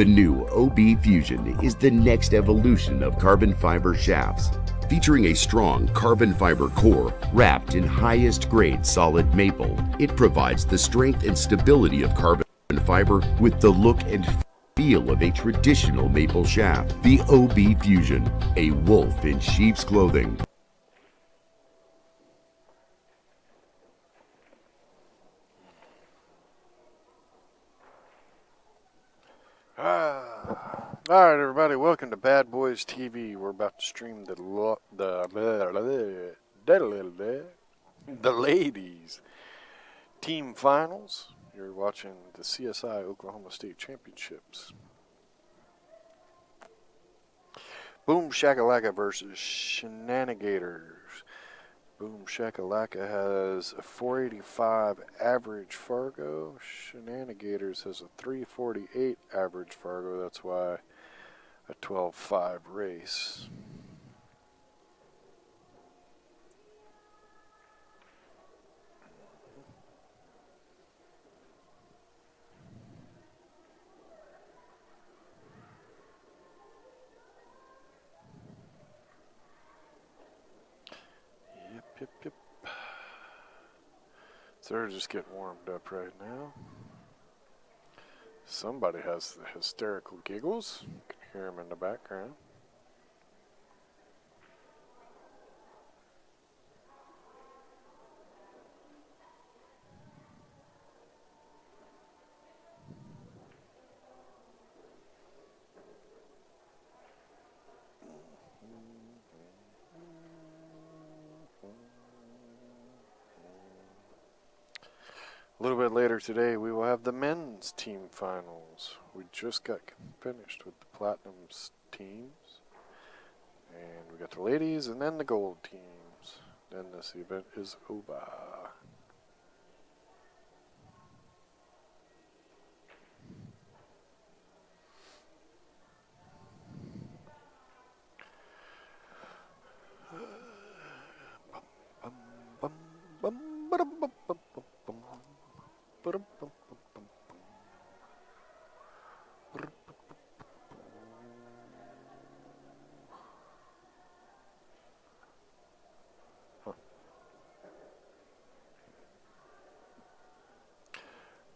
The new OB Fusion is the next evolution of carbon fiber shafts. Featuring a strong carbon fiber core wrapped in highest grade solid maple, it provides the strength and stability of carbon fiber with the look and feel of a traditional maple shaft. The OB Fusion, a wolf in sheep's clothing. All right, everybody, welcome to Bad Boys TV. We're about to stream the ladies team finals. You're watching the CSI Oklahoma State Championships. Boom Shaka Laka versus Shenanigators. Boom Shaka Laka has a 485 average Fargo. Shenanigators has a 348 average Fargo. That's why a 12-5 race. Yep. So they're just getting warmed up right now. Somebody has the hysterical giggles. You can hear them in the background. A little bit later today, we will have the men's team finals. We just got finished with the platinums teams. And we got the ladies and then the gold teams. Then this event is over.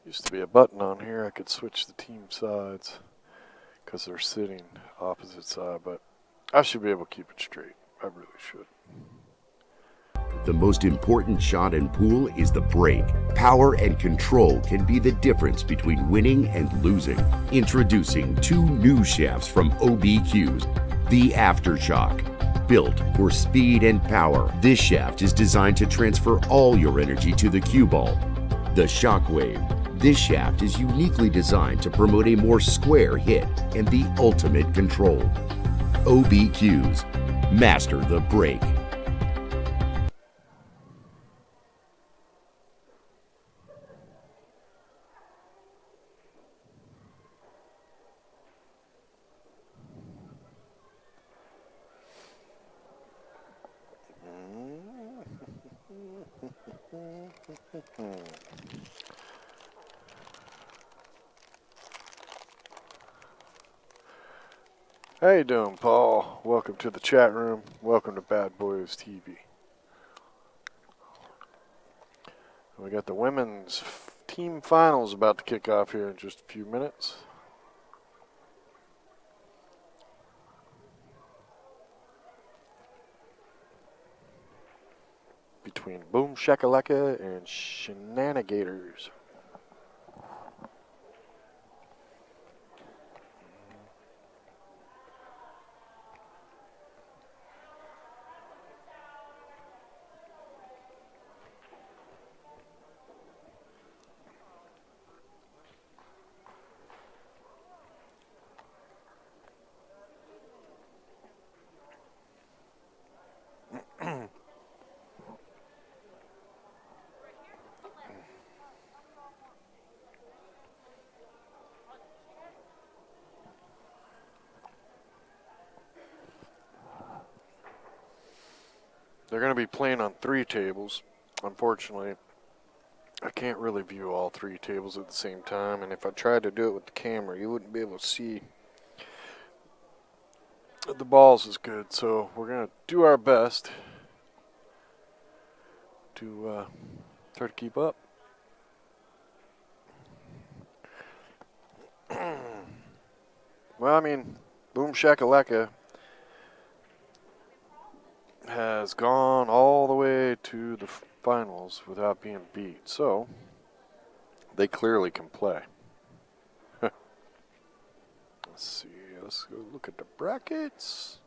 Used to be a button on here I could switch the team sides because they're sitting opposite side, but I should be able to keep it straight. I really should. The most important shot in pool is the break. Power and control can be the difference between winning and losing. Introducing two new shafts from OBQs, the Aftershock. Built for speed and power, this shaft is designed to transfer all your energy to the cue ball. The Shockwave. This shaft is uniquely designed to promote a more square hit and the ultimate control. OBQs. Master the break. How you doing, Paul? Welcome to the chat room. Welcome to Bad Boys TV. We got the women's team finals about to kick off here in just a few minutes. Between Boom Shakalaka and Shenanigators. They're going to be playing on 3 tables. Unfortunately, I can't really view all three tables at the same time, and if I tried to do it with the camera, you wouldn't be able to see the balls as good. So we're going to do our best to try to keep up. Well, I mean, Boom Shaka Laka has gone all the way to the finals without being beat, so they clearly can play. Let's see, let's go look at the brackets.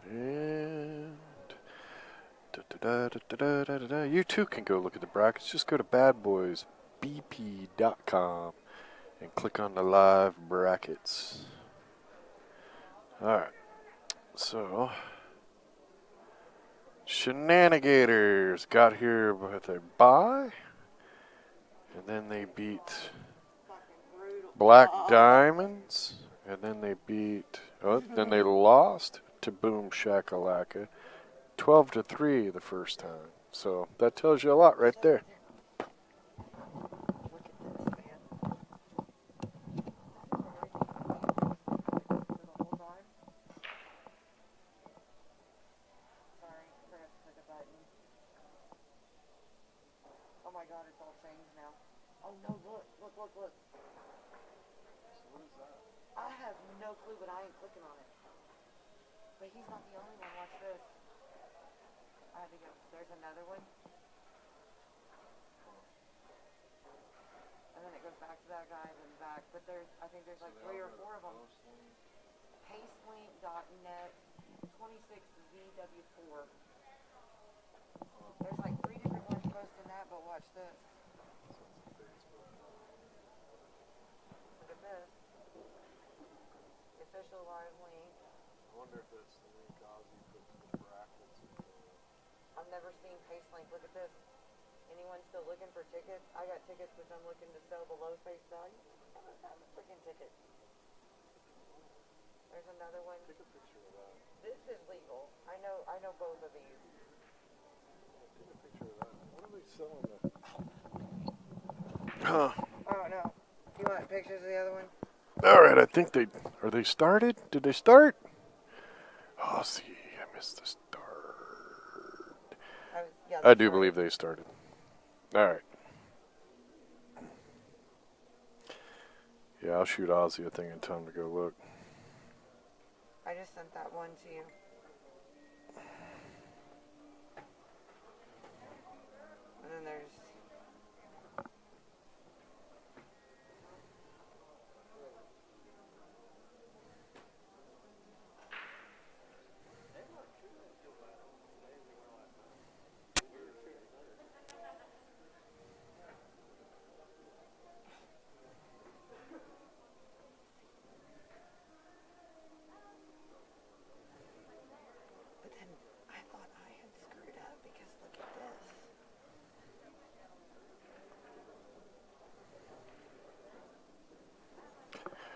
And you too can go look at the brackets. Just go to badboysbp.com and click on the live brackets. Alright, so Shenanigators got here with a bye, and then they beat Black Diamonds, and then they then they lost to Boom Shakalaka 12-3 the first time. So that tells you a lot right there. Oh my God, it's all changed now. Oh no, look. What is that? I have no clue, but I ain't clicking on it. But he's not the only one. Watch this. I had to go. There's another one. And then it goes back to that guy, then back. But I think there's like 3 or 4 of them. Pacelink.net 26VW4. There's like 3 different ones posting that, but watch this. Look at this. The official live link. I wonder if it's the link Ozzy put to the brackets. I've never seen Pacelink. Look at this. Anyone still looking for tickets? I got tickets which I'm looking to sell below face value. I must have a freaking ticket. There's another one. Take a picture of that. This is legal. I know both of these. Take a picture of that. What are they selling there? Oh no. You want pictures of the other one? Alright, I think are they started? Did they start? Oh, see, I missed the start. I do believe they started. Alright. Yeah, I'll shoot Ozzy a thing and tell him to go look. I just sent that one to you. And then there's... But then I thought I had screwed up because look at this.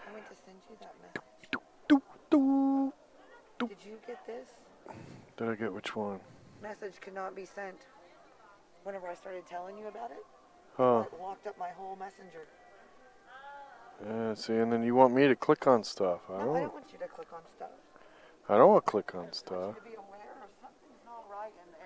I meant to send you that message. Did you get this? Did I get which one? Message could not be sent. Whenever I started telling you about it, Oh. it locked up my whole messenger. Yeah, see, and then you want me to click on stuff. No, I don't want you to click on stuff. I don't want to click on I want stuff. you to be aware of something's not right in there.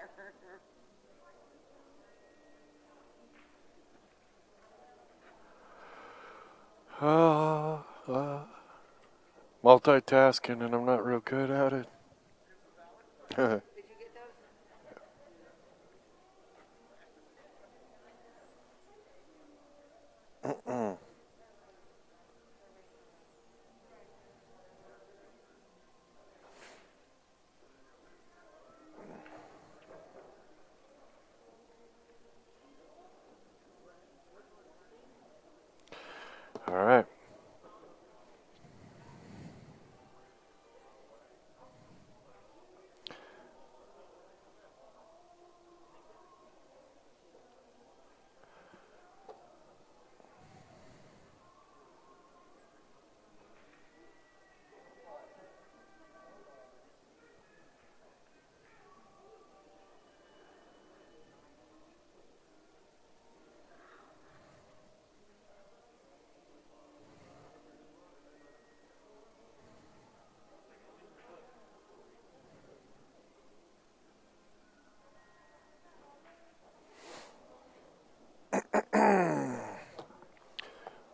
Multitasking, and I'm not real good at it. Did you get those? All right.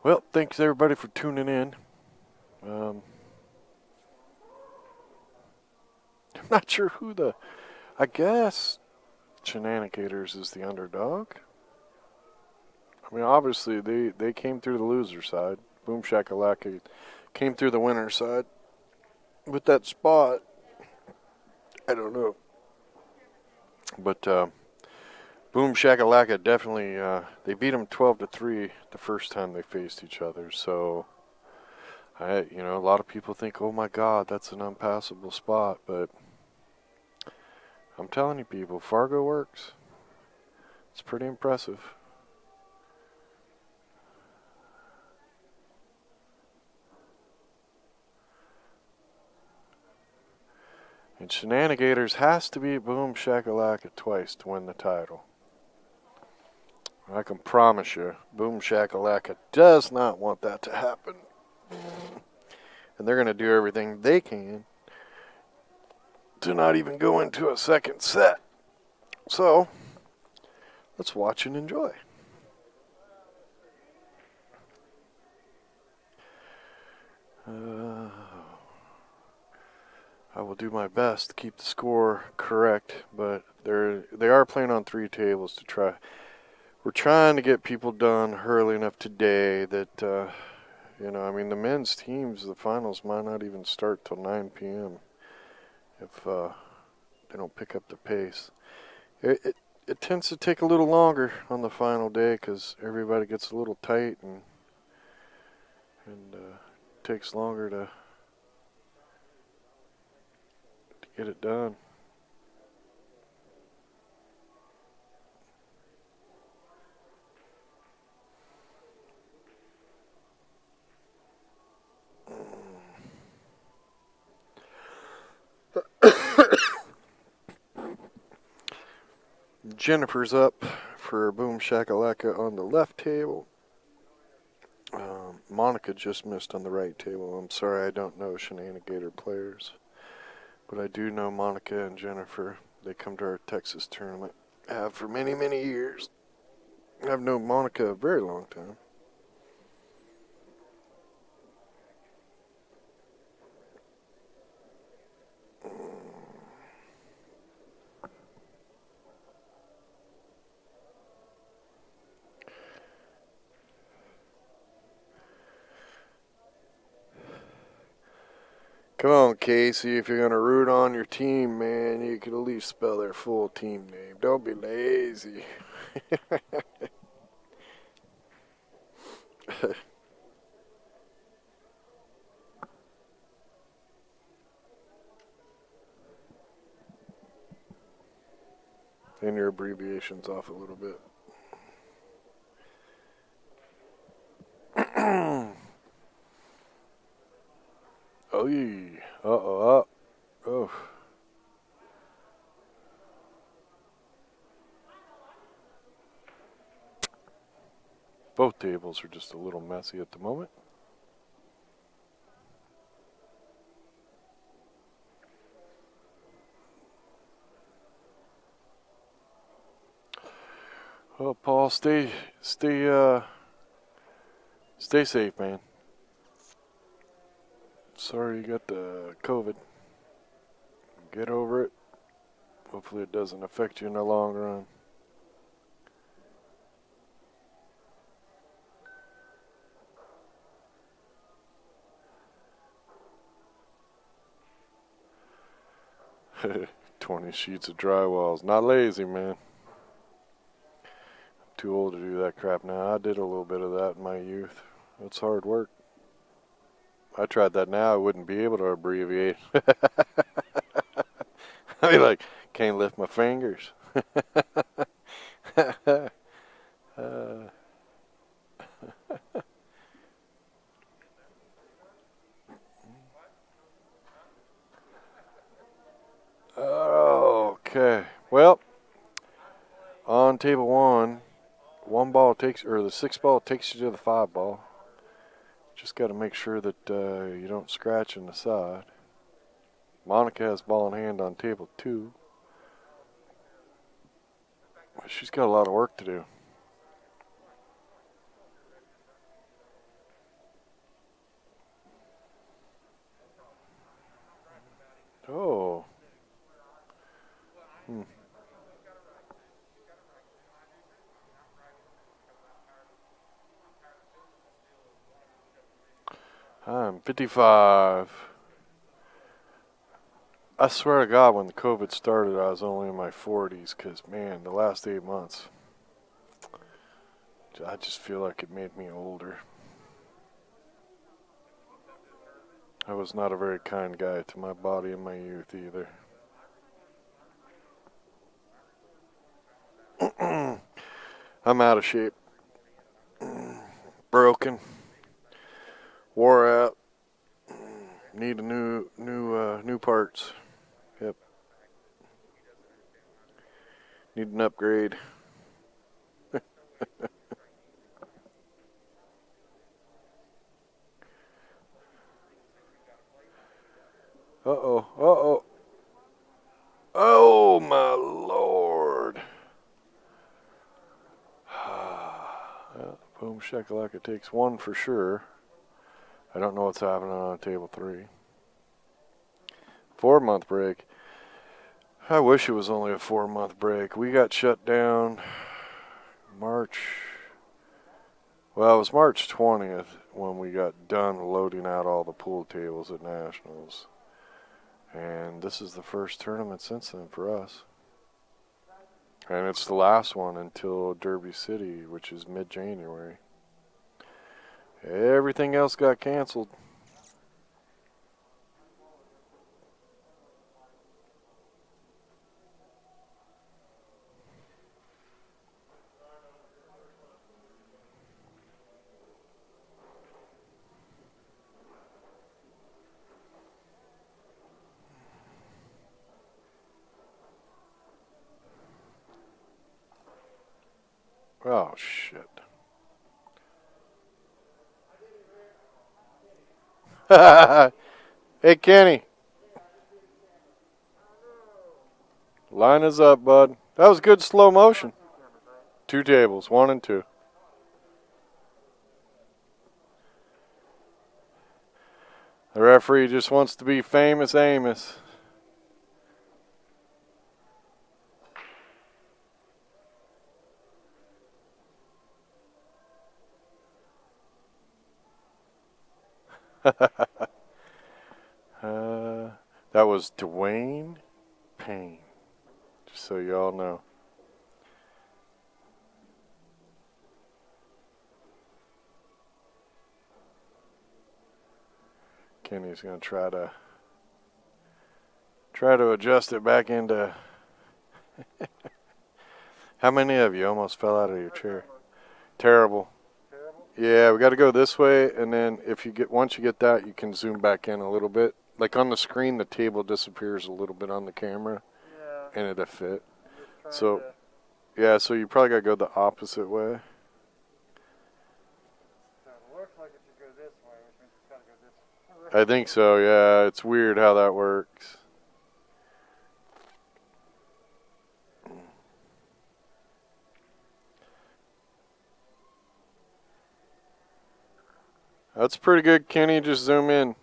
Well, thanks everybody for tuning in. I'm not sure who I guess Shenanigators is the underdog. I mean, obviously, they came through the loser side. Boom Shaka Laka came through the winner side. With that spot, I don't know. But Boom Shaka Laka definitely, they beat them 12-3 the first time they faced each other. So, a lot of people think, oh my God, that's an unpassable spot. But I'm telling you people, Fargo works. It's pretty impressive. And Shenanigators has to beat Boom Shakalaka twice to win the title. I can promise you, Boom Shakalaka does not want that to happen. And they're going to do everything they can to not even go into a second set. So, let's watch and enjoy. I will do my best to keep the score correct, but they are playing on 3 tables to try. We're trying to get people done early enough today that, the men's teams, the finals might not even start till 9 p.m. if they don't pick up the pace. It tends to take a little longer on the final day because everybody gets a little tight and takes longer to get it done. Jennifer's up for Boom Shakalaka on the left table. Monica just missed on the right table. I'm sorry, I don't know Shenanigator players. But I do know Monica and Jennifer. They come to our Texas tournament. Have for many, many years. I've known Monica a very long time. Come on, Casey. If you're going to root on your team, man, you could at least spell their full team name. Don't be lazy. And your abbreviation's off a little bit. Oh, yeah. Uh-oh. Oh. Both tables are just a little messy at the moment. Well, Paul, stay safe, man. Sorry you got the COVID. Get over it. Hopefully it doesn't affect you in the long run. $20 sheets of drywall is not lazy, man. I'm too old to do that crap now. I did a little bit of that in my youth. It's hard work. I tried that now, I wouldn't be able to abbreviate. I'd be like, can't lift my fingers. Okay, well, on table one, the 6 ball takes you to the 5 ball. Just got to make sure that you don't scratch in the side. Monica has ball in hand on table 2. She's got a lot of work to do. I'm 55. I swear to God, when the COVID started, I was only in my 40s. Because, man, the last 8 months, I just feel like it made me older. I was not a very kind guy to my body in my youth either. I'm out of shape. Broken. Wore out. Need a new parts. Yep. Need an upgrade. Uh-oh. Uh-oh. Oh, my Lord. Well, boom, Shakalaka takes one for sure. I don't know what's happening on table 3. 4-month break. I wish it was only a 4-month break. We got shut down March. Well, it was March 20th when we got done loading out all the pool tables at Nationals. And this is the first tournament since then for us. And it's the last one until Derby City, which is mid-January. Everything else got canceled. Oh, shit. Hey, Kenny. Line is up, bud. That was good slow motion. 2 tables, 1 and 2. The referee just wants to be famous Amos. That was Dwayne Payne, just so you all know. Kenny's going to try to adjust it back into. How many of you almost fell out of your chair? Terrible. Yeah, we got to go this way, and then once you get that, you can zoom back in a little bit. Like on the screen, the table disappears a little bit on the camera, and it'll fit. So, yeah, so you probably got to go the opposite way. So it looks like it should go this way, which means it's got to go this way. I think so, yeah. It's weird how that works. That's pretty good, Kenny. Just zoom in.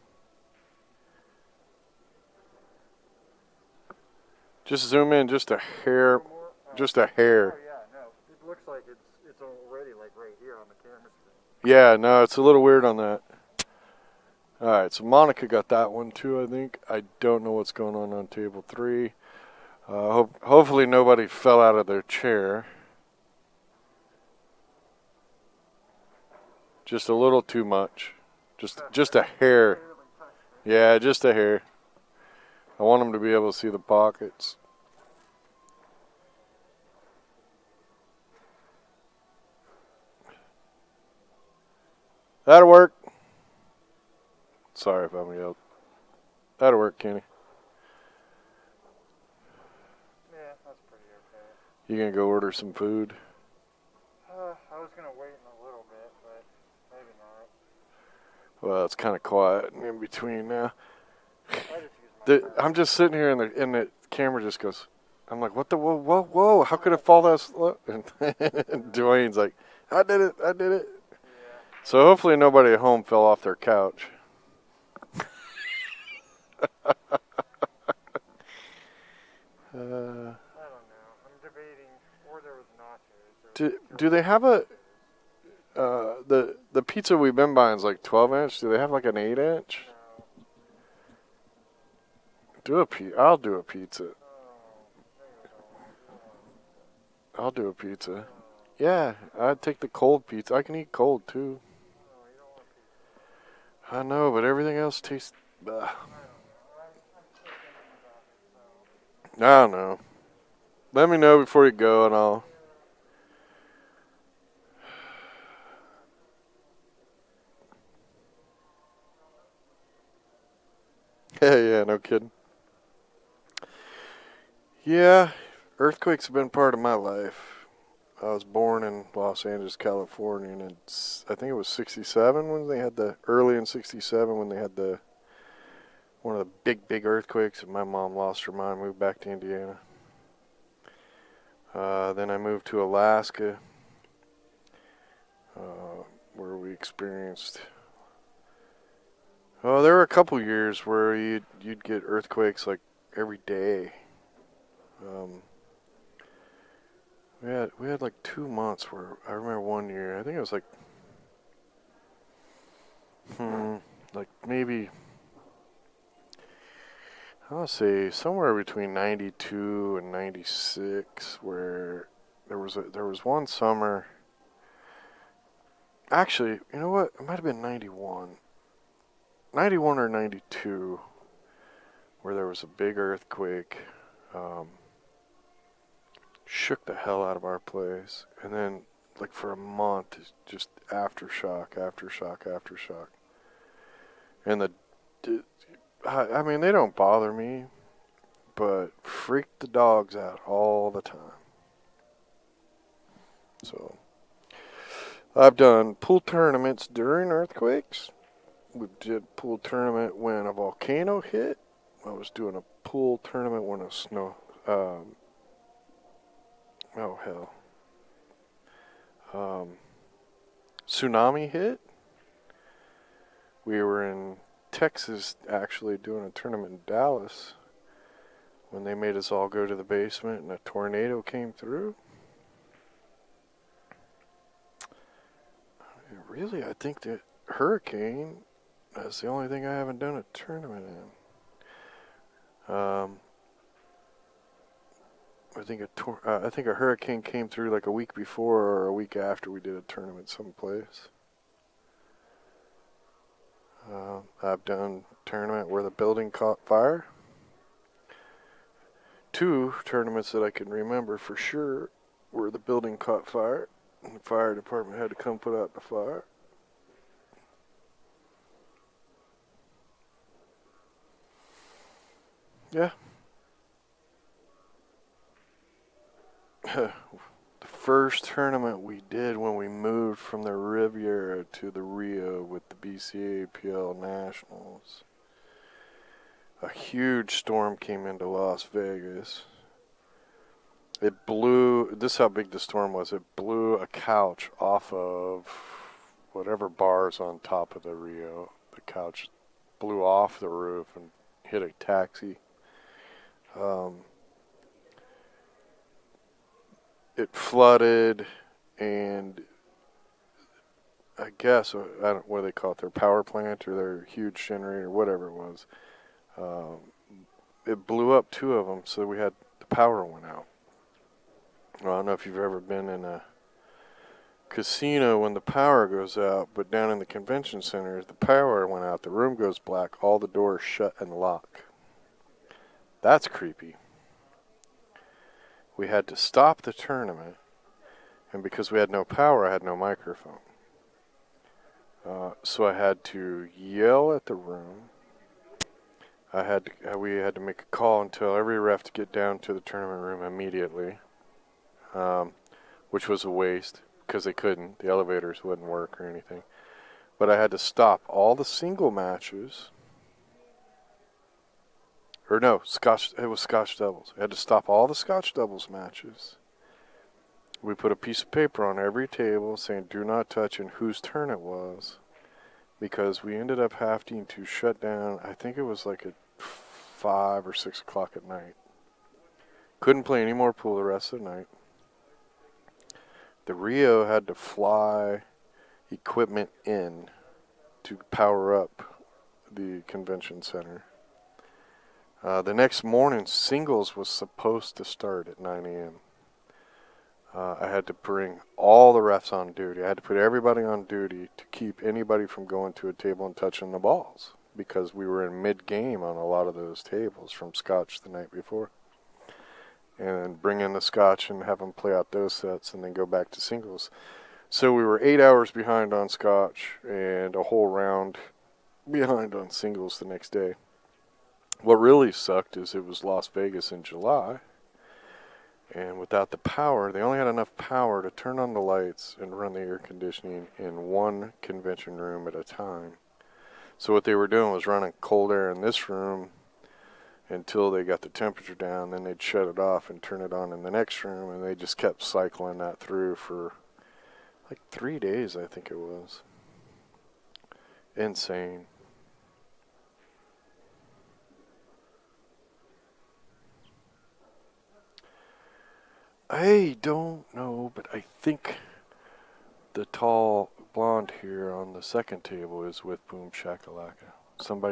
Just zoom in just a hair. Just a hair. Oh, yeah, no. It looks like it's already like right here on the camera screen. Yeah, no, it's a little weird on that. All right, so Monica got that one too, I think. I don't know what's going on table 3. Hopefully nobody fell out of their chair. Just a little too much. Just a hair. Yeah, just a hair. I want them to be able to see the pockets. That'll work. Sorry if I'm yelled. That'll work, Kenny. Yeah, that's pretty okay. You gonna go order some food? I was going to wait in a little bit, but maybe not. Well, it's kind of quiet in between now. I just use my I'm just sitting here, and the camera just goes. I'm like, what the whoa! How could it fall that slow? And Dwayne's like, I did it. Yeah. So hopefully nobody at home fell off their couch. I don't know. I'm debating, or there was nachos. Do they have a? The pizza we've been buying is like 12-inch. Do they have like an 8-inch? I'll do a pizza. I'll do a pizza. Yeah, I'd take the cold pizza. I can eat cold too. I know, but everything else tastes. I don't know. Let me know before you go, and I'll. Yeah, no kidding. Yeah, earthquakes have been part of my life. I was born in Los Angeles, California, and I think it was 67 when they had early in 67 when they had one of the big earthquakes, and my mom lost her mind, moved back to Indiana. Then I moved to Alaska, where we experienced. Oh, there were a couple years where you'd get earthquakes like every day. We had like 2 months where I remember one year. I think it was like maybe I'll say somewhere between 92 and 96, where there was one summer. Actually, you know what? It might have been 91 or 92, where there was a big earthquake. Shook the hell out of our place, and then like for a month, it's just aftershock. And I mean, they don't bother me, but freak the dogs out all the time. So I've done pool tournaments during earthquakes. We did pool tournament when a volcano hit. I was doing a pool tournament when tsunami hit. We were in Texas actually doing a tournament in Dallas when they made us all go to the basement and a tornado came through. Really, I think that hurricane is the only thing I haven't done a tournament in. I think a hurricane came through like a week before or a week after we did a tournament someplace. I've done a tournament where the building caught fire. 2 tournaments that I can remember for sure where the building caught fire and the fire department had to come put out the fire. Yeah. The first tournament we did when we moved from the Riviera to the Rio with the BCAPL Nationals. A huge storm came into Las Vegas. It blew, this is how big the storm was, it blew a couch off of whatever bar's on top of the Rio. The couch blew off the roof and hit a taxi. It flooded, and I guess, I don't, what do they call it, their power plant or their huge generator, whatever it was. It blew up 2 of them, so the power went out. Well, I don't know if you've ever been in a casino when the power goes out, but down in the convention center, if the power went out, the room goes black, all the doors shut and lock. That's creepy. We had to stop the tournament, and because we had no power, I had no microphone. So I had to yell at the room. We had to make a call and tell every ref to get down to the tournament room immediately, which was a waste because they couldn't. The elevators wouldn't work or anything. But I had to stop all the single matches. Or no, it was Scotch doubles. I had to stop all the Scotch doubles matches. We put a piece of paper on every table saying do not touch and whose turn it was. Because we ended up having to shut down, I think it was like at 5 or 6 o'clock at night. Couldn't play any more pool the rest of the night. The Rio had to fly equipment in to power up the convention center. The next morning, singles was supposed to start at 9 a.m. I had to bring all the refs on duty. I had to put everybody on duty to keep anybody from going to a table and touching the balls, because we were in mid-game on a lot of those tables from scotch the night before. And bring in the scotch and have them play out those sets and then go back to singles. So we were 8 hours behind on scotch and a whole round behind on singles the next day. What really sucked is it was Las Vegas in July, and without the power, they only had enough power to turn on the lights and run the air conditioning in one convention room at a time. So what they were doing was running cold air in this room until they got the temperature down, then they'd shut it off and turn it on in the next room, and they just kept cycling that through for like 3 days, I think it was. Insane. I don't know, but I think the tall blonde here on the second table is with Boom Shaka Laka.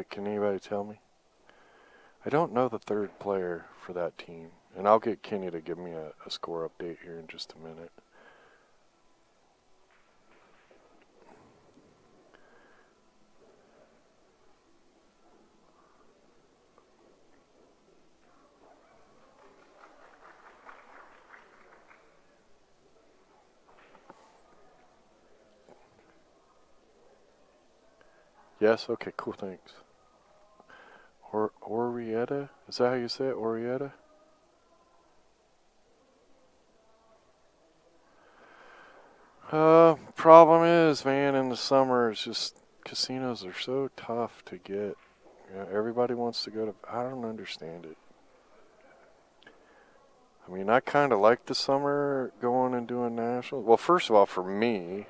Can anybody tell me? I don't know the third player for that team, and I'll get Kenny to give me a score update here in just a minute. Yes? Okay, cool, thanks. Orietta? Is that how you say it? Orietta? Problem is, man, in the summer, it's just casinos are so tough to get. You know, everybody wants to go to. I don't understand it. I mean, I kind of like the summer going and doing nationals. Well, first of all, for me,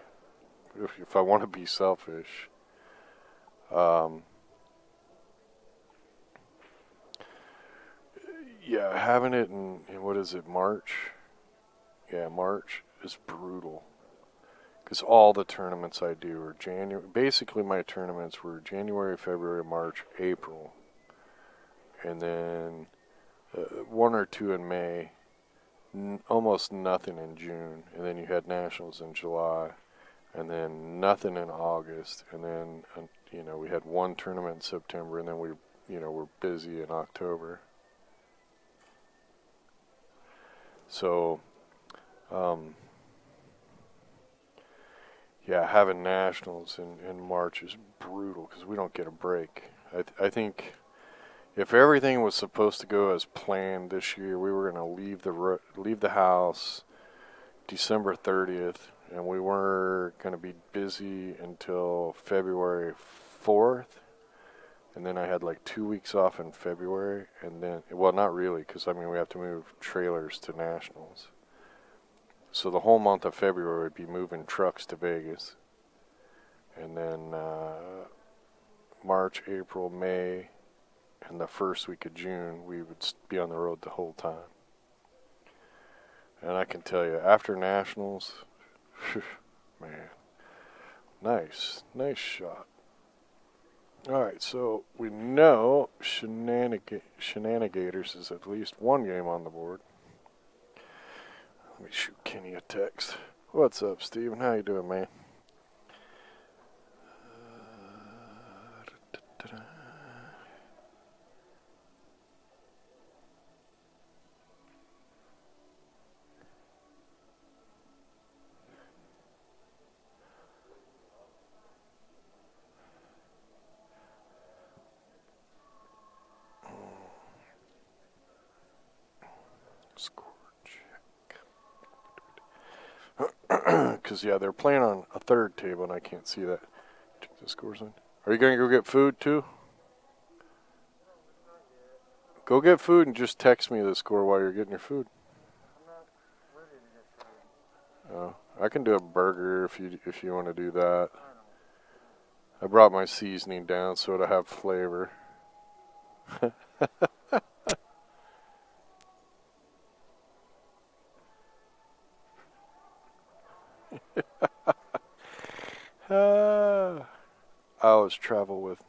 if I want to be selfish, yeah, having it in what is it, March? Yeah, March is brutal. Because all the tournaments I do are January. Basically, my tournaments were January, February, March, April. And then one or two in May. Almost nothing in June. And then you had nationals in July. And then nothing in August. And then, we had one tournament in September. And then we, were busy in October. So, yeah, having nationals in March is brutal because we don't get a break. I think if everything was supposed to go as planned this year, we were going to leave the house December 30th, and we weren't going to be busy until February 4th. And then I had like 2 weeks off in February, and then, well, not really, because we have to move trailers to nationals. So the whole month of February would be moving trucks to Vegas. And then March, April, May, and the first week of June, we would be on the road the whole time. And I can tell you, after nationals, man, nice shot. All right, so we know Shenanigators is at least one game on the board. Let me shoot Kenny a text. What's up, Steven? How you doing, man? Score check. Because, yeah, they're playing on a third table, and I can't see that. Check the scores on. Are you going to go get food, too? Go get food and just text me the score while you're getting your food. I'm not ready to get food. Oh, I can do a burger if you want to do that. I brought my seasoning down so it'll have flavor. I always travel with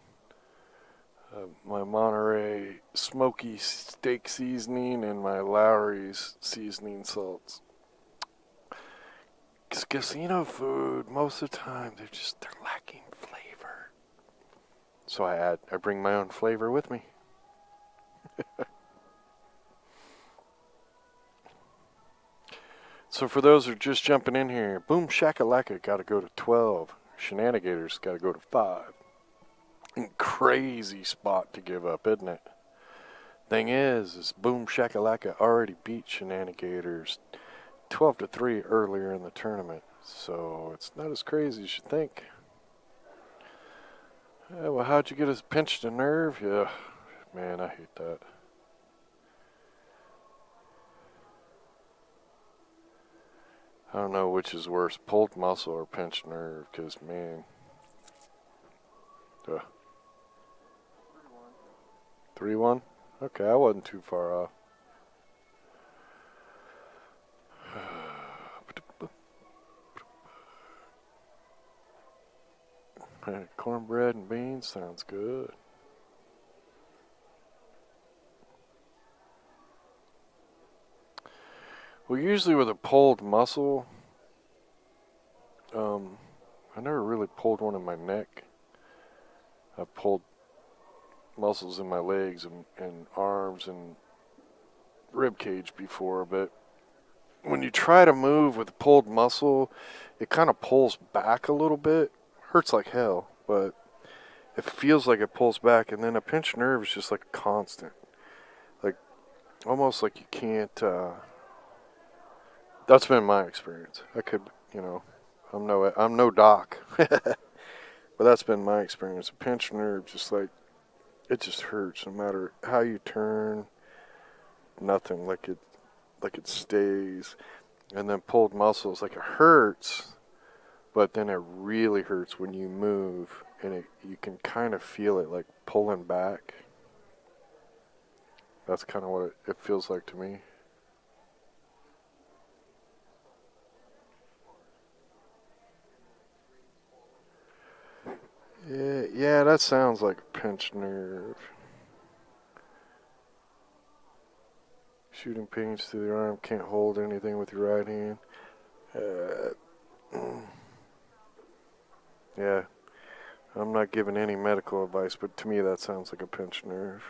my Monterey smoky steak seasoning and my Lowry's seasoning salts. Because casino food, most of the time, they're lacking flavor. So I bring my own flavor with me. So for those who are just jumping in here, boom, Shaka, Laka got to go to 12. Shenanigators got to go to 5. Crazy spot to give up, isn't it? Thing is boom, Shaka, Laka already beat Shenanigators 12-3 earlier in the tournament. So it's not as crazy as you think. Yeah, well, how'd you get us pinched a nerve? Yeah, man, I hate that. I don't know which is worse, pulled muscle or pinched nerve, because, man. 3-1? Okay, I wasn't too far off. Cornbread and beans sounds good. Well, usually with a pulled muscle, I never really pulled one in my neck. I pulled muscles in my legs and arms and rib cage before, but when you try to move with a pulled muscle, it kind of pulls back a little bit. Hurts like hell, but it feels like it pulls back, and then a pinched nerve is just like a constant. Like, almost like you can't, that's been my experience. I could, I'm no doc, but that's been my experience. A pinched nerve, just like, it just hurts no matter how you turn. Nothing, like it stays. And then pulled muscles, like it hurts, but then it really hurts when you move, and you can kind of feel it like pulling back. That's kind of what it feels like to me. Yeah, that sounds like a pinched nerve. Shooting pains through the arm, can't hold anything with your right hand. Yeah, I'm not giving any medical advice, but to me that sounds like a pinched nerve.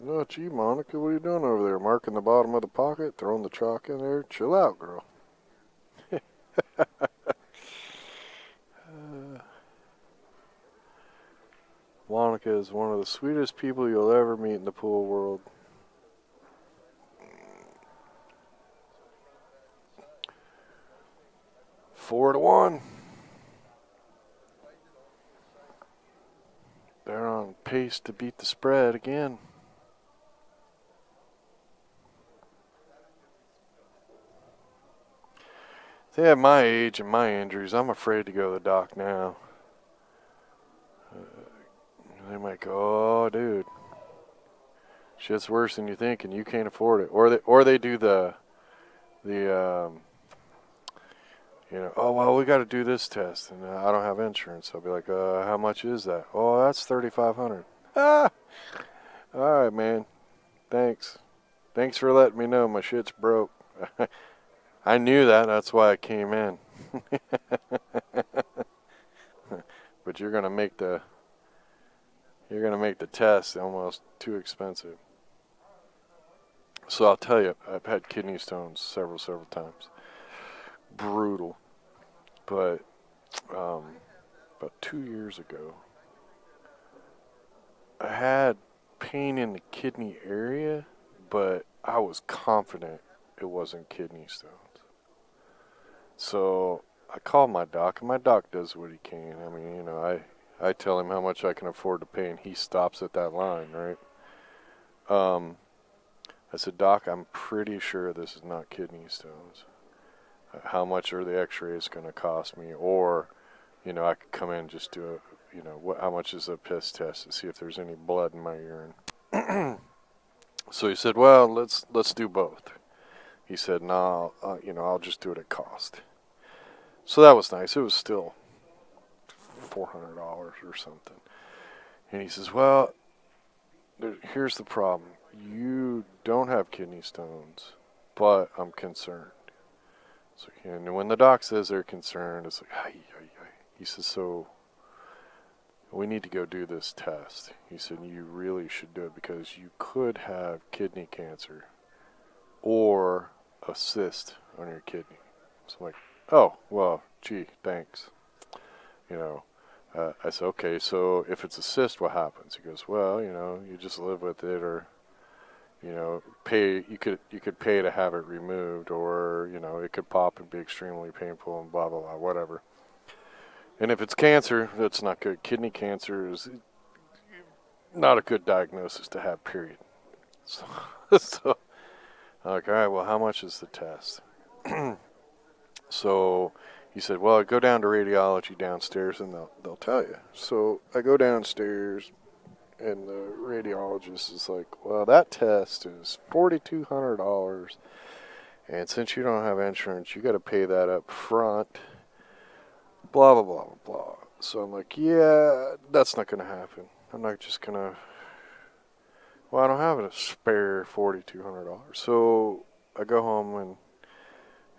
No, gee, Monica, what are you doing over there? Marking the bottom of the pocket, throwing the chalk in there? Chill out, girl. Monica is one of the sweetest people you'll ever meet in the pool world. Four to 1. They're on pace to beat the spread again. They have my age and my injuries. I'm afraid to go to the doc now. They might go, oh, dude, shit's worse than you think, and you can't afford it. Or they do the oh, well, we got to do this test, and I don't have insurance. I'll be like, how much is that? Oh, that's $3,500. Ah, all right, man. Thanks for letting me know my shit's broke. I knew that. That's why I came in. But you're gonna make the test almost too expensive. So I'll tell you, I've had kidney stones several times. Brutal. But about 2 years ago, I had pain in the kidney area, but I was confident it wasn't kidney stones. So I called my doc, and my doc does what he can. I mean, you know, I tell him how much I can afford to pay, and he stops at that line, right? I said, Doc, I'm pretty sure this is not kidney stones. How much are the x-rays going to cost me? Or, you know, I could come in and just do a, you know, how much is a piss test to see if there's any blood in my urine. So he said, well, let's do both. He said, no, you know, I'll just do it at cost. So that was nice. It was still $400 or something. And he says, well, here's the problem. You don't have kidney stones, but I'm concerned. So, and when the doc says they're concerned, it's like, ay. He says, so we need to go do this test. He said, you really should do it because you could have kidney cancer or a cyst on your kidney. So I'm like, oh, well, gee, thanks. You know, I said, okay, so if it's a cyst, what happens? He goes, well, you know, you just live with it, or, you know, pay. You could pay to have it removed, or, you know, it could pop and be extremely painful and blah, blah, blah, whatever. And if it's cancer, that's not good. Kidney cancer is not a good diagnosis to have, period. So I'm like, all right, well, how much is the test? So he said, well, go down to radiology downstairs and they'll tell you. So I go downstairs and the radiologist is like, well, that test is $4,200. And since you don't have insurance, you got to pay that up front. Blah, blah, blah, blah, blah. So I'm like, yeah, that's not going to happen. I'm not just going to, well, I don't have a spare $4,200. So I go home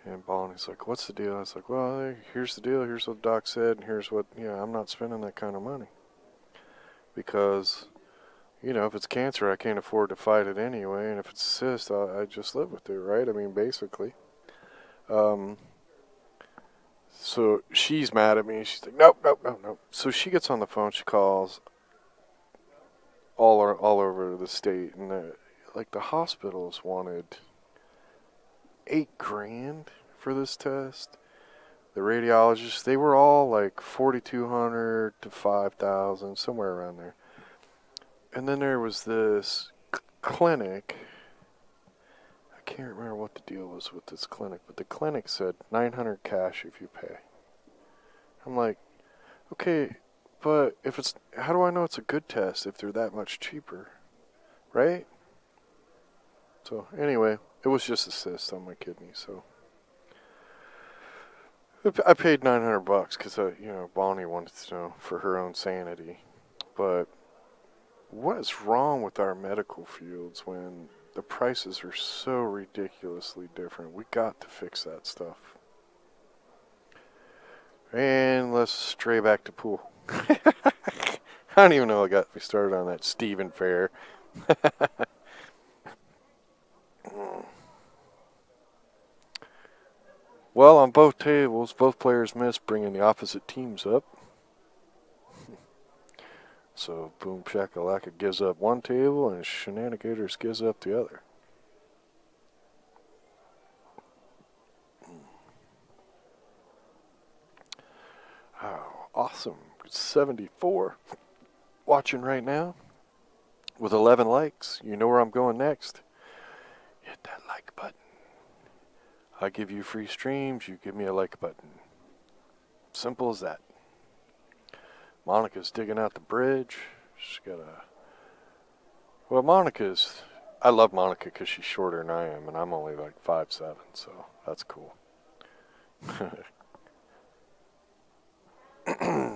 and Bonnie's like, what's the deal? I was like, well, hey, here's the deal. Here's what the doc said. And here's what, I'm not spending that kind of money. Because, you know, if it's cancer, I can't afford to fight it anyway. And if it's a cyst, I just live with it, right? I mean, basically. So she's mad at me. She's like, nope. So she gets on the phone. She calls all over the state. And the hospitals wanted $8,000 for this test. The radiologists, they were all like $4,200 to $5,000, somewhere around there. And then there was this clinic. I can't remember what the deal was with this clinic, but the clinic said $900 cash if you pay. I'm like, okay, but if it's, how do I know it's a good test if they're that much cheaper, right? So anyway, it was just a cyst on my kidney, so I paid $900 because Bonnie wanted to know for her own sanity. But what is wrong with our medical fields when the prices are so ridiculously different? We got to fix that stuff. And let's stray back to pool. I don't even know what got me started on that Stephen Fair. Well, on both tables, both players missed, bringing the opposite teams up. So, Boom Shaka Laka gives up one table, and Shenanigators gives up the other. Oh, awesome. 74 watching right now with 11 likes. You know where I'm going next. Hit that like button. I give you free streams, you give me a like button. Simple as that. Monica's digging out the bridge. She's got a... Well, I love Monica because she's shorter than I am, and I'm only like 5'7", so that's cool.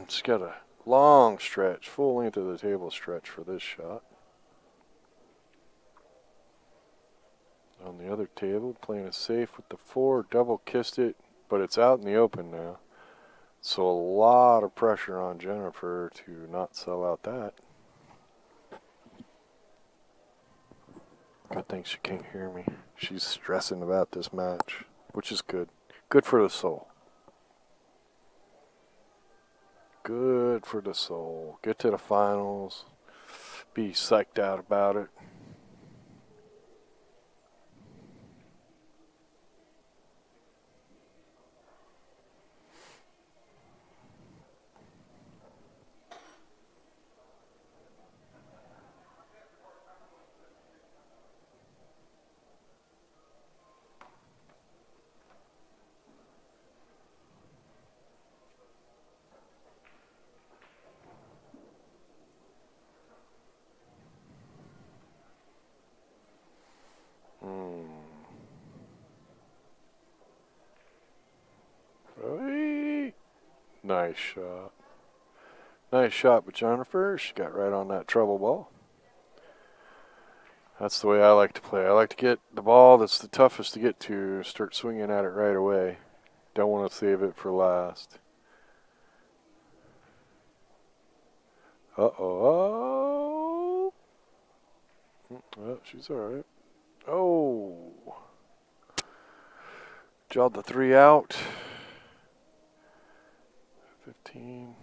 She's got a long stretch, full length of the table stretch for this shot. On the other table, playing it safe with the 4, double kissed it, but it's out in the open now. So a lot of pressure on Jennifer to not sell out that. Good thing she can't hear me. She's stressing about this match, which is good. Good for the soul. Good for the soul. Get to the finals. Be psyched out about it. Nice shot. Nice shot, but Jennifer, she got right on that trouble ball. That's the way I like to play. I like to get the ball that's the toughest to get to, start swinging at it right away. Don't want to save it for last. Uh-oh. Well, she's all right. Oh. Jawed the 3 out. 15.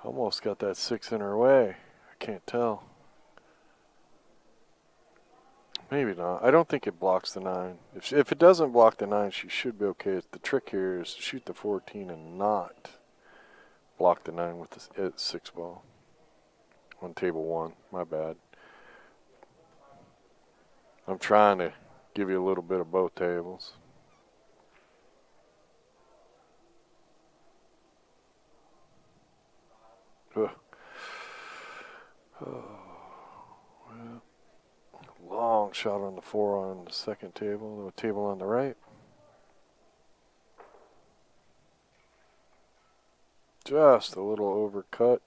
Almost got that 6 in her way. I can't tell. Maybe not. I don't think it blocks the 9. If it doesn't block the 9, she should be okay. The trick here is to shoot the 14 and not block the 9 with the 6 ball. On table 1. My bad. I'm trying to give you a little bit of both tables. Ugh. Oh, well. Long shot on the 4 on the second table. The table on the right. Just a little overcut.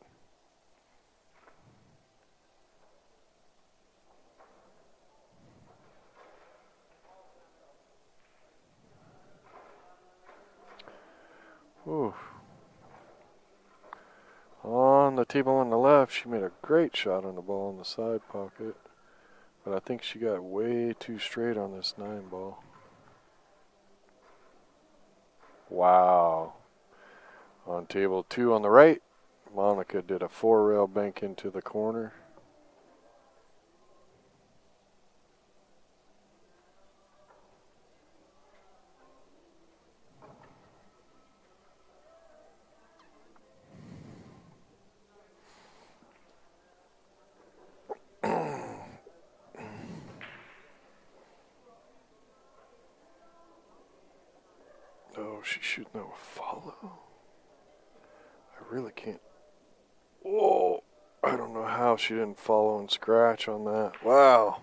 Ooh. On the table on the left, she made a great shot on the ball in the side pocket. But I think she got way too straight on this 9 ball. Wow. On table 2 on the right, Monica did a 4-rail bank into the corner. Oh, she's shooting that with follow. I really can't. Oh, I don't know how she didn't follow and scratch on that. Wow.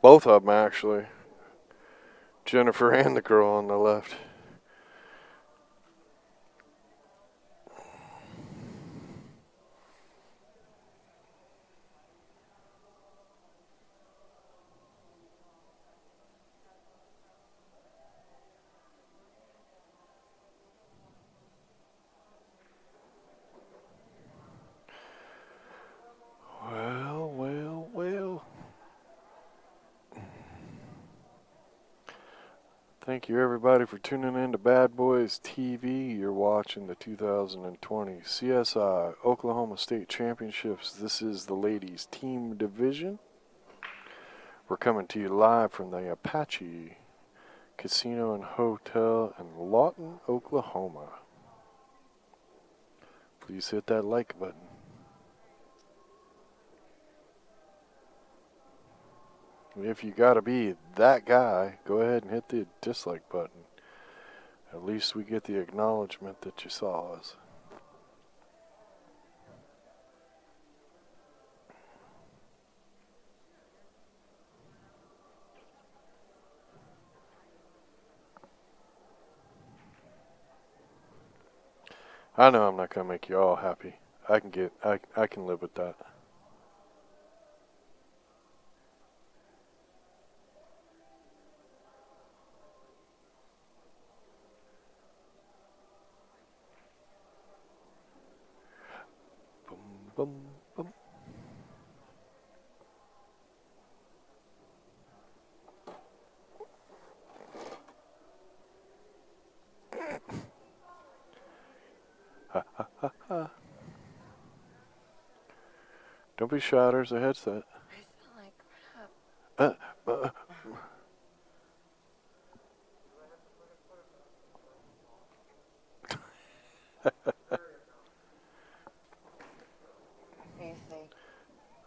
Both of them, actually. Jennifer and the girl on the left. Well. Thank you, everybody, for tuning in to Bad Boys TV. You're watching the 2020 CSI Oklahoma State Championships. This is the ladies' team division. We're coming to you live from the Apache Casino and Hotel in Lawton, Oklahoma. Please hit that like button. If you gotta be that guy, go ahead and hit the dislike button. At least we get the acknowledgement that you saw us. I know I'm not gonna make you all happy. I can live with that. Boom, boom. Ha ha ha ha. Don't be shy, there's a headset. I smell like crap. You see.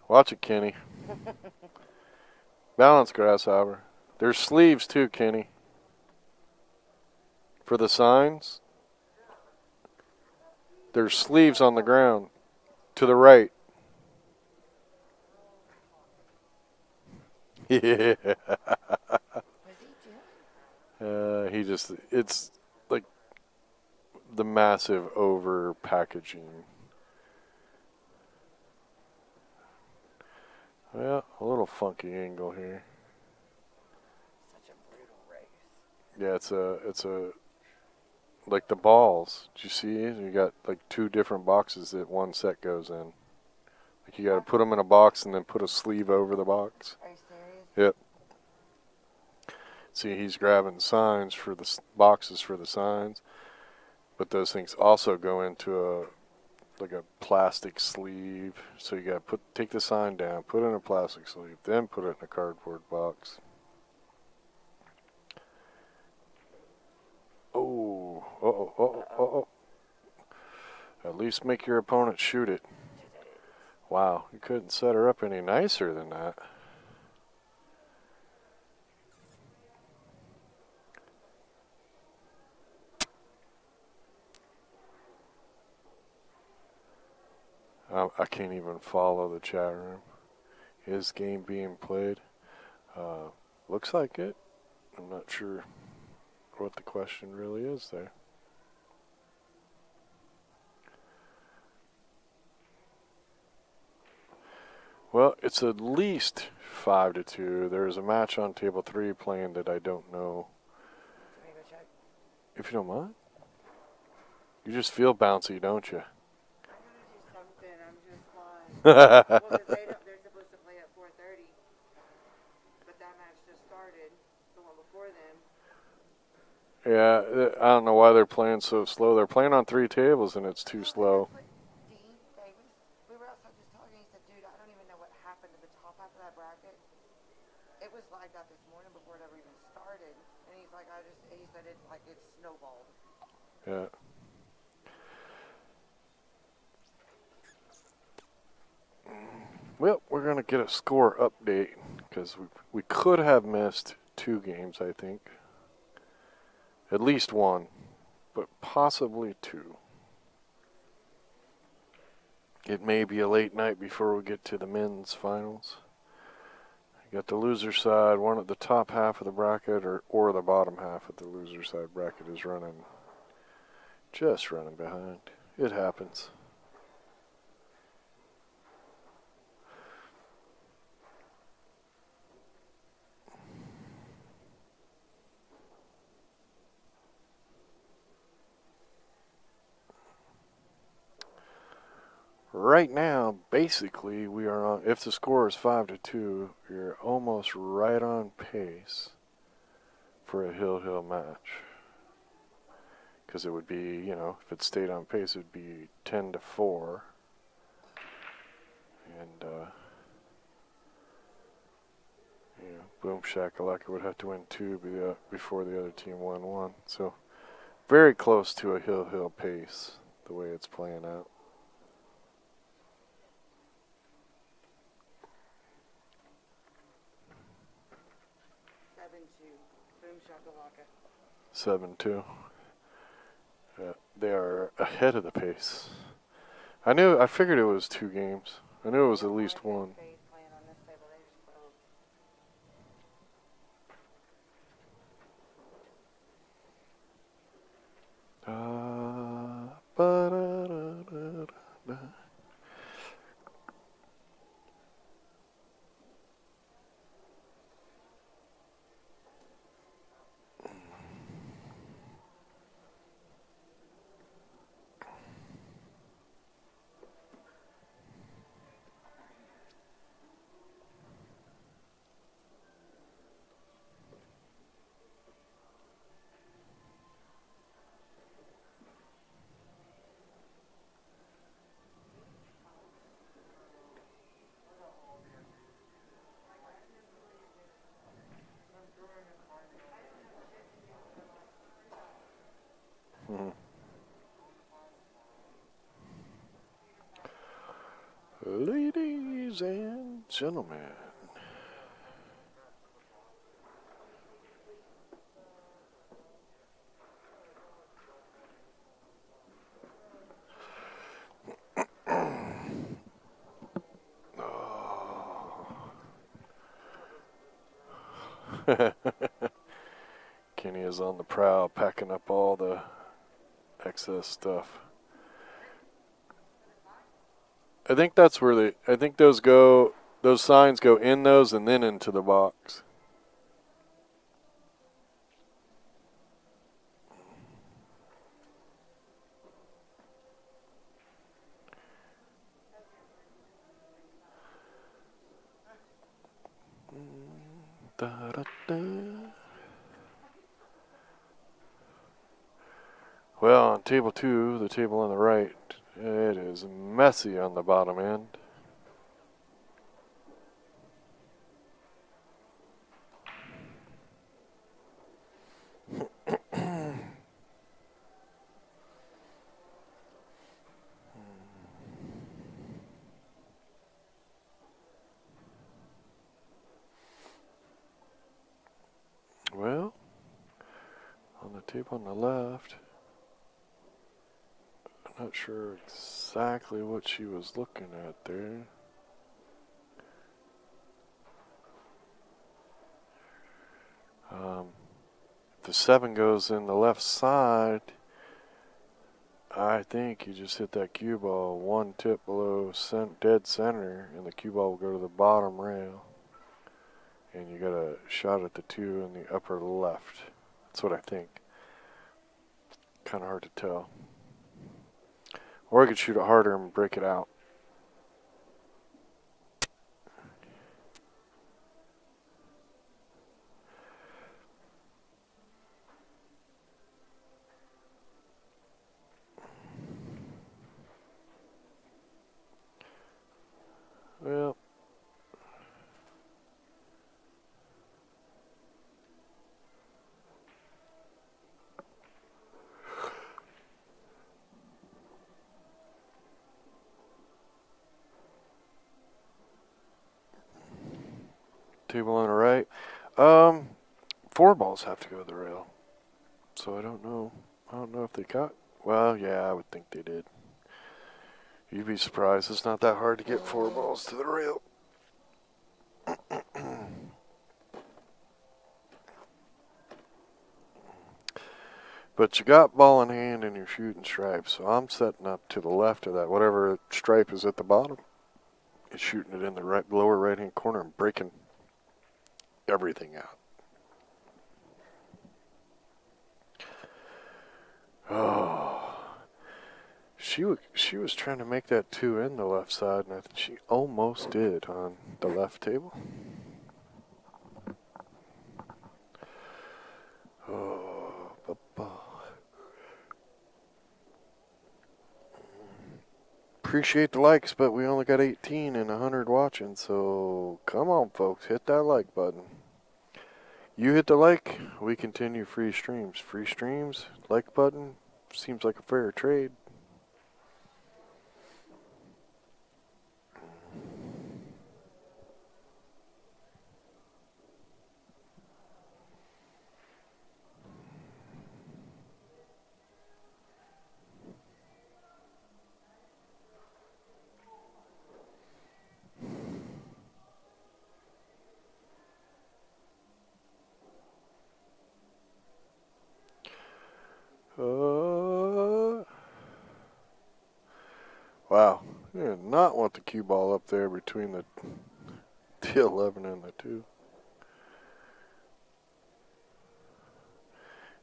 Watch it, Kenny. Balance, grasshopper. There's sleeves too, Kenny. For the signs. There's sleeves on the ground. To the right. Yeah. What's he doing? it's like the massive over packaging. Well, a little funky angle here. Such a brutal race. Yeah, it's a like the balls. Did you see? You got like 2 different boxes that one set goes in. Like you got to put them in a box and then put a sleeve over the box. Are you serious? Yep. See, he's grabbing signs for the boxes for the signs, but those things also go into a plastic sleeve. So you got to take the sign down, put it in a plastic sleeve, then put it in a cardboard box. Oh. At least make your opponent shoot it. Wow, you couldn't set her up any nicer than that. I can't even follow the chat room. Is game being played? Looks like it. I'm not sure what the question really is there. Well, it's at least 5-2. There's a match on table 3 playing that I don't know. Let me go check. If you don't mind. You just feel bouncy, don't you? I'm gonna do something. I'm just like. Well, 'cause they're supposed to play at 4:30, but that match just started. The one before them. Yeah, I don't know why they're playing so slow. They're playing on 3 tables and it's too slow. Dean Davis. We were outside just talking. He said, "Dude, I don't even know what happened to the top half of that bracket. It was like that this morning before it ever even started." And he's like, he said it's like it's snowballed. Yeah. Well, we're going to get a score update because we could have missed 2 games, I think. At least 1, but possibly 2. It may be a late night before we get to the men's finals. You got the loser side, one at the top half of the bracket, or the bottom half of the loser side bracket is just running behind. It happens. Right now, basically, we are on. If the score is 5-2, you're almost right on pace for a hill match. Because it would be, if it stayed on pace, it would be 10-4, and boom, Shaka, Laka would have to win 2 before the other team won 1. So very close to a hill pace, the way it's playing out. Boom, Shaka, Laka. 7-2. They are ahead of the pace. I figured it was 2 games. I knew it was at least 1. Ladies and gentlemen, Kenny is on the prowl, packing up all the excess stuff. I think that's where I think those signs go in those and then into the box. Da, da, da. Well, on table 2, the table on the right, it is messy on the bottom end. Well, on the table on the left, I'm not sure exactly what she was looking at there. If the 7 goes in the left side, I think you just hit that cue ball 1 tip below dead center, and the cue ball will go to the bottom rail. And you got a shot at the 2 in the upper left. That's what I think. Kind of hard to tell. Or I could shoot it harder and break it out. Well, table on the right. 4 balls have to go to the rail. So I don't know. I don't know if they got. Well, yeah, I would think they did. You'd be surprised. It's not that hard to get 4 balls to the rail. But you got ball in hand and you're shooting stripes. So I'm setting up to the left of that. Whatever stripe is at the bottom, is shooting it in the lower right-hand corner and breaking everything out. Oh. She was trying to make that 2 in the left side, and I think she almost did on the left table. Oh, papa. Appreciate the likes, but we only got 18 and 100 watching, so come on, folks, hit that like button. You hit the like, we continue free streams. Free streams, like button, seems like a fair trade. Wow. Yeah, not want the cue ball up there between the 11 and the 2.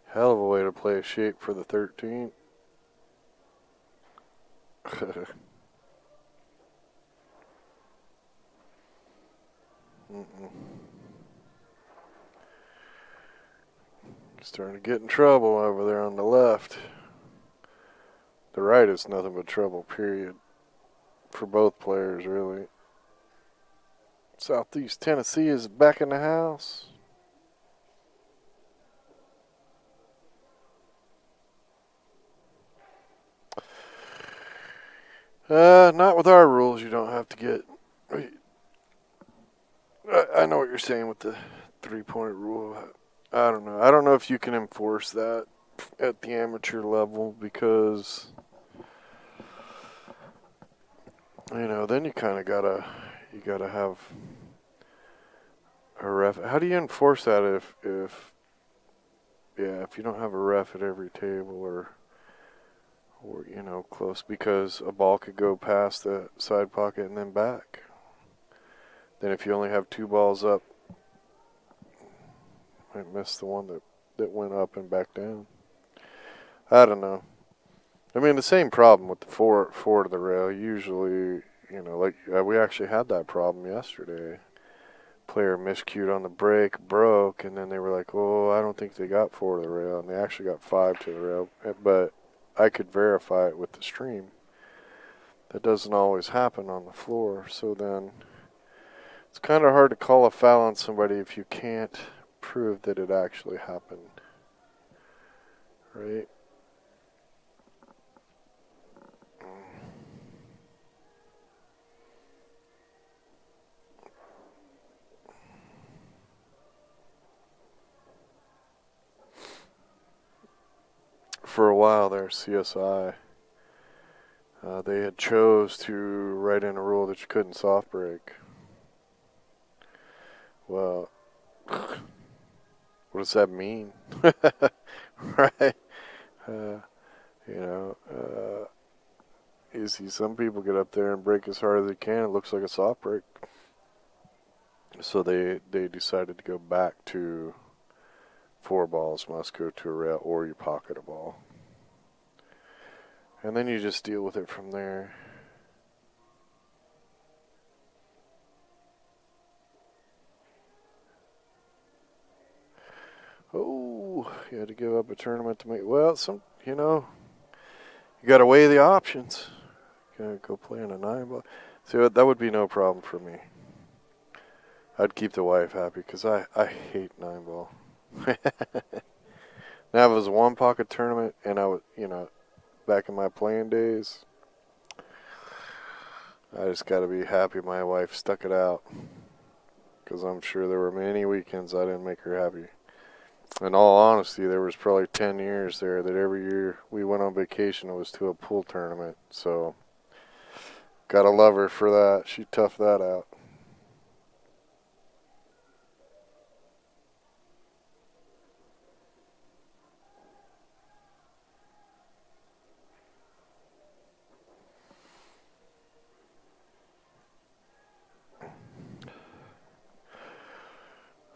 Hell of a way to play a shape for the 13. Starting to get in trouble over there on the left. The right is nothing but trouble, period. For both players, really. Southeast Tennessee is back in the house. Not with our rules. You don't have to get. I know what you're saying with the 3-point rule. I don't know. I don't know if you can enforce that at the amateur level because, you know, then you kind of gotta have a ref. How do you enforce that if yeah, if you don't have a ref at every table or you know, close, because a ball could go past the side pocket and then back. Then if you only have 2 balls up, I missed the one that went up and back down. I don't know. I mean, the same problem with the four to the rail. Usually, you know, like we actually had that problem yesterday. Player miscued on the break, broke, and then they were like, "Oh, I don't think they got 4 to the rail," and they actually got 5 to the rail. But I could verify it with the stream. That doesn't always happen on the floor. So then it's kind of hard to call a foul on somebody if you can't prove that it actually happened. Right? For a while there, CSI, they had chose to write in a rule that you couldn't soft break. Well, what does that mean? Right? You know, you see some people get up there and break as hard as they can. It looks like a soft break. So they decided to go back to 4 balls must go to a rail or you pocket a ball. And then you just deal with it from there. Oh, you had to give up a tournament to make, well, you know, you got to weigh the options. You got to go play in a 9 ball. So that would be no problem for me. I'd keep the wife happy because I hate 9 ball. Now, if it was a 1 pocket tournament and I was, you know, back in my playing days, I just got to be happy my wife stuck it out. Because I'm sure there were many weekends I didn't make her happy. In all honesty, there was probably 10 years there that every year we went on vacation, it was to a pool tournament. So, gotta love her for that. She toughed that out.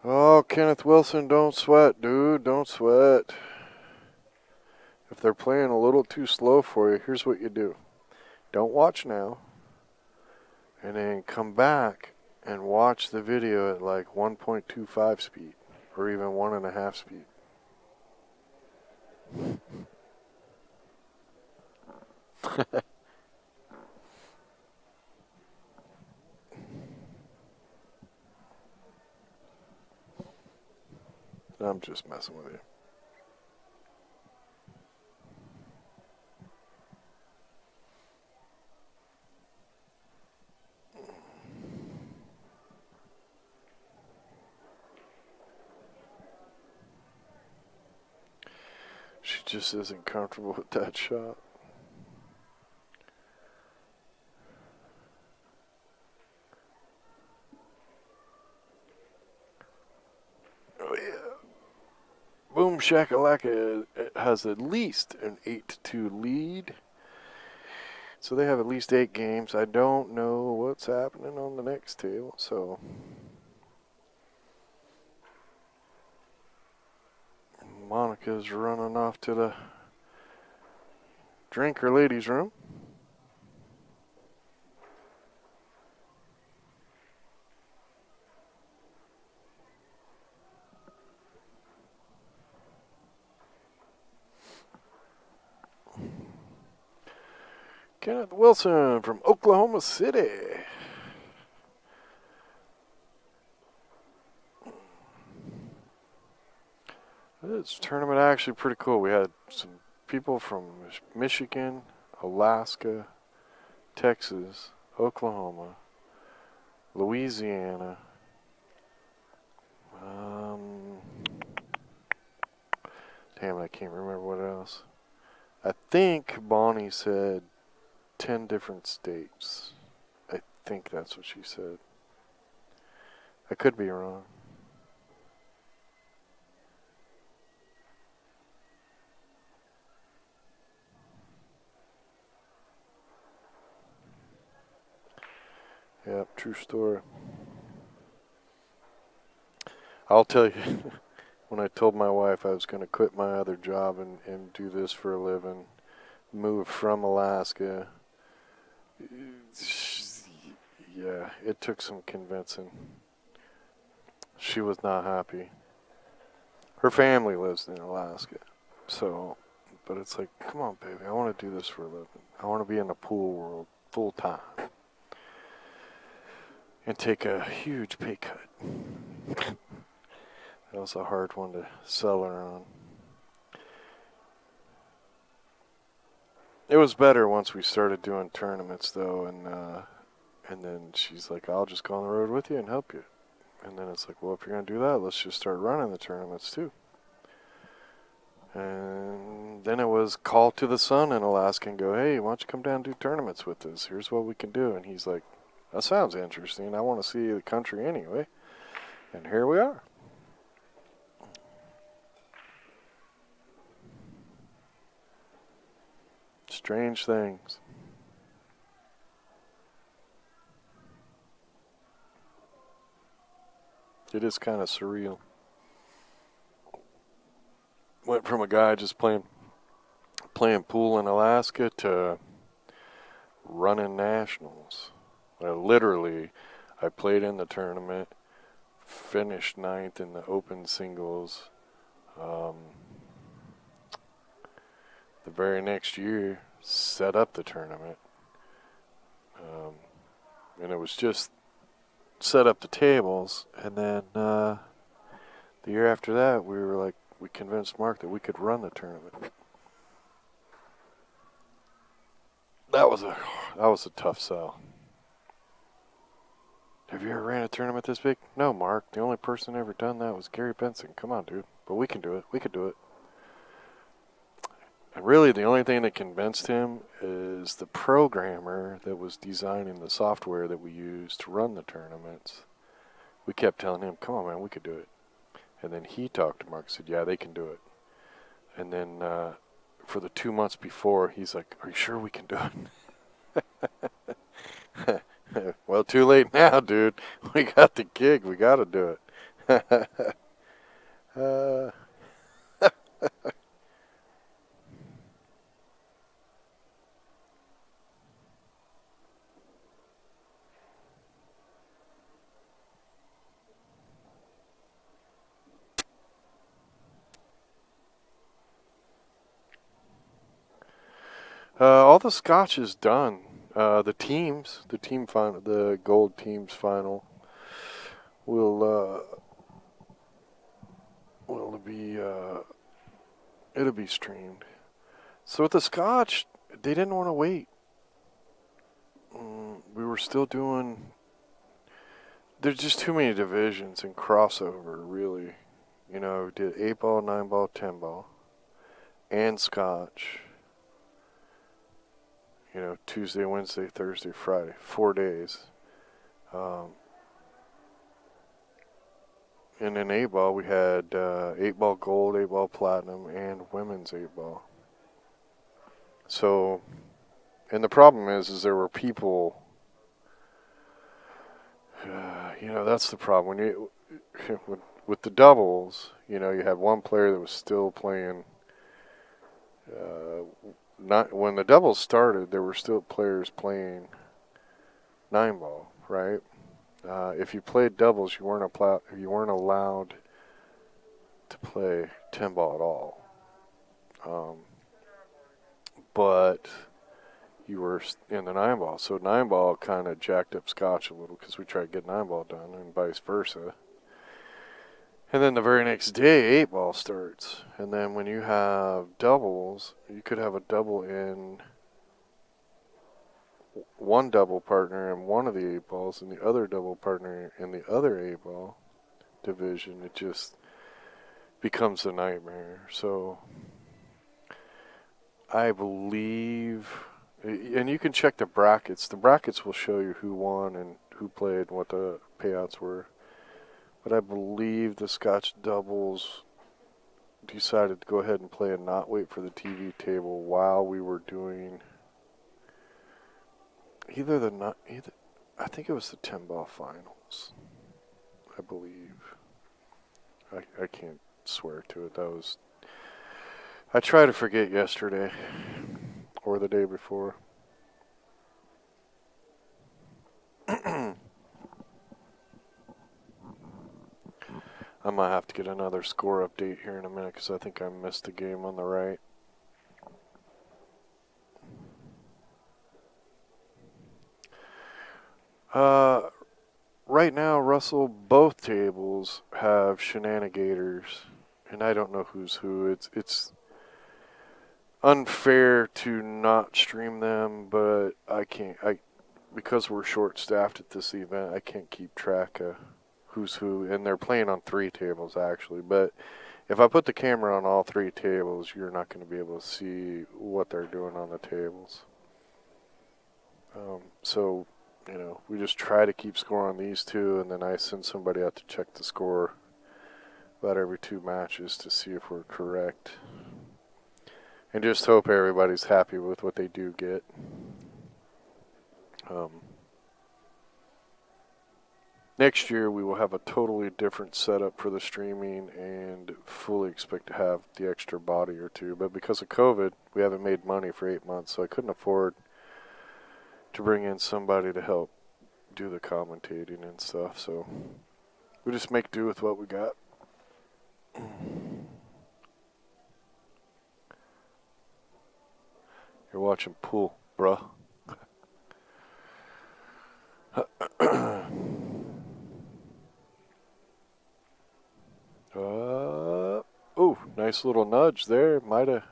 Oh, Kenneth Wilson, don't sweat, dude. Don't sweat. If they're playing a little too slow for you, here's what you do. Don't watch now. And then come back and watch the video at like 1.25 speed or even 1.5 speed. I'm just messing with you. She just isn't comfortable with that shot. Oh yeah. Boom Shakalaka has at least an 8-2 lead. So they have at least 8 games. I don't know what's happening on the next table, so Monica's running off to the drinker ladies' room. Kenneth Wilson from Oklahoma City. This tournament actually pretty cool. We had some people from Michigan, Alaska, Texas, Oklahoma, Louisiana. Damn, I can't remember what else. I think Bonnie said 10 different states. I think that's what she said. I could be wrong. True story. I'll tell you, when I told my wife I was going to quit my other job and do this for a living, move from Alaska, yeah, it took some convincing. She was not happy. Her family lives in Alaska, so, but it's like, come on, baby, I want to do this for a living. I want to be in the pool world full time and take a huge pay cut. That was a hard one to sell her on. It was better once we started doing tournaments, though, and then she's like, I'll just go on the road with you and help you. And then it's like, well, if you're going to do that, let's just start running the tournaments, too. And then it was call to the son in Alaska and go, hey, why don't you come down and do tournaments with us? Here's what we can do. And he's like, that sounds interesting. I want to see the country anyway. And here we are. Strange things. It is kind of surreal. Went from a guy just playing pool in Alaska to running nationals. I played in the tournament, finished 9th in the open singles. The very next year, set up the tournament. And it was just set up the tables. And then the year after that, we convinced Mark that we could run the tournament. That was a tough sell. Have you ever ran a tournament this big? No, Mark. The only person ever done that was Gary Benson. Come on, dude. But we can do it. We could do it. And really, the only thing that convinced him is the programmer that was designing the software that we used to run the tournaments. We kept telling him, come on, man, we could do it. And then he talked to Mark and said, yeah, they can do it. And then for the 2 months before, he's like, are you sure we can do it? Well, too late now, dude. We got the gig. We got to do it. All the scotch is done. The team final, the gold teams final will be it'll be streamed. So with the scotch, they didn't want to wait. We were still doing. There's just too many divisions and crossover, really. You know, we did 8-ball, 9-ball, 10-ball, and scotch. You know, Tuesday, Wednesday, Thursday, Friday, 4 days. And in 8-ball, we had 8-ball gold, 8-ball platinum, and women's 8-ball. So, and the problem is there were people. You know, that's the problem. When you with the doubles, you know, you had one player that was still playing. Not when the doubles started, there were still players playing 9-ball, right? If you played doubles, you weren't allowed to play 10-ball at all. But you were in the 9-ball, so 9-ball kind of jacked up scotch a little because we tried to get 9-ball done, and vice versa. And then the very next day, 8-ball starts. And then when you have doubles, you could have a double in one double partner in one of the 8-balls and the other double partner in the other 8-ball division. It just becomes a nightmare. So I believe, and you can check the brackets. The brackets will show you who won and who played and what the payouts were. But I believe the Scotch doubles decided to go ahead and play and not wait for the TV table while we were doing either I think it was the 10-ball finals, I believe. I can't swear to it. I tried to forget yesterday or the day before. I might have to get another score update here in a minute because I think I missed the game on the right. Right now, Russell, both tables have Shenanigators, and I don't know who's who. It's unfair to not stream them, but I can't. Because we're short-staffed at this event, I can't keep track of who's who, and they're playing on 3 tables actually. But if I put the camera on all 3 tables, you're not going to be able to see what they're doing on the tables. So, you know, we just try to keep score on these 2, and then I send somebody out to check the score about every 2 matches to see if we're correct. And just hope everybody's happy with what they do get. Next year we will have a totally different setup for the streaming and fully expect to have the extra body or 2. But because of COVID, we haven't made money for 8 months, so I couldn't afford to bring in somebody to help do the commentating and stuff. So we just make do with what we got. You're watching pool, bruh. Oh, nice little nudge there. Might have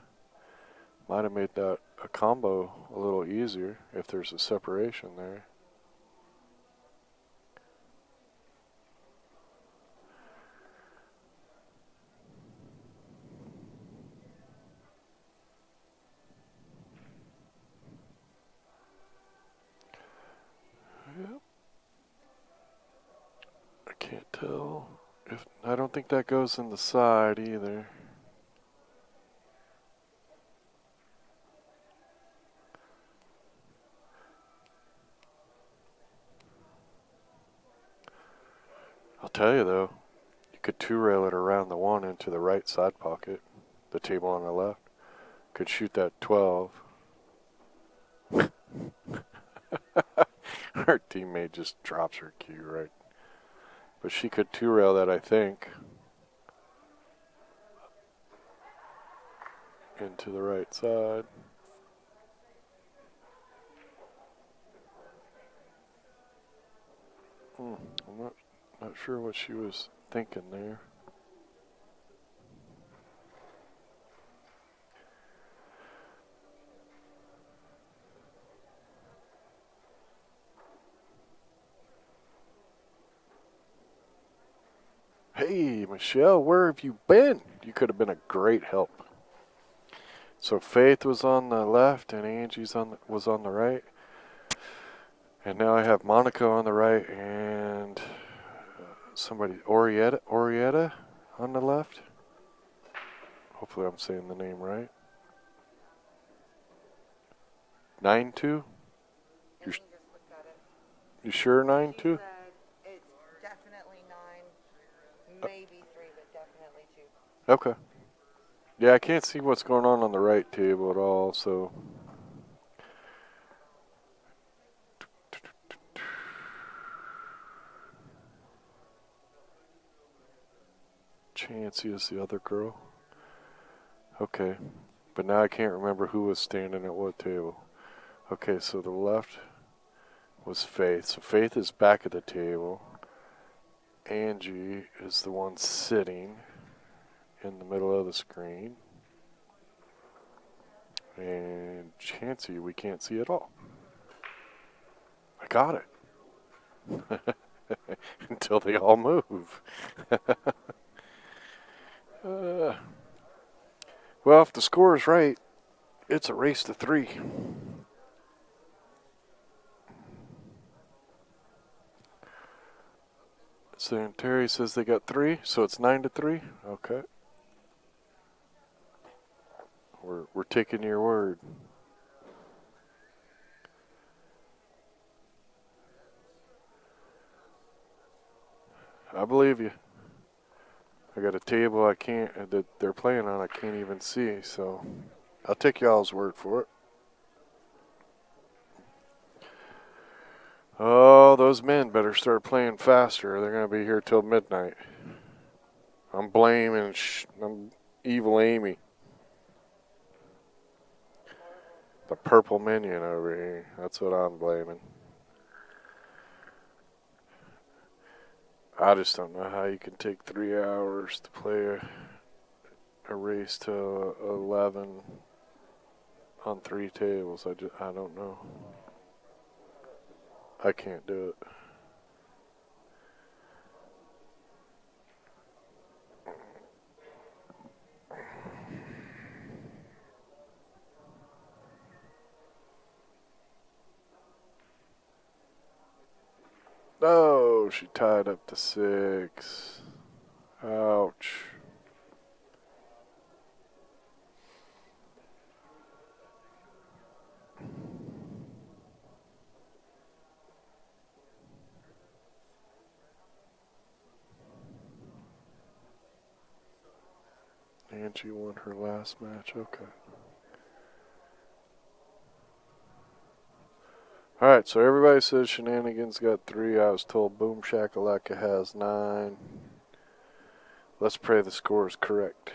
made that a combo a little easier if there's a separation there. Yep. I can't tell. I don't think that goes in the side either. I'll tell you though, you could 2-rail it around the 1 into the right side pocket, the table on the left. Could shoot that 12. Her teammate just drops her cue, right? But she could 2-rail that, I think, into the right side. I'm not sure what she was thinking there. Hey, Michelle, where have you been? You could have been a great help. So Faith was on the left and Angie's was on the right. And now I have Monica on the right and somebody, Orietta on the left. Hopefully I'm saying the name right. 9-2? You sure 9-2? It's definitely 9, maybe 3, but definitely 2. Okay. Yeah, I can't see what's going on the right table at all, so. Chancey is the other girl. Okay. But now I can't remember who was standing at what table. Okay, so the left was Faith. So Faith is back at the table. Angie is the one sitting in the middle of the screen. And Chancey we can't see at all. I got it. Until they all move. Well, if the score is right, it's a race to 3. So Terry says they got 3, so it's 9-3. Okay. We're taking your word. I believe you. I got a table I can't that they're playing on. I can't even see, so I'll take y'all's word for it. Oh, those men better start playing faster. They're gonna be here till midnight. I'm blaming I'm evil Amy, the purple minion over here. That's what I'm blaming. I just don't know how you can take 3 hours to play a race to 11 on 3 tables. I don't know. I can't do it. Oh, she tied up to 6. Ouch. And she won her last match. Okay. Alright, so everybody says Shenanigans got 3. I was told Boom Shaka Laka has 9. Let's pray the score is correct.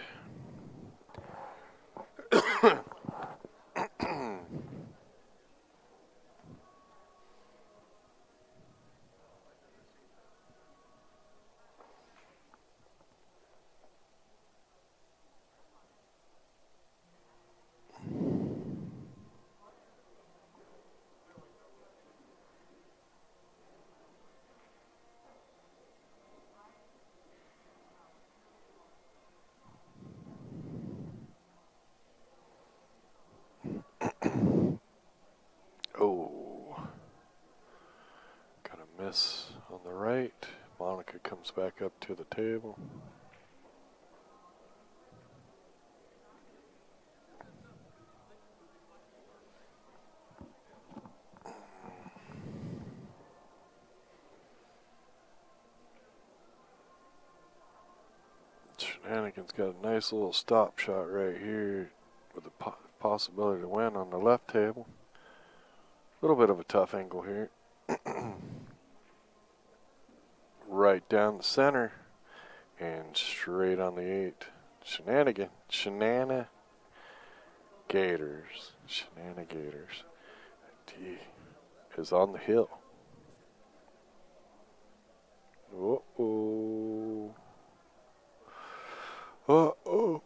Oh. Got a miss on the right. Monica comes back up to the table. Shenanigans got a nice little stop shot right here with the possibility to win on the left table. A little bit of a tough angle here. Right down the center and straight on the 8. Shenanigators. Shenanigators. D is on the hill. Uh-oh. Uh-oh.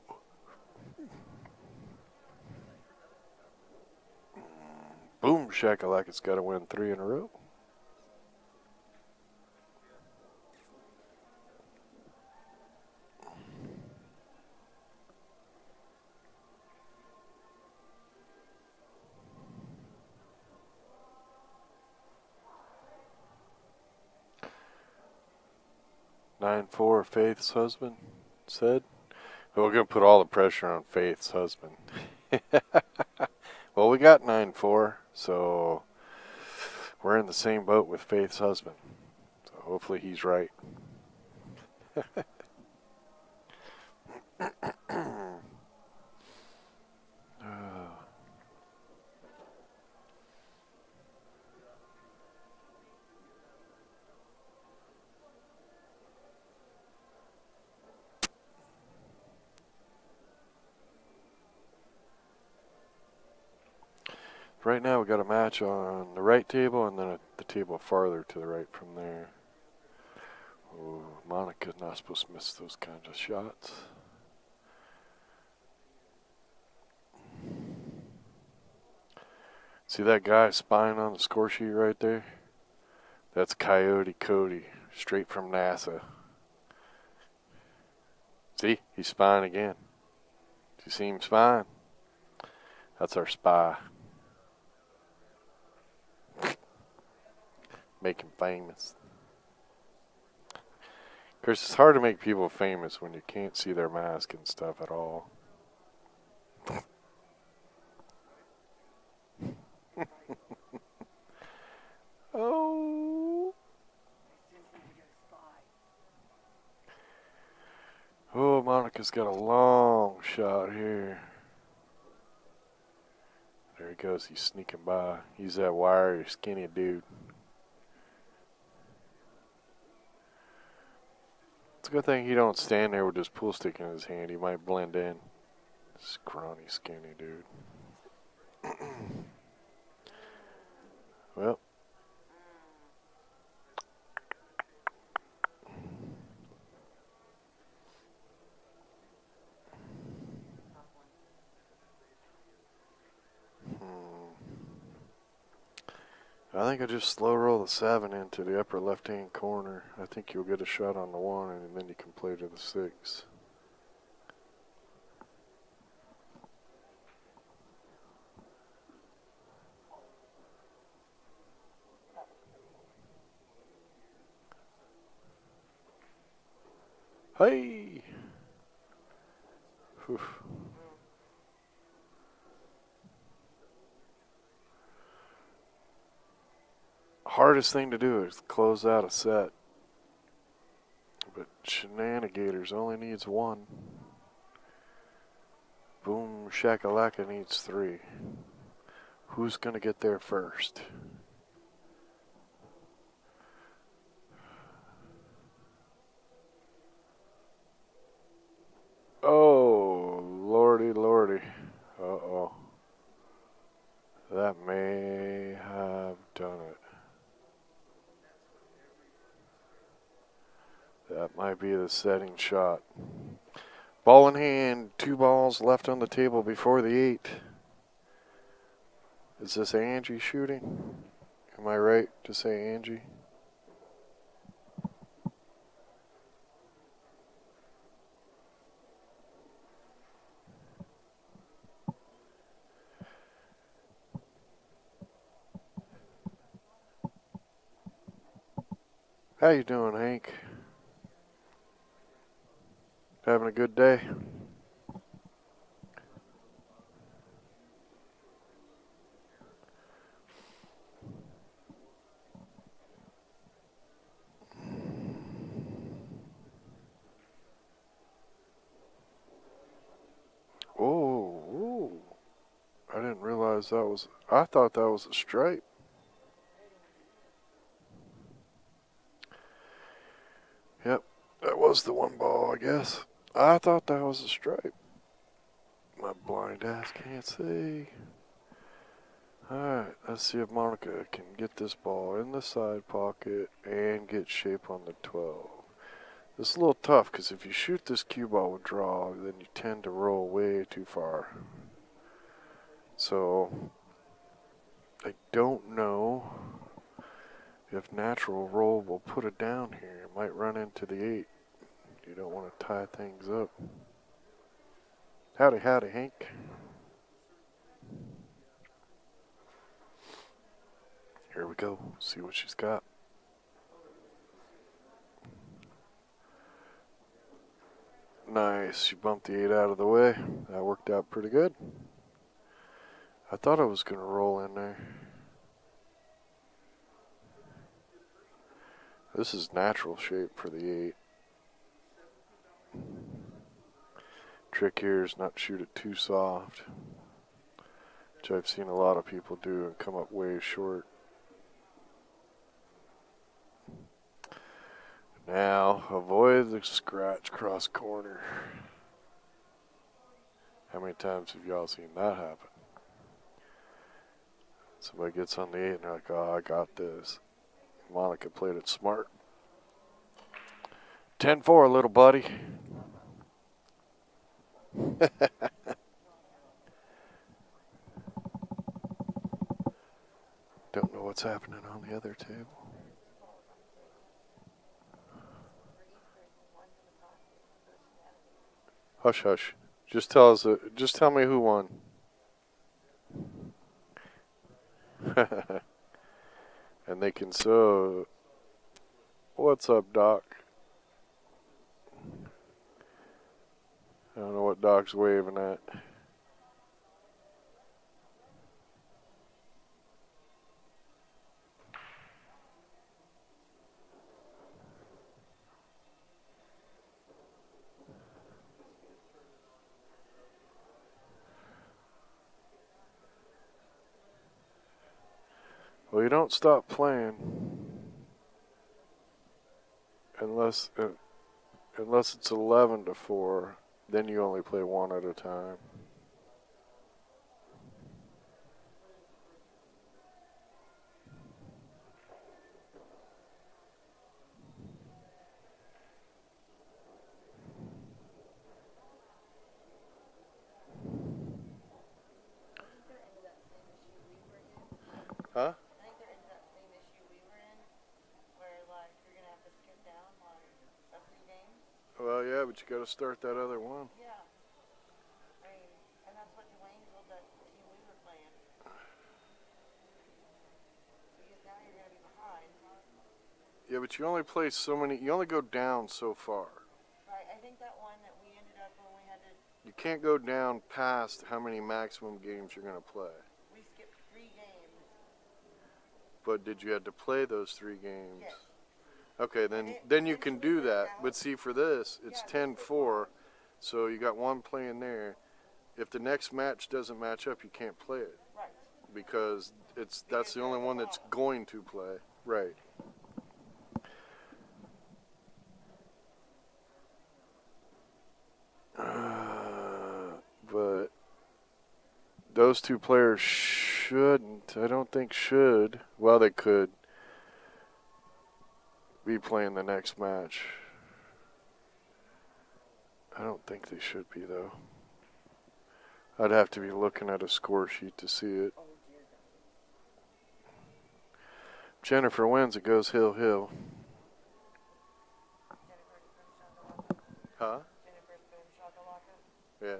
Boom Shakalaka's got to win 3 in a row. Nine four, Faith's husband said. We're going to put all the pressure on Faith's husband. Well, we got 9-4, so we're in the same boat with Faith's husband. So hopefully he's right. Right now we got a match on the right table and then the table farther to the right from there. Oh, Monica's not supposed to miss those kinds of shots. See that guy spying on the score sheet right there? That's Coyote Cody, straight from NASA. See, he's spying again. Do you see him spying? That's our spy. Make him famous. Of course, it's hard to make people famous when you can't see their mask and stuff at all. Oh. Oh, Monica's got a long shot here. There he goes. He's sneaking by. He's that wiry, skinny dude. It's a good thing he don't stand there with his pool stick in his hand. He might blend in. Scrawny, skinny dude. Well. I think I just slow roll the 7 into the upper left-hand corner. I think you'll get a shot on the 1, and then you can play to the 6. Hey! Whew. Hardest thing to do is close out a set. But Shenanigators only needs 1. Boom, Shaka Laka needs 3. Who's going to get there first? Oh, lordy, lordy. Uh-oh. That may have done it. That might be the setting shot. Ball in hand, 2 balls left on the table before the 8. Is this Angie shooting? Am I right to say Angie? How you doing, Hank? Having a good day? Oh, I didn't realize that was, I thought that was a stripe. Yep, that was the 1 ball, I guess. I thought that was a stripe. My blind ass can't see. Alright, let's see if Monica can get this ball in the side pocket and get shape on the 12. It's a little tough because if you shoot this cue ball with draw, then you tend to roll way too far. So, I don't know if natural roll will put it down here. It might run into the 8. You don't want to tie things up. Howdy, howdy, Hank. Here we go. See what she's got. Nice. She bumped the 8 out of the way. That worked out pretty good. I thought I was going to roll in there. This is natural shape for the 8. Trick here is not shoot it too soft, which I've seen a lot of people do and come up way short. Now, avoid the scratch cross corner. How many times have y'all seen that happen? Somebody gets on the 8 and they're like, oh, I got this. Monica played it smart. 10-4, little buddy. Don't know what's happening on the other table. Hush, hush. Just tell us. Just tell me who won. And they can sew. What's up, Doc? I don't know what Doc's waving at. Well, you don't stop playing unless it's 11-4. Then you only play one at a time. Huh? I think they're into that same issue we were in, where like you're gonna have to skip down like a few games. Well, yeah, but you got to start that other one. Yeah. I mean, and that's what Dwayne told that team we were playing. Because now you're gonna be behind. Yeah, but you only play so many. You only go down so far. Right. I think that one that we ended up when we had to. You can't go down past how many maximum games you're gonna play. We skipped 3 games. But did you have to play those 3 games? Yes. Okay, then you can do that. But see, for this, it's 10-4, so you got one playing there. If the next match doesn't match up, you can't play it. Right. Because that's the only one that's going to play. Right. But those 2 players shouldn't. I don't think should. Well, they could be playing the next match. I don't think they should be, though. I'd have to be looking at a score sheet to see it. Jennifer wins, it goes hill, hill. Huh? Yeah.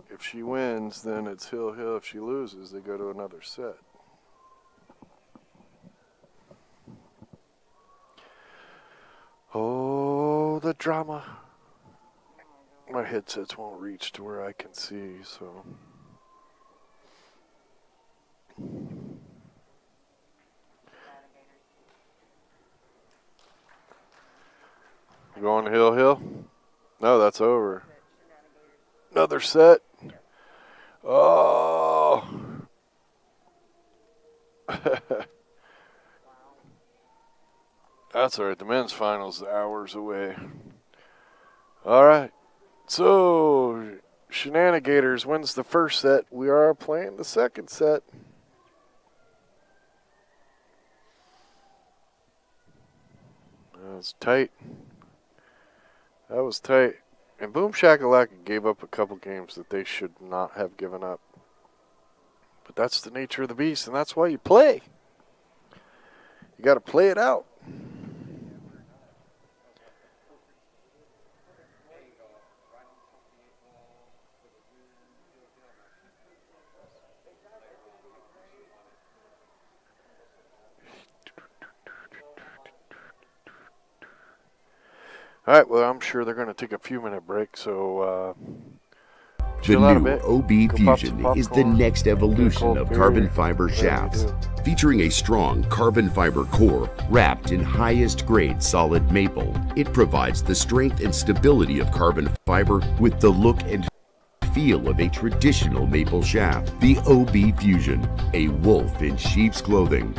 If she wins, then it's hill, hill. If she loses, they go to another set. Oh, the drama. My headsets won't reach to where I can see, so. You going hill, hill? No, that's over. Another set. Oh. That's all right. The men's finals hours away. All right. So, Shenanigators wins the first set. We are playing the second set. That was tight. That was tight. And Boom Shakalaka gave up a couple games that they should not have given up. But that's the nature of the beast, and that's why you play. You got to play it out. All right, well, I'm sure they're going to take a few-minute break, so The chill out a new bit. OB Go pop some Fusion is the popcorn, next get a evolution cold of beer, carbon fiber whatever you shafts. do. Featuring a strong carbon fiber core wrapped in highest grade solid maple, it provides the strength and stability of carbon fiber with the look and feel of a traditional maple shaft. The OB Fusion, a wolf in sheep's clothing.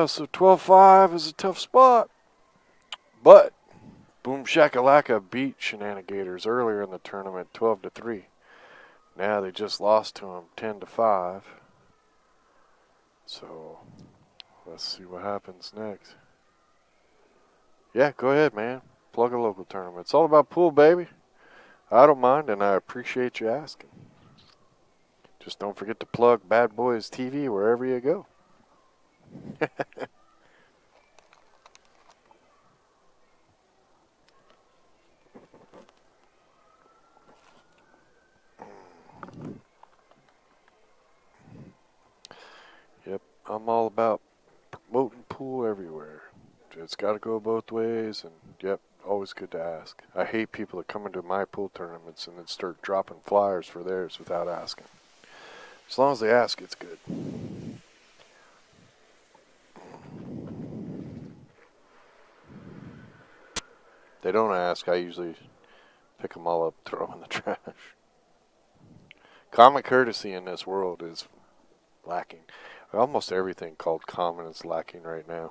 So 12-5 is a tough spot. But Boom Shakalaka beat Shenanigators earlier in the tournament 12-3. Now they just lost to them 10-5. So let's see what happens next. Yeah, go ahead, man. Plug a local tournament. It's all about pool, baby. I don't mind, and I appreciate you asking. Just don't forget to plug Bad Boys TV wherever you go. Yep, I'm all about promoting pool everywhere. It's got to go both ways, and yep, always good to ask. I hate people that come into my pool tournaments and then start dropping flyers for theirs without asking. As long as they ask, it's good. They don't ask, I usually pick them all up, throw them in the trash. Common courtesy in this world is lacking. Almost everything called common is lacking right now.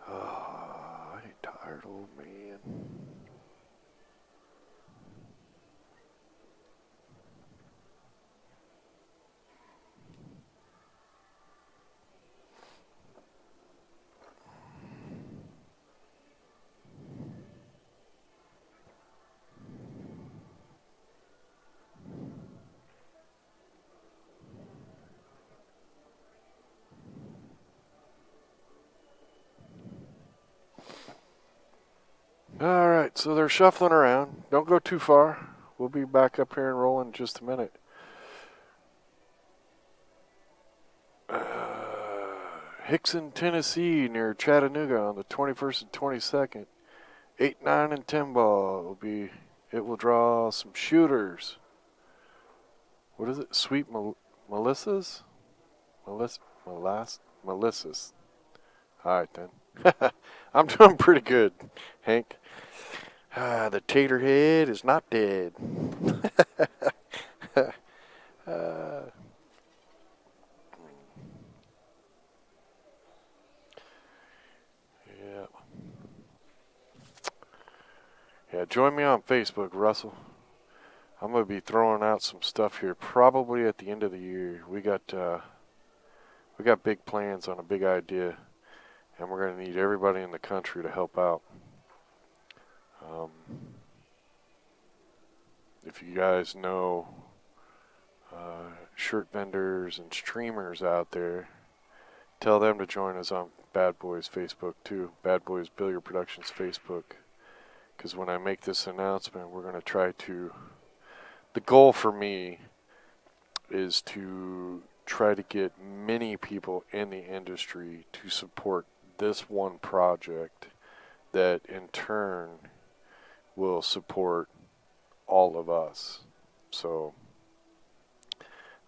Oh, I ain't tired, old man. Alright, so they're shuffling around. Don't go too far. We'll be back up here and rolling in just a minute. Hickson, Tennessee, near Chattanooga on the 21st and 22nd. 8, 9, and 10 ball. It will draw some shooters. What is it? Sweet Melissas? Melissas. Alright then. I'm doing pretty good, Hank. The tater head is not dead. Yeah, join me on Facebook, Russell. I'm going to be throwing out some stuff here probably at the end of the year. We got big plans on a big idea, and we're going to need everybody in the country to help out. If you guys know shirt vendors and streamers out there, tell them to join us on Bad Boys Facebook too. Bad Boys Billiard Productions Facebook. Because when I make this announcement, we're going to try to... The goal for me is to try to get many people in the industry to support this one project that in turn will support all of us. So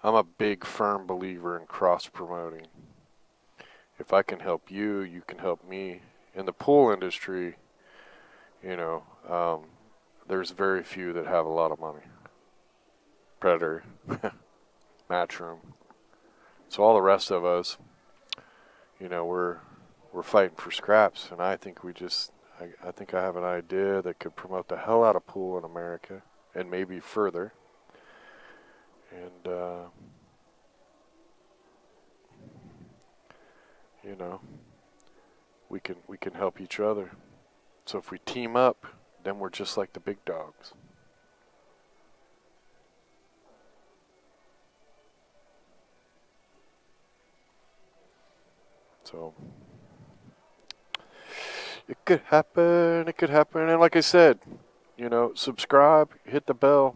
I'm a big firm believer in cross-promoting. If I can help you, you can help me. In the pool industry, you know, there's very few that have a lot of money. Predator, Matchroom. So all the rest of us, you know, we're fighting for scraps, and I think I think I have an idea that could promote the hell out of pool in America, and maybe further. And you know, we can help each other. So if we team up, then we're just like the big dogs. So it could happen, and like I said, you know, subscribe, hit the bell.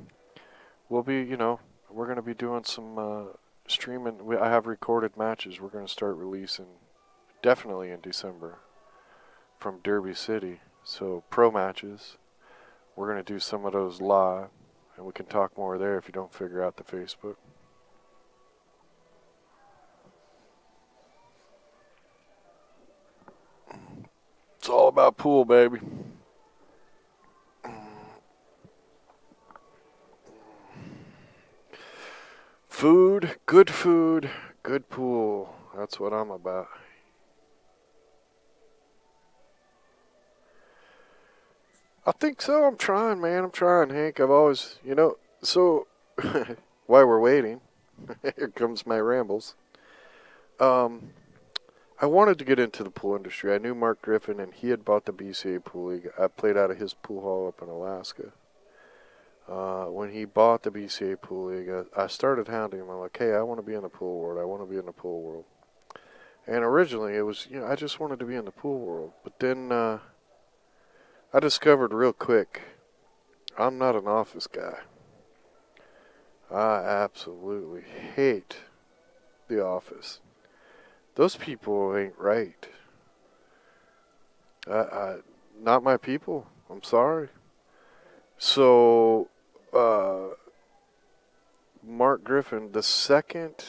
We'll be, you know, we're going to be doing some streaming. I have recorded matches we're going to start releasing definitely in December from Derby City. So pro matches, we're going to do some of those live, and we can talk more there if you don't figure out the Facebook. It's all about pool, baby. Food, good pool. That's what I'm about. I think so. I'm trying, man. I'm trying, Hank. I've always, you know, so while we're waiting, here comes my rambles. I wanted to get into the pool industry. I knew Mark Griffin, and he had bought the BCA Pool League. I played out of his pool hall up in Alaska. When he bought the BCA Pool League, I started hounding him. I'm like, hey, I want to be in the pool world. I want to be in the pool world. And originally it was, I just wanted to be in the pool world. But then I discovered real quick, I'm not an office guy. I absolutely hate the office. Those people ain't right. Not my people. I'm sorry. So, Mark Griffin, the second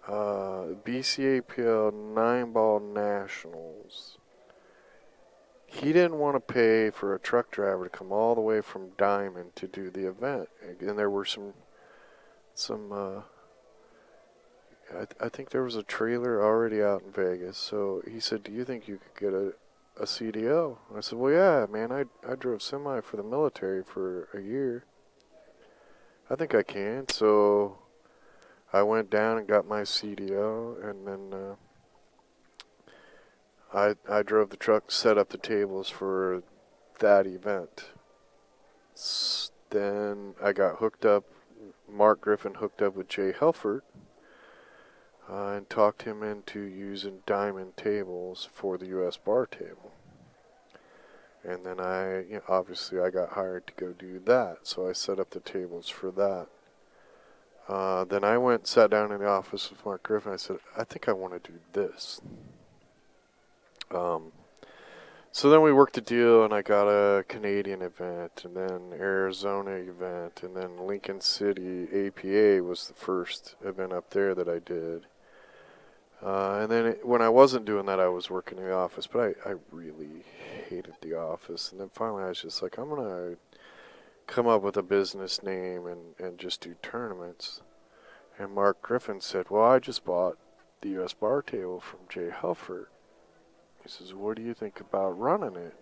BCAPL 9-ball nationals, he didn't want to pay for a truck driver to come all the way from Diamond to do the event. And there were some I think there was a trailer already out in Vegas. So he said, do you think you could get a CDL? I said, well, yeah, man, I drove semi for the military for a year. I think I can. So I went down and got my CDL, and then I drove the truck, set up the tables for that event. Then I got hooked up. Mark Griffin hooked up with Jay Helfert and talked him into using diamond tables for the U.S. bar table. And then obviously I got hired to go do that, so I set up the tables for that. Then I went and sat down in the office with Mark Griffin. I said, I think I want to do this. So then we worked a deal, and I got a Canadian event, and then Arizona event, and then Lincoln City APA was the first event up there that I did. And then when I wasn't doing that, I was working in the office, but I really hated the office. And then finally I was just like, I'm going to come up with a business name and just do tournaments. And Mark Griffin said, well, I just bought the U.S. bar table from Jay Helfert. He says, what do you think about running it?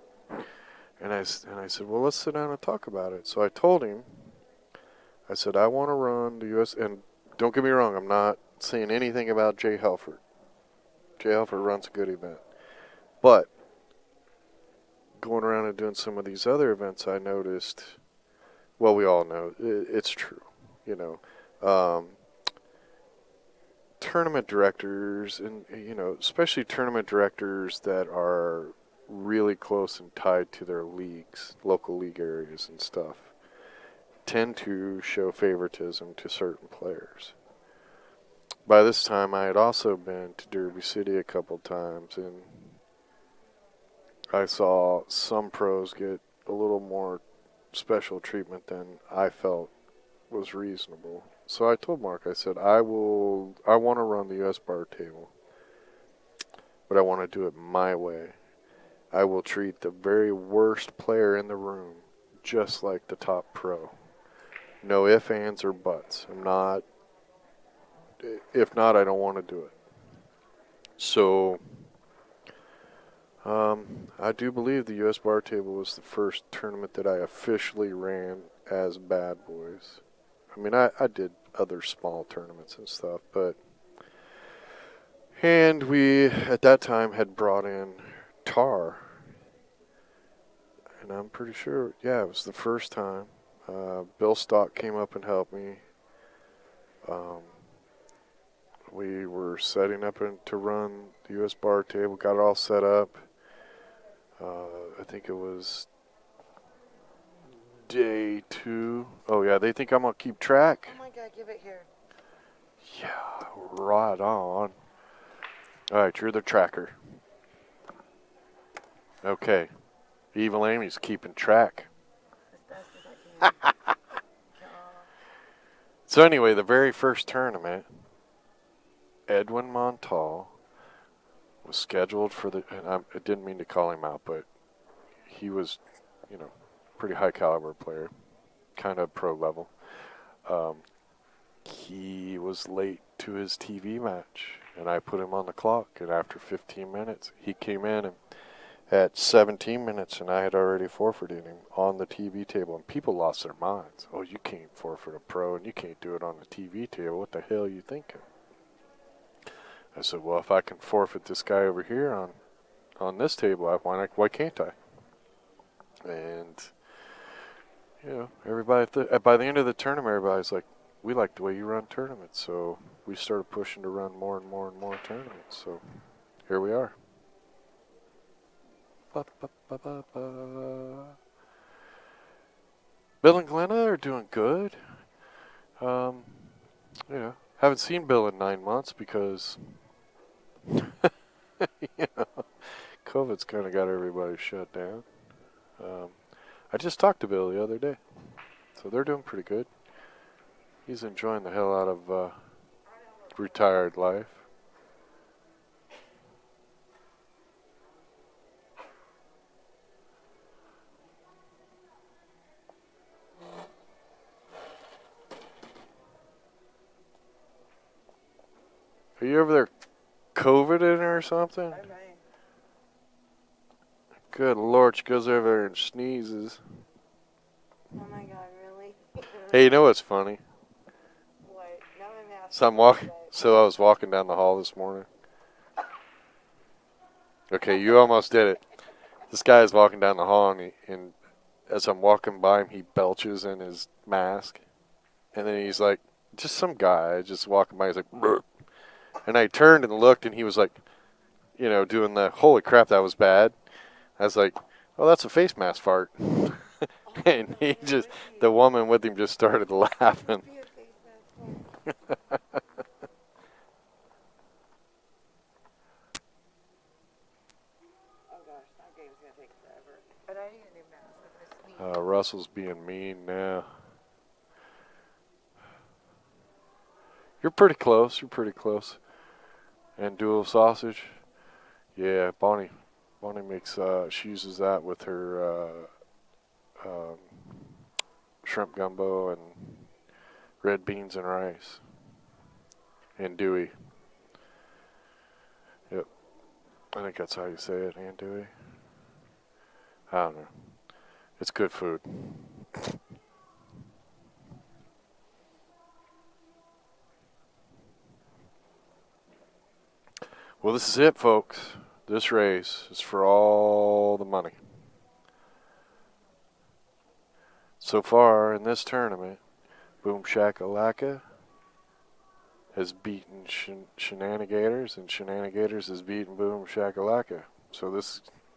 And I said, well, let's sit down and talk about it. So I told him, I said, I want to run the U.S. And don't get me wrong, I'm not saying anything about Jay Helfert. Jay Helfert runs a good event. But going around and doing some of these other events, I noticed, well, we all know, it's true, tournament directors, and especially tournament directors that are really close and tied to their leagues, local league areas and stuff, tend to show favoritism to certain players. By this time, I had also been to Derby City a couple times, and I saw some pros get a little more special treatment than I felt was reasonable. So I told Mark, I said, I want to run the U.S. bar table, but I want to do it my way. I will treat the very worst player in the room just like the top pro. No ifs, ands, or buts. If not, I don't want to do it. So I do believe the U.S. bar table was the first tournament that I officially ran as Bad Boys. I mean, I did other small tournaments and stuff, and we, at that time, had brought in Tar. And I'm pretty sure, it was the first time. Bill Stock came up and helped me. We were setting up to run the U.S. bar table, got it all set up. I think it was day 2. Oh, yeah, they think I'm going to keep track. Oh my God, give it here. Yeah, right on. All right, you're the tracker. Okay. Evil Amy's keeping track. As best as I can. So anyway, the very first tournament, Edwin Montal was scheduled for and I didn't mean to call him out, but he was, pretty high caliber player, kind of pro level. He was late to his TV match, and I put him on the clock, and after 15 minutes, he came in and at 17 minutes, and I had already forfeited him on the TV table, and people lost their minds. Oh, you can't forfeit a pro, and you can't do it on the TV table. What the hell are you thinking? I said, well, if I can forfeit this guy over here on this table, why can't I? And, everybody, by the end of the tournament, everybody's like, we like the way you run tournaments. So we started pushing to run more and more and more tournaments. So here we are. Ba, ba, ba, ba, ba. Bill and Glenna are doing good. Haven't seen Bill in 9 months because COVID's kind of got everybody shut down. I just talked to Bill the other day, so they're doing pretty good. He's enjoying the hell out of retired life. Are you over there COVIDing or something? I may. Good Lord, she goes over there and sneezes. Oh my God, really? Hey, you know what's funny? What? Now I'm asking. So I was walking down the hall this morning. Okay, you almost did it. This guy is walking down the hall, and as I'm walking by him, he belches in his mask. And then he's like, just some guy just walking by, he's like, "Brr." And I turned and looked, and he was like, doing the, holy crap, that was bad. I was like, oh, that's a face mask fart. And the woman with him just started laughing. Oh gosh, that game's gonna take forever. But I need a new mask. I'm gonna sneeze. Russell's being mean now. You're pretty close. And dual sausage. Yeah, Bonnie makes, she uses that with her shrimp gumbo and red beans and rice. And Dewey. Yep. I think that's how you say it, and Dewey. I don't know. It's good food. Well, this is it, folks. This race is for all the money. So far in this tournament, Boom Shaka Laka has beaten Shenanigators, and Shenanigators has beaten Boom Shaka Laka. So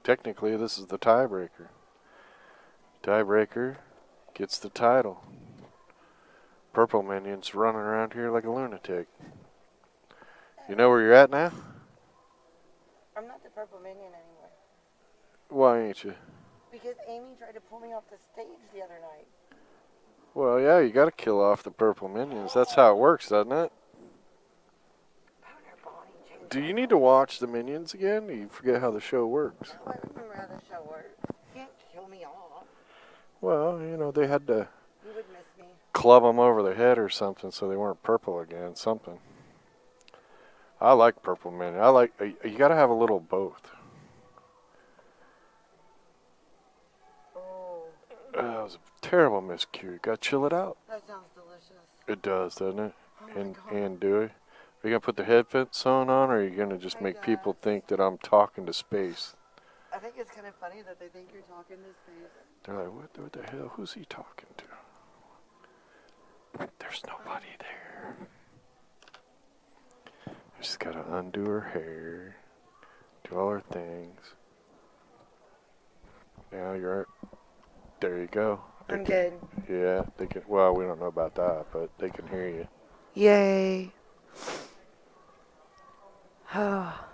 technically this is the tiebreaker. Tiebreaker gets the title. Purple Minion's running around here like a lunatic. You know where you're at now? I'm not the purple minion anymore. Why ain't you? Because Amy tried to pull me off the stage the other night. Well, yeah, you got to kill off the purple minions. That's how it works, doesn't it? Do you need to watch the Minions again? Or you forget how the show works? Oh, I remember how the show works. You can't kill me off. Well, they had to You would miss me. club them over the head or something so they weren't purple again. Something. I like purple Minion. You got to have a little of both. Oh. That was a terrible miscue. You got to chill it out. That sounds delicious. It does, doesn't it? Oh my God. And do it. Are you going to put the headphones on, or are you going to just make people think that I'm talking to space? I think it's kind of funny that they think you're talking to space. They're like, what the hell? Who's he talking to? There's nobody there. She's got to undo her hair, do all her things. Now there you go. I'm good. Yeah, they can. Well, we don't know about that, but they can hear you. Yay. Oh.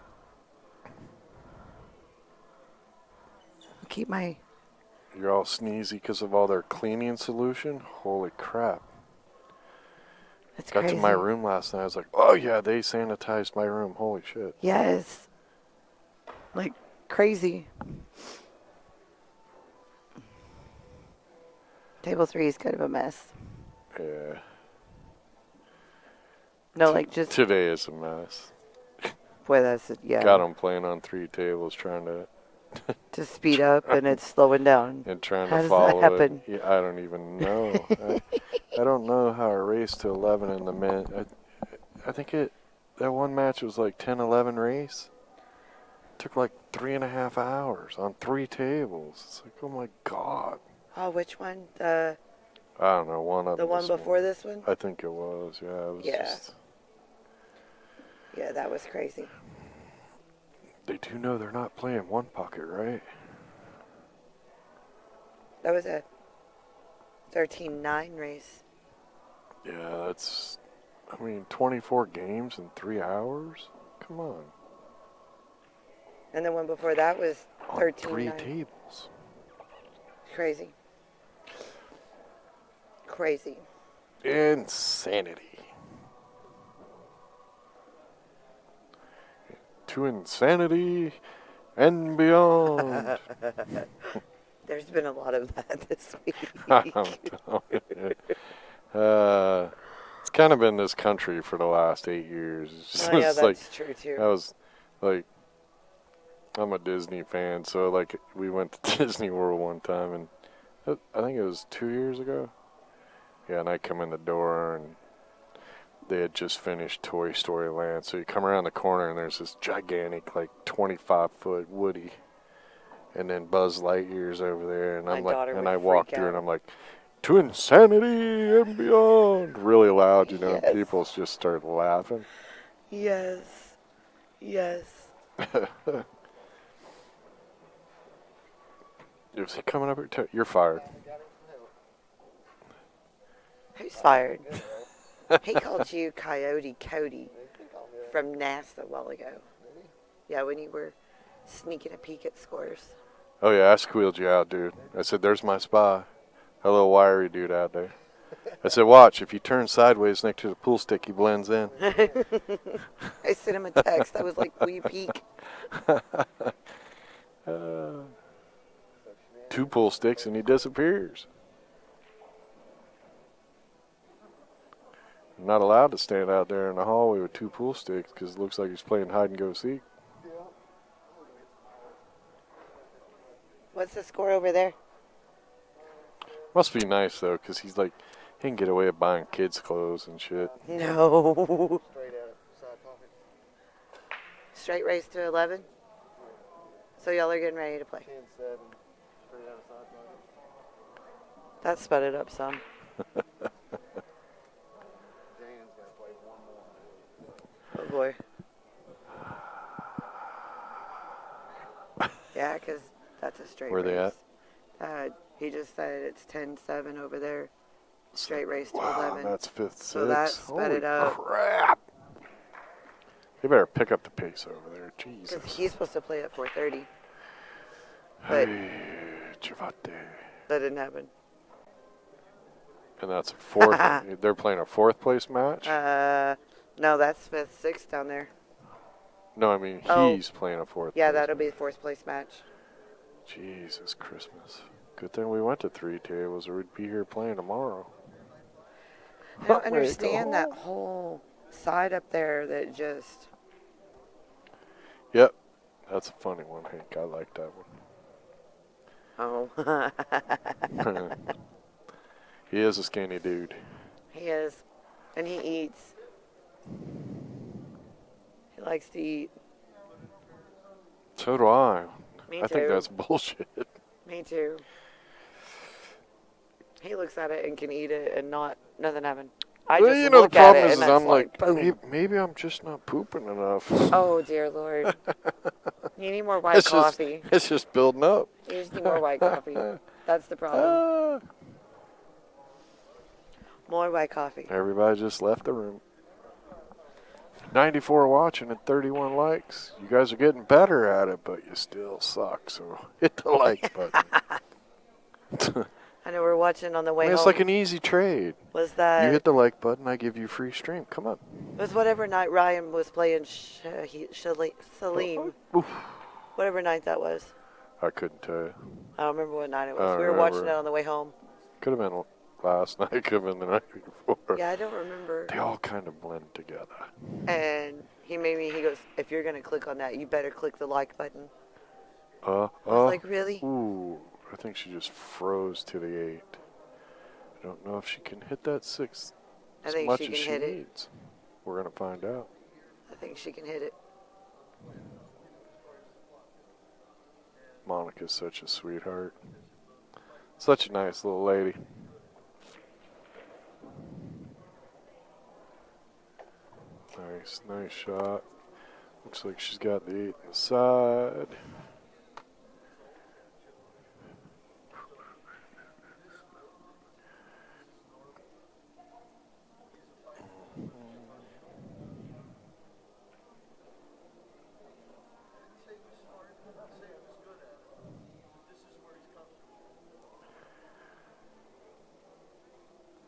Keep my... You're all sneezy because of all their cleaning solution? Holy crap. That's Got crazy. to my room last night. I was like, oh yeah, they sanitized my room. Holy shit. Yes. Like crazy. Table 3 is kind of a mess. Yeah. No, like just... Today is a mess. Boy, that's... Yeah. Got them playing on 3 tables trying to... To speed up, and it's slowing down. And trying How to does follow that happen? it. Yeah, I don't even know. I don't know how a race to 11 in the men. I think that one match was like 10-11 race. Took like 3.5 hours on 3 tables. It's like, oh my God. Oh, which one? I don't know, one of The them. one before this one? I think it was, yeah. It was Yeah. just, Yeah, that was crazy. They do know they're not playing one pocket, right? That was a 13-9 race. Yeah, that's, 24 games in 3 hours? Come on. And the one before that was On 13-9. 3 tables. Crazy. Crazy. Insanity. To insanity and beyond. There's been a lot of that this week. I'm telling you. It's kind of been this country for the last 8 years. It's just, Oh, yeah, it's that's like, true, too. I was like, I'm a Disney fan, so like we went to Disney World one time, and I think it was 2 years ago. Yeah, and I come in the door, and they had just finished Toy Story Land. So you come around the corner, and there's this gigantic, like 25-foot Woody, and then Buzz Lightyear's over there, and My I'm like, daughter and would I walk freak through, out. and I'm like, to insanity and beyond, really loud, you know. Yes. People just start laughing. Yes. Yes. Is he coming up here? You're fired. Who's fired? He called you Coyote Cody from NASA a while ago. Yeah, when you were sneaking a peek at scores. Oh yeah, I squealed you out, dude. I said, "There's my spy, a little wiry dude out there." I said, "Watch, if you turn sideways next to the pool stick, he blends in." I sent him a text. I was like, will you peek? 2 pool sticks and he disappears. I'm not allowed to stand out there in the hallway with 2 pool sticks because it looks like he's playing hide and go seek. What's the score over there? Must be nice though, because he's like, he can get away with buying kids' clothes and shit. No. Straight race to 11? So y'all are getting ready to play. 10-7, straight out of side pocket. That sped it up some. Dan's got to play one more. Oh boy. Yeah, because that's a straight Where race. they at? He just said it's 10-7 over there. Straight race to Wow, 11. that's 5th, 6th. So that sped Holy it up. crap. They better pick up the pace over there. Jesus. Because he's supposed to play at 4:30. But Hey, Chavate. that didn't happen. And that's a 4th. They're playing a 4th place match? No, that's 5th, 6th down there. No, I mean, Oh. he's playing a 4th Yeah, place that'll be match. the 4th place match. Jesus Christmas. Good thing we went to 3 tables or we'd be here playing tomorrow. I don't Way to go understand that home. whole side up there that just... Yep. That's a funny one, Hank. I like that one. Oh. He is a skinny dude. He is. And he eats. He likes to eat. So do I. Me I think too. that's bullshit. Me too. He looks at it and can eat it and nothing happen. I Well, just you know, look the at problem it is and that's I'm like, boom. maybe I'm just not pooping enough. Oh, dear Lord. You need more white coffee. It's just building up. You just need more white coffee. That's the problem. More white coffee. Everybody just left the room. 94 watching and 31 likes. You guys are getting better at it, but you still suck. So hit the like button. I know we're watching on the way It's home. like an easy trade. Was You that... hit the like button, I give you free stream. Come on. was whatever night Ryan was playing Salim. Oof. Whatever night that was. I couldn't tell you. I don't remember what night it I was. don't We were watching it remember. on the way home. Could have been last night, could have been the night before. Yeah, I don't remember. They all kind of blend together. And he goes, if you're going to click on that, you better click the like button. I was like, really? Ooh, I think she just froze to the 8. I don't know if she can hit that 6 I as think much she as can she hit it. needs. We're going to find out. I think she can hit it. Monica's such a sweetheart. Such a nice little lady. Nice shot. Looks like she's got the 8 on the side.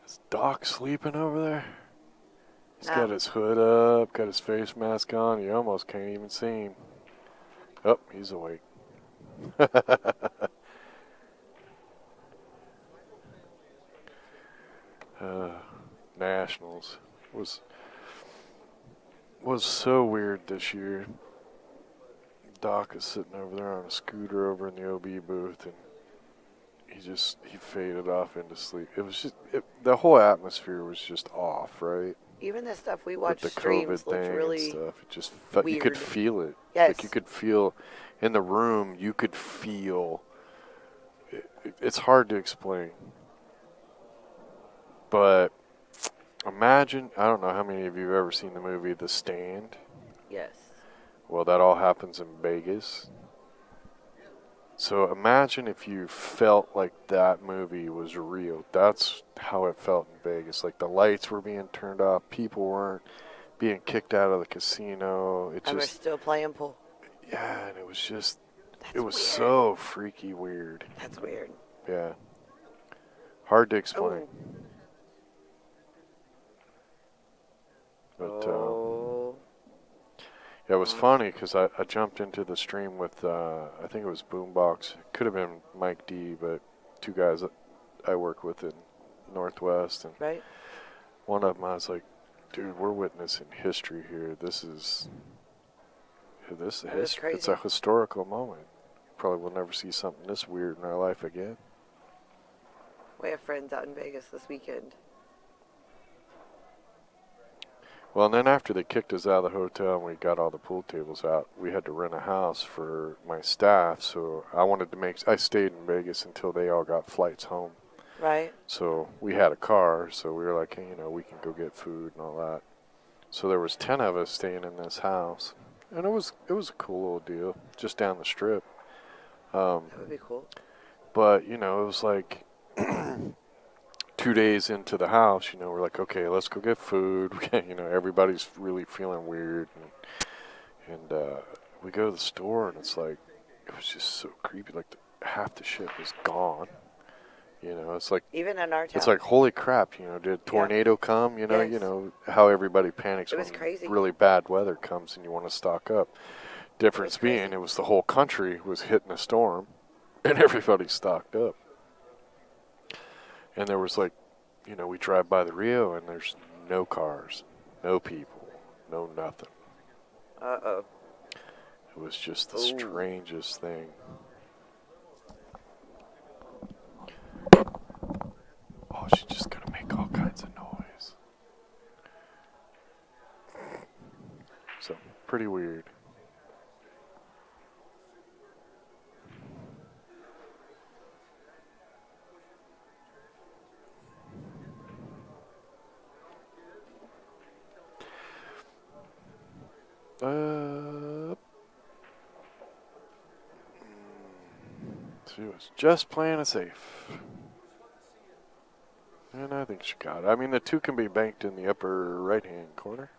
Is Doc sleeping over there? He's got his hood up, got his face mask on. You almost can't even see him. Oh, he's awake. Nationals was so weird this year. Doc is sitting over there on a scooter over in the OB booth, and he faded off into sleep. It was just the whole atmosphere was just off, right? Even the stuff we watched With the streams COVID looked thing really and stuff. It just felt, you could weird. feel it. Yes. Like you could feel in the room. You could feel. It's hard to explain, but imagine. I don't know how many of you have ever seen the movie The Stand. Yes. Well, that all happens in Vegas. So imagine if you felt like that movie was real. That's how it felt in Vegas. Like the lights were being turned off. People weren't being kicked out of the casino. And we're still playing pool. Yeah, and it was just, That's it was weird. so freaky weird. That's weird. Yeah. Hard to explain. Oh. But, yeah, it was funny because I jumped into the stream with, I think it was Boombox. It could have been Mike D, but two guys that I work with in Northwest. And Right. one of them, I was like, dude, we're witnessing history here. This is history. It's a historical moment. Probably will never see something this weird in our life again. We have friends out in Vegas this weekend. Well, and then after they kicked us out of the hotel and we got all the pool tables out, we had to rent a house for my staff. So I stayed in Vegas until they all got flights home. Right. So we had a car, so we were like, hey, we can go get food and all that. So there was 10 of us staying in this house, and it was a cool little deal, just down the strip. That would be cool. But it was like 2 days into the house, we're like, okay, let's go get food. Everybody's really feeling weird, and we go to the store, and it's like, it was just so creepy. Like half the shit was gone. It's like, even in our town. It's like, holy crap, did a tornado come? Yes. How everybody panics It was when crazy. really bad weather comes and you want to stock up. Difference being, it was the whole country was hitting a storm and everybody stocked up. And there was like, we drive by the Rio and there's no cars, no people, no nothing. Uh-oh. It was just the strangest thing. Oh, she's just gonna make all kinds of noise. So, pretty weird. She was just playing it safe. And I think she got it. I mean, the two can be banked in the upper right-hand corner.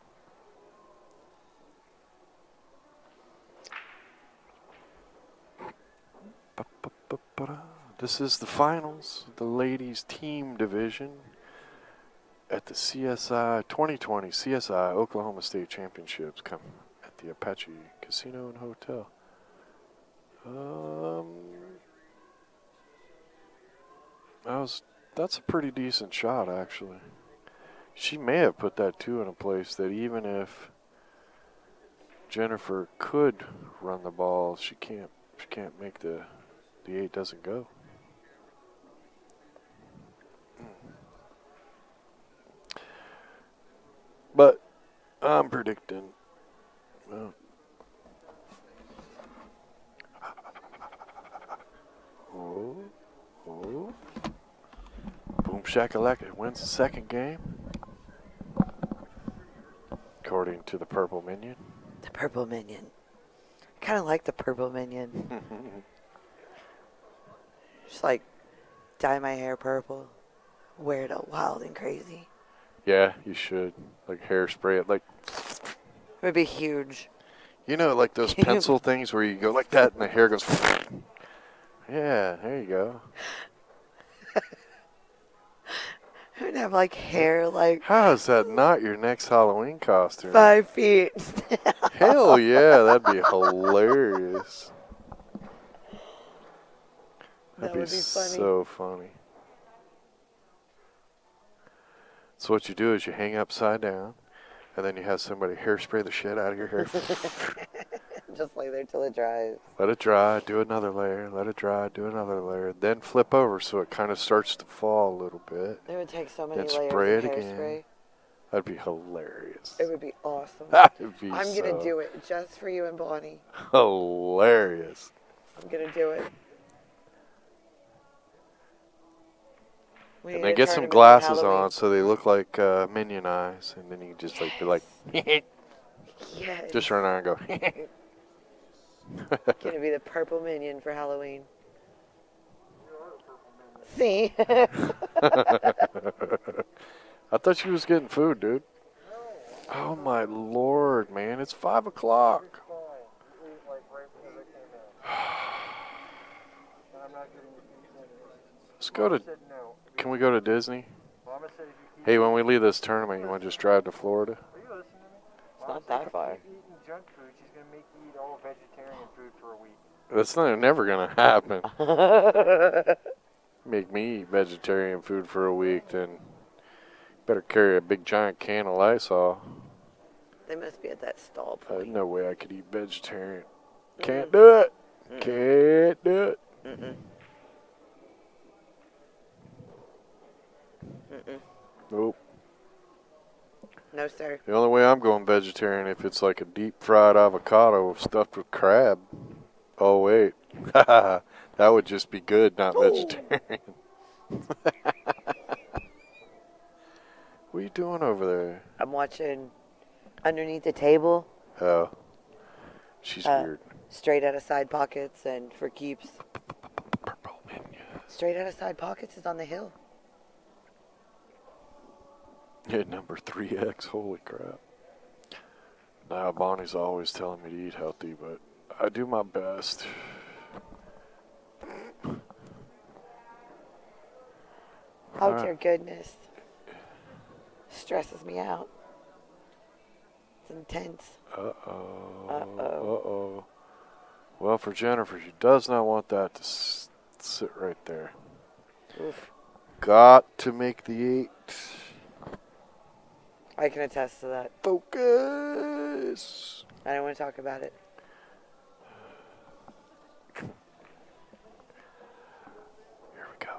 This is the finals, the ladies team division at the CSI 2020 CSI Oklahoma State Championships come at the Apache Casino and Hotel. That's a pretty decent shot, actually. She may have put that 2 in a place that even if Jennifer could run the ball, she can't make the 8 doesn't go. But I'm predicting. Well, Boom Shaka Laka wins the second game. Of course, according to the purple minion. The purple minion. Kind of like the purple minion. Just like dye my hair purple, wear it all wild and crazy. Yeah, you should. Like hairspray it. Like, It would be huge. you know, like those pencil things where you go like that and the hair goes. Yeah, there you go. I would have like hair like How is that not your next Halloween costume? 5 feet. Hell yeah, that'd be hilarious. That would be funny. So funny. So what you do is you hang upside down, and then you have somebody hairspray the shit out of your hair. Just lay there till it dries. Let it dry, do another layer, let it dry, do another layer, then flip over so it kind of starts to fall a little bit. It would take so many Then layers spray of it again. hairspray. That'd be hilarious. It would be awesome. That'd be I'm going to do it just for you and Bonnie. hilarious. I'm going to do it. We And need then a get some tournament for glasses Halloween. on so they look like minion eyes, and then you can just like be like, Yes. just run around and go. Gonna be the purple minion for Halloween. See? I thought she was getting food, dude. Oh my lord, man! It's 5 o'clock. It's fine. You ate like right as I came in. And I'm not getting you. Let's go to. Said no. Can we go to Disney? Mama said if you keep Hey, when we leave this tournament, you want to just drive to Florida? Are you listening to me? It's not that far. If you keep eating junk food, she's gonna make you eat all vegetarian food for a week. That's never gonna happen. Make me eat vegetarian food for a week, then better carry a big giant can of Lysol. They must be at that stall point. No way I could eat vegetarian. Can't do it. Can't do it. Nope. No, sir. The only way I'm going vegetarian if it's like a deep fried avocado stuffed with crab. Oh wait, that would just be good, not vegetarian. What are you doing over there? I'm watching Underneath the Table, Oh, she's weird. Straight Out of Side Pockets, and For Keeps. Purple minion. Straight Out of Side Pockets is on the hill. Yeah, number 3X. Holy crap. Now Bonnie's always telling me to eat healthy, but I do my best. Oh, Alright. dear goodness. Stresses me out. It's intense. Uh-oh. Uh-oh. Uh-oh. Well, for Jennifer, she does not want that to sit right there. Oof. Got to make the 8. I can attest to that. Focus. I don't want to talk about it. Here we go.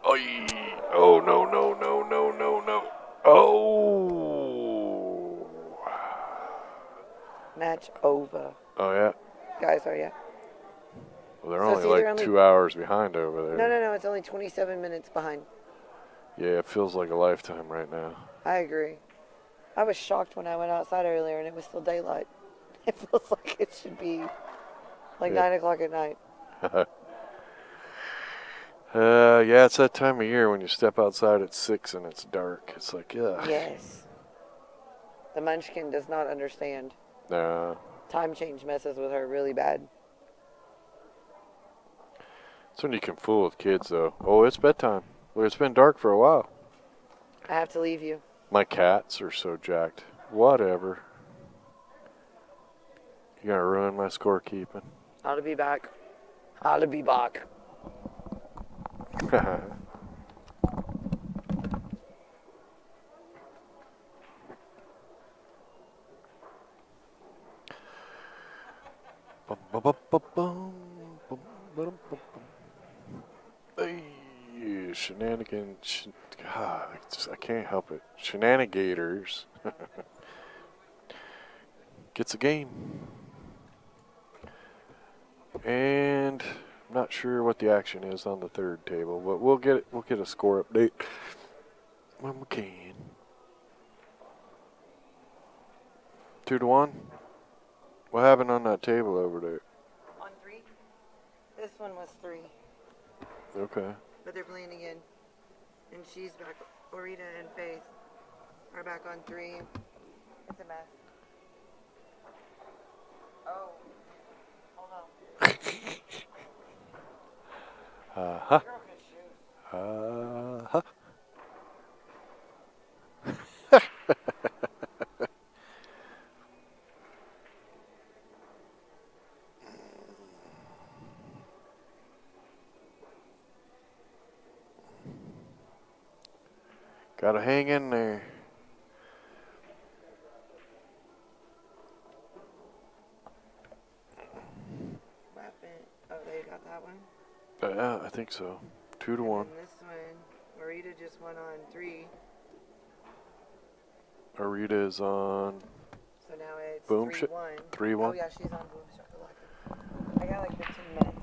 Oy. Oh, no, no, no, no, no, no. Oh. Match over. Oh, yeah. Guys, are you? Well, they're So only it's either like only- 2 hours behind over there. No. It's only 27 minutes behind. Yeah, it feels like a lifetime right now. I agree. I was shocked when I went outside earlier and it was still daylight. It feels like it should be like Yeah. 9 o'clock at night. Yeah, it's that time of year when you step outside at 6 and it's dark. It's like, yeah. Yes. The munchkin does not understand. Nah. Time change messes with her really bad. It's when you can fool with kids, though. Oh, it's bedtime. Well, it's been dark for a while. I have to leave you. My cats are so jacked. Whatever. You're gonna ruin my scorekeeping. I'll be back. I'll be back. Hey, shenanigans. God, I can't help it. Shenanigators gets a game. And I'm not sure what the action is on the third table, but we'll get a score update when we can. 2-1. What happened on that table over there? On 3? This one was 3. Okay. But they're playing again. And she's back. Orita and Faith are back on 3. It's a mess. Oh. Hold on. Uh-huh. Girl can shoot. Uh-huh. Gotta hang in there. What happened? Oh, they got that one? Yeah, I think so. 2-1. And this one, Orita just went on 3. Arita is on So now it's Boom 3-1. 3-1. Oh, yeah, she's on Boom Shaka Laka. I got like 15 minutes.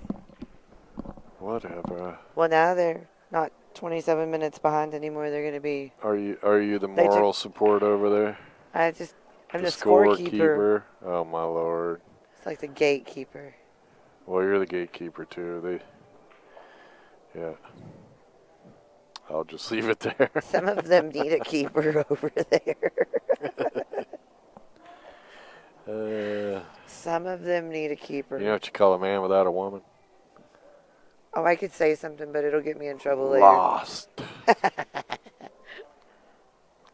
Whatever. Well, now they're not 27 minutes behind anymore. They're going to be. Are you the moral support over there? I'm the scorekeeper. Oh my lord. It's like the gatekeeper. Well, you're the gatekeeper too. Yeah. I'll just leave it there. Some of them need a keeper over there. Some of them need a keeper. You know what you call a man without a woman? Oh, I could say something, but it'll get me in trouble later. Lost.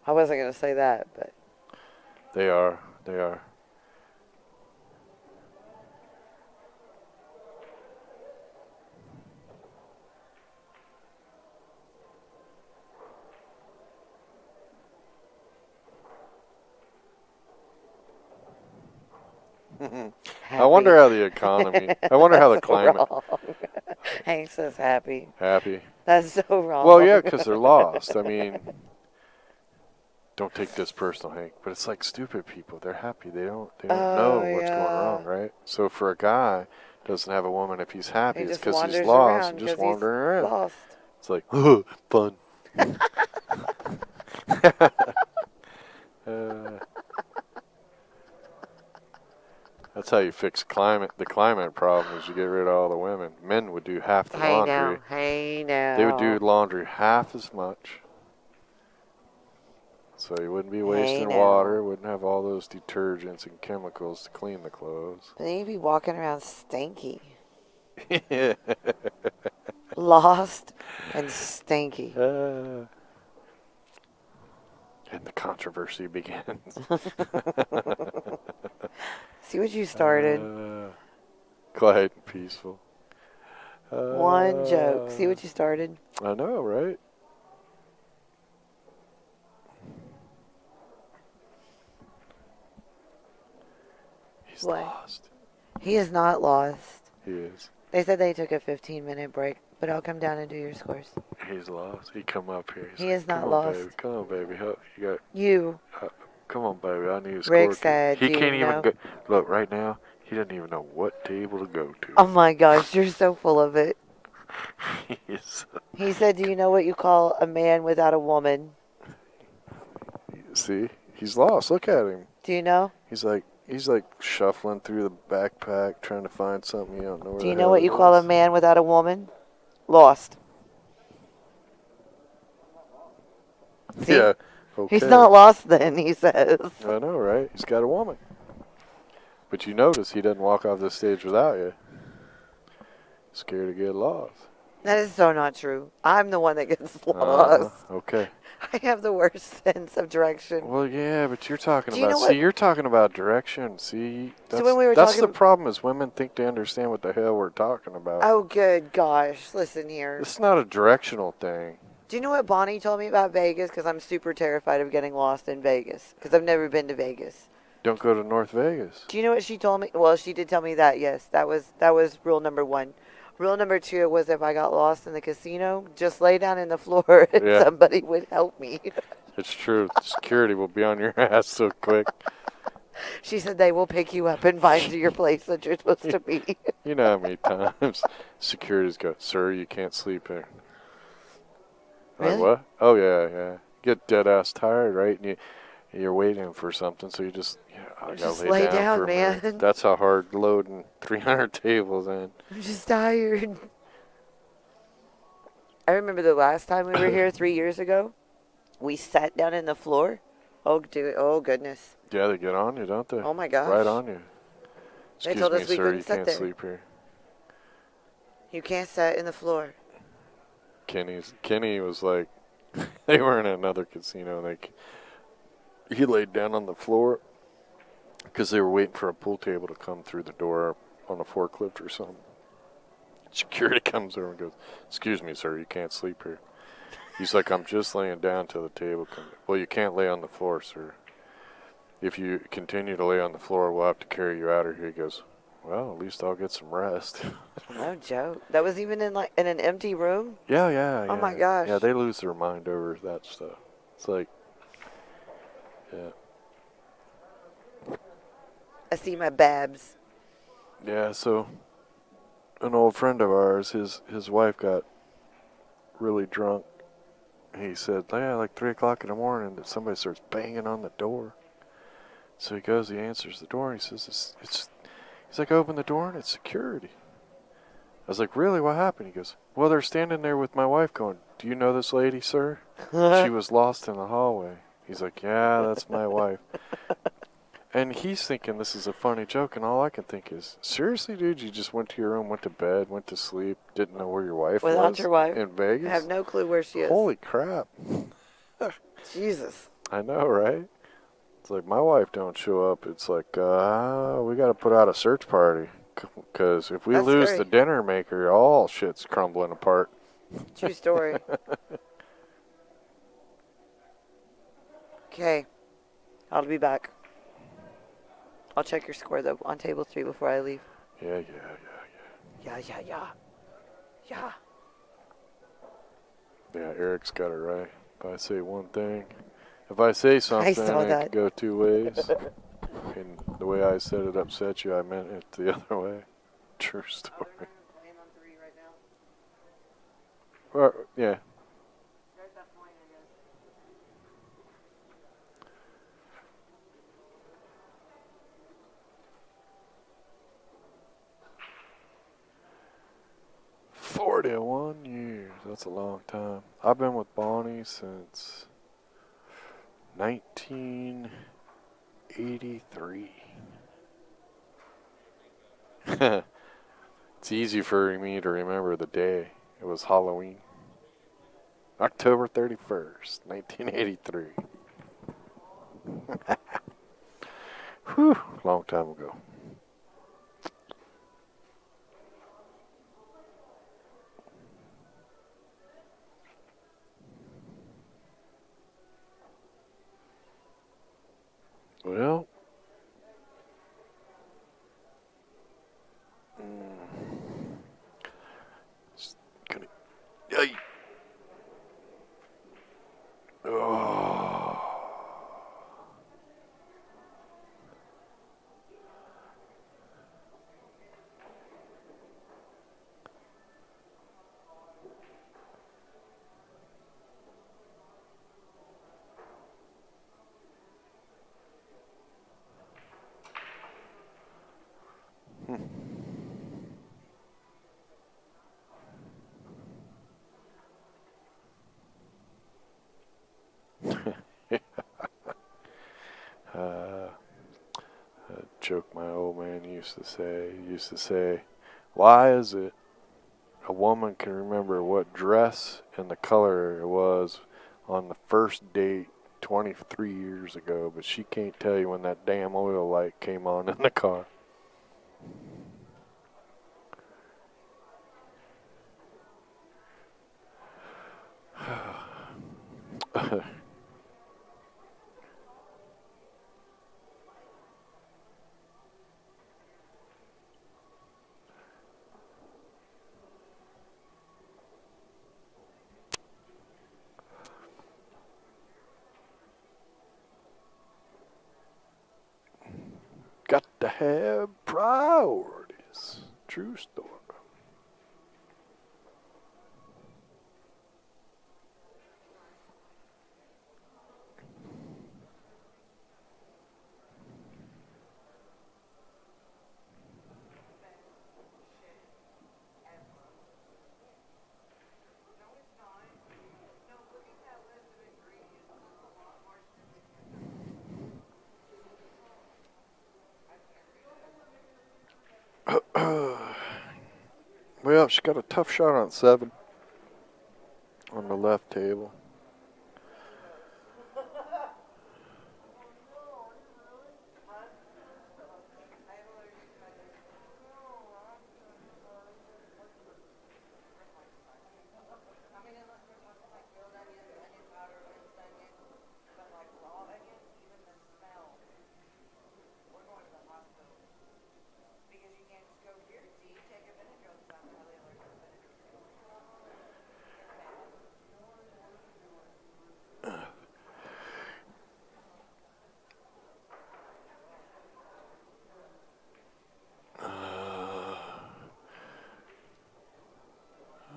I wasn't going to say that, but. They are. They are. I wonder how the economy, I wonder how the climate. Wrong. Hank says happy. Happy. That's so wrong. Well, yeah, because they're lost. I mean, don't take this personal, Hank, but it's like stupid people. They're happy. They don't know what's going wrong, right? So for a guy doesn't have a woman, if he's happy, it's because he's lost and just wandering around. Lost. It's like, oh, fun. That's how you fix the climate problem is you get rid of all the women. Men would do half the laundry. Hey now. They would do laundry half as much. So you wouldn't be wasting water, wouldn't have all those detergents and chemicals to clean the clothes. But then you'd be walking around stinky. Lost and stinky. And the controversy begins. See what you started. Quiet and peaceful. One joke. See what you started. I know, right? He's lost. He is not lost. He is. They said they took a 15-minute break, but I'll come down and do your scores. He's lost. He come up here. He is not lost. Baby. Come on, baby. Help. You. Come on, baby. I need a score. Rick said, he do can't you even know? go. Look, right now, he doesn't even know what table to go to. Oh my gosh, you're so full of it. He said, do you know what you call a man without a woman? See? He's lost. Look at him. Do you know? He's like shuffling through the backpack trying to find something you don't know where Do you know what you call a man without a woman? Lost. See? Yeah. Okay. He's not lost then, he says. I know, right? He's got a woman. But you notice he doesn't walk off the stage without you. Scared to get lost. That is so not true. I'm the one that gets lost. Okay. I have the worst sense of direction. Well, yeah, but you're talking Do you about. know See, what- you're talking about direction. See, that's, when we were that's the talking- problem is women think they understand what the hell we're talking about. Oh, good gosh. Listen here. It's not a directional thing. Do you know what Bonnie told me about Vegas? Because I'm super terrified of getting lost in Vegas. Because I've never been to Vegas. Don't go to North Vegas. Do you know what she told me? Well, she did tell me that, yes. That was rule number 1. Rule number 2 was if I got lost in the casino, just lay down in the floor and somebody would help me. It's true. Security will be on your ass so quick. She said they will pick you up and find you your place that you're supposed to be. You know how many times security's go, sir, you can't sleep here. Really? Like, what? Oh, yeah. Get dead ass tired, right? And you're waiting for something, so you just, I gotta Just lay down down, for a minute. man. That's how hard loading 300 tables in. I'm just tired. I remember the last time we were here 3 years ago. We sat down in the floor. Oh, dude. Oh, goodness. Yeah, they get on you, don't they? Oh, my gosh. Right on you. They Excuse told me, us we sir, couldn't you sit can't there. sleep here. You can't sit in the floor. Kenny was like, they were in another casino. He laid down on the floor because they were waiting for a pool table to come through the door on a forklift or something. Security comes over and goes, "Excuse me, sir, you can't sleep here." He's like, "I'm just laying down till the table comes." "Well, you can't lay on the floor, sir. If you continue to lay on the floor, we'll have to carry you out of here." He goes, "Well, at least I'll get some rest." No joke. That was even in an empty room? Yeah. Oh, my gosh. Yeah, they lose their mind over that stuff. It's like, yeah. I see my babs. Yeah, so an old friend of ours, his wife got really drunk. He said, yeah, like 3 o'clock in the morning, that somebody starts banging on the door. So he goes, he answers the door, and he says, he's like, "Open the door, and it's security." I was like, "Really? What happened?" He goes, "Well, they're standing there with my wife going, 'Do you know this lady, sir? She was lost in the hallway.'" He's like, "Yeah, that's my wife." And he's thinking this is a funny joke, and all I can think is, seriously, dude, you just went to your room, went to bed, went to sleep, didn't know where your wife was? Without your wife? In Vegas? I have no clue where she is. Holy crap. Jesus. I know, right? It's like, my wife don't show up. It's like, we got to put out a search party. Because if we That's lose scary. the dinner maker, all shit's crumbling apart. True story. Okay. I'll be back. I'll check your score, though, on table 3 before I leave. Yeah. Yeah. Yeah, Eric's got it right. If I say one thing, if I say something, saw it that. could go 2 ways. And the way I said it upset you, I meant it the other way. True story. Well, yeah. "41 years. That's a long time. I've been with Bonnie since 1983. It's easy for me to remember the day. It was Halloween. October 31st, 1983. Whew, long time ago. Well, just gonna, yay. Oh. A joke my old man used to say, "Why is it a woman can remember what dress and the color it was on the first date 23 years ago, but she can't tell you when that damn oil light came on in the car?" Got to have priorities. True story. Oh, she got a tough shot on 7 on the left table.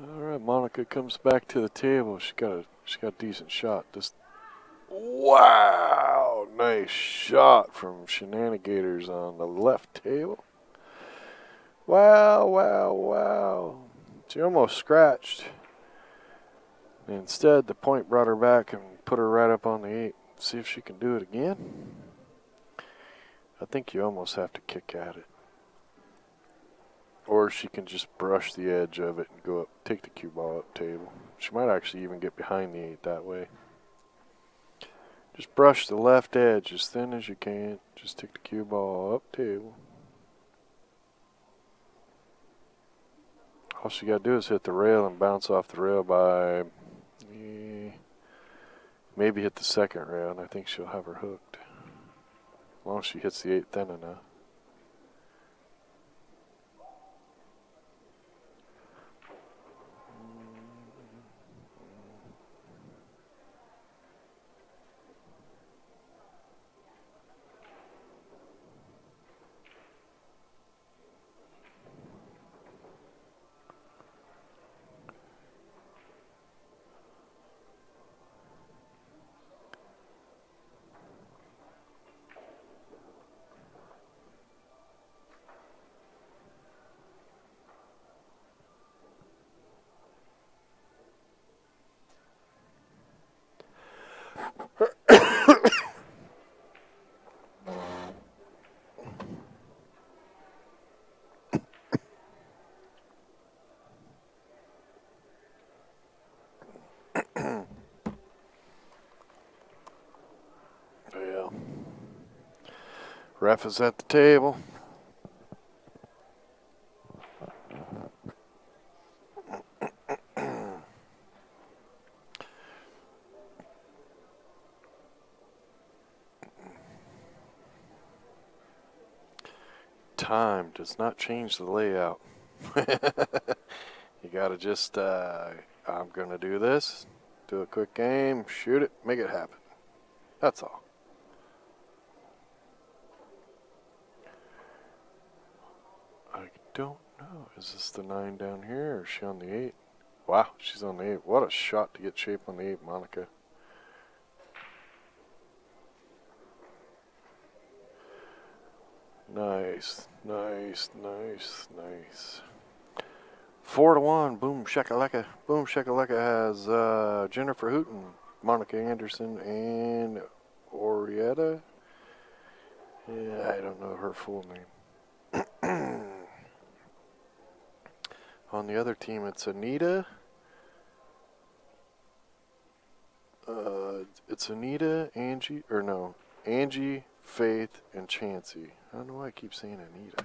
Alright, Monica comes back to the table. She got a decent shot. Wow, nice shot from Shenanigators on the left table. Wow, wow, wow. She almost scratched. Instead, the point brought her back and put her right up on the 8. See if she can do it again. I think you almost have to kick at it. Or she can just brush the edge of it and go up, take the cue ball up table. She might actually even get behind the 8 that way. Just brush the left edge as thin as you can. Just take the cue ball up table. All she got to do is hit the rail and bounce off the rail by maybe hit the second rail, and I think she'll have her hooked. As long as she hits the 8 thin enough. Yeah. Ref is at the table. Time does not change the layout. You gotta just, I'm gonna do this, do a quick game, shoot it, make it happen. That's all. I don't know. Is this the 9 down here, or is she on the 8? Wow, she's on the 8. What a shot to get shape on the 8, Monica. Nice, nice, nice, nice. 4-1. Boom, Shaka, Laka. Boom, Shaka, Laka has Jennifer Hooten, Monica Anderson, and Orietta. Yeah, I don't know her full name. On the other team, it's Anita. It's Anita, Angie, or no, Angie, Faith, and Chancey. I don't know why I keep saying Anita.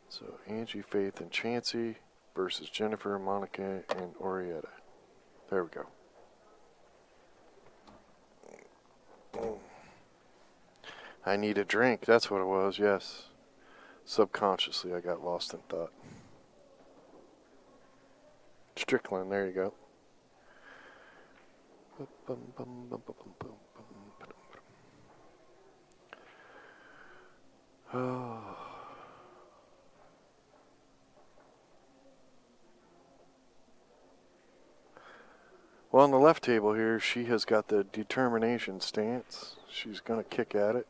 So Angie, Faith, and Chancey versus Jennifer, Monica, and Orietta. There we go. I need a drink. That's what it was, yes. Subconsciously, I got lost in thought. Strickland, there you go. Oh. Well, on the left table here, she has got the determination stance. She's going to kick at it.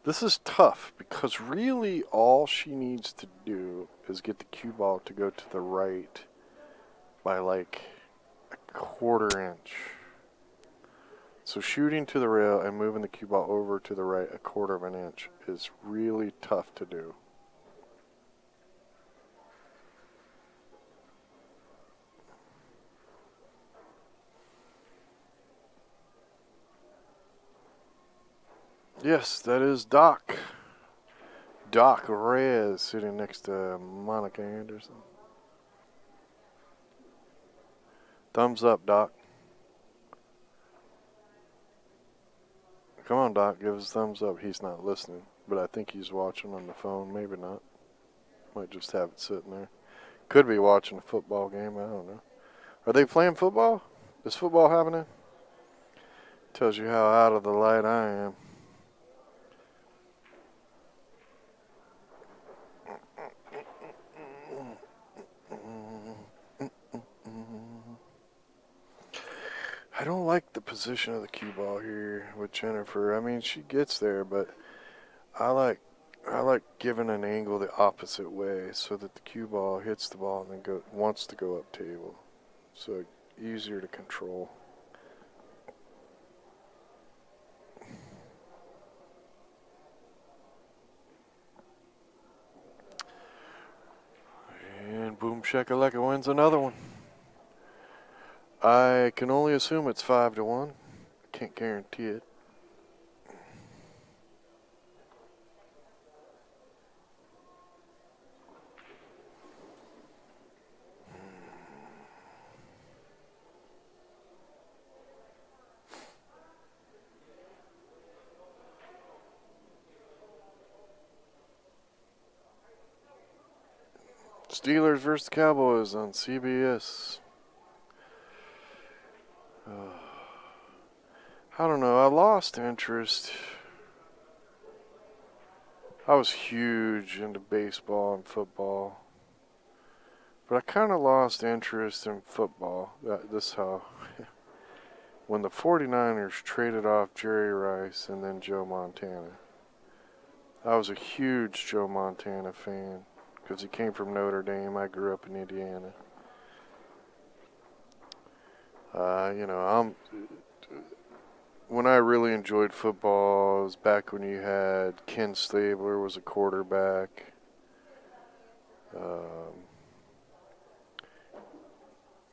This is tough because really all she needs to do is get the cue ball to go to the right by like a 1/4 inch. So shooting to the rail and moving the cue ball over to the right 1/4 of an inch is really tough to do. Yes, that is Doc. Doc Reyes sitting next to Monica Anderson. Thumbs up, Doc. Come on, Doc, give us a thumbs up. He's not listening, but I think he's watching on the phone. Maybe not. Might just have it sitting there. Could be watching a football game. I don't know. Are they playing football? Is football happening? Tells you how out of the light I am. I don't like the position of the cue ball here with Jennifer. I mean, she gets there, but I like giving an angle the opposite way so that the cue ball hits the ball and then wants to go up table. So easier to control. And boom, Shaka, Laka wins another one. I can only assume it's 5-1. Can't guarantee it. Steelers versus Cowboys on CBS. I don't know. I lost interest. I was huge into baseball and football. But I kind of lost interest in football. This how. When the 49ers traded off Jerry Rice and then Joe Montana. I was a huge Joe Montana fan because he came from Notre Dame. I grew up in Indiana. When I really enjoyed football, it was back when you had Ken Stabler was a quarterback.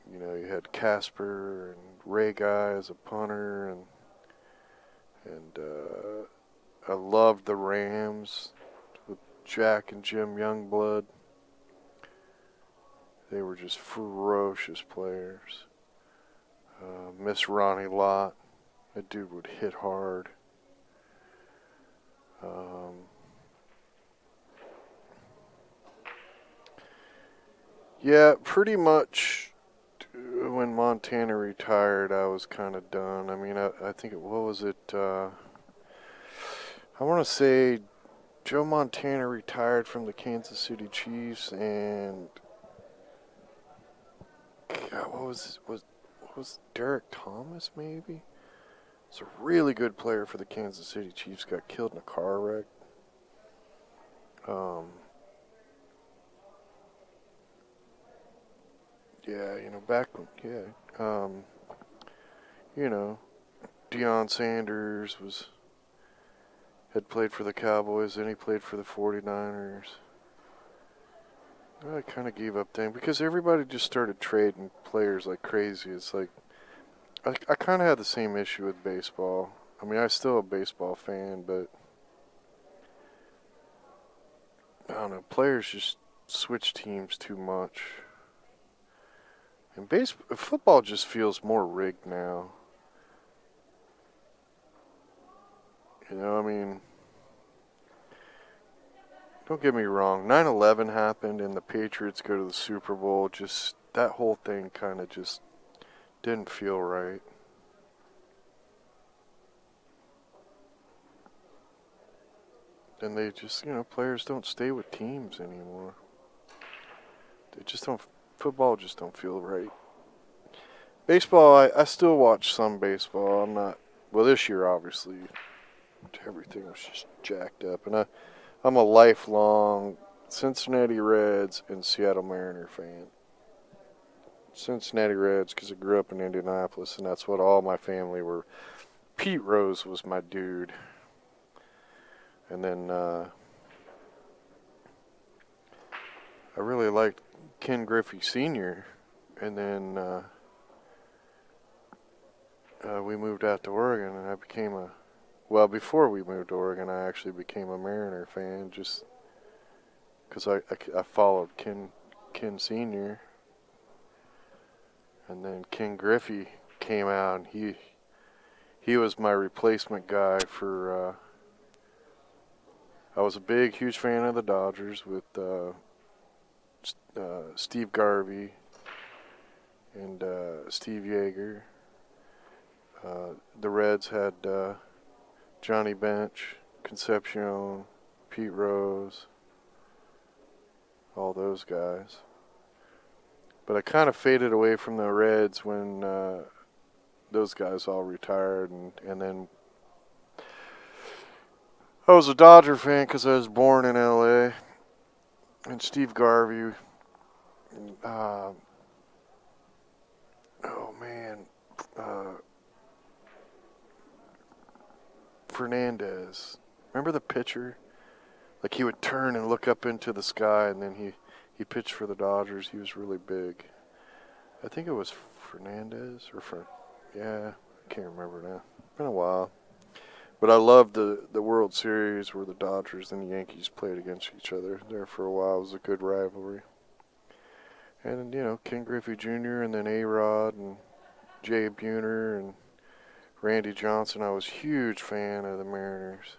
You had Casper and Ray Guy as a punter, and I loved the Rams with Jack and Jim Youngblood. They were just ferocious players. Miss Ronnie Lott. That dude would hit hard. Yeah, pretty much when Montana retired, I was kind of done. I mean, I think what was it? I want to say Joe Montana retired from the Kansas City Chiefs, and God, what was Derek Thomas maybe? He's a really good player for the Kansas City Chiefs. Got killed in a car wreck. Back when, Deion Sanders had played for the Cowboys, then he played for the 49ers. I kind of gave up then because everybody just started trading players like crazy. It's like, I kind of had the same issue with baseball. I mean, I'm still a baseball fan, but I don't know, players just switch teams too much. And football just feels more rigged now. I mean, don't get me wrong. 9/11 happened and the Patriots go to the Super Bowl. Just that whole thing kind of just didn't feel right. And they just, players don't stay with teams anymore. They just don't. Football just don't feel right. Baseball, I still watch some baseball. I'm not. Well, this year obviously everything was just jacked up, and I'm a lifelong Cincinnati Reds and Seattle Mariner fan. Cincinnati Reds because I grew up in Indianapolis, and that's what all my family were Pete Rose was my dude. And then I really liked Ken Griffey Sr. And then we moved out to Oregon, and I became well, before we moved to Oregon, I actually became a Mariner fan just because I followed Ken Sr. And then Ken Griffey came out, and he was my replacement guy for. I was a huge fan of the Dodgers with Steve Garvey and Steve Yeager. The Reds had Johnny Bench, Concepcion, Pete Rose, all those guys. But I kind of faded away from the Reds when those guys all retired, and then I was a Dodger fan because I was born in L.A. And Steve Garvey, oh man, Fernandez. Remember the pitcher? Like, he would turn and look up into the sky, and then he pitched for the Dodgers. He was really big. I think it was Fernandez yeah, I can't remember now. Been a while. But I loved the World Series where the Dodgers and the Yankees played against each other. There for a while. It was a good rivalry. And, Ken Griffey Jr. and then A-Rod and Jay Buhner and Randy Johnson. I was a huge fan of the Mariners.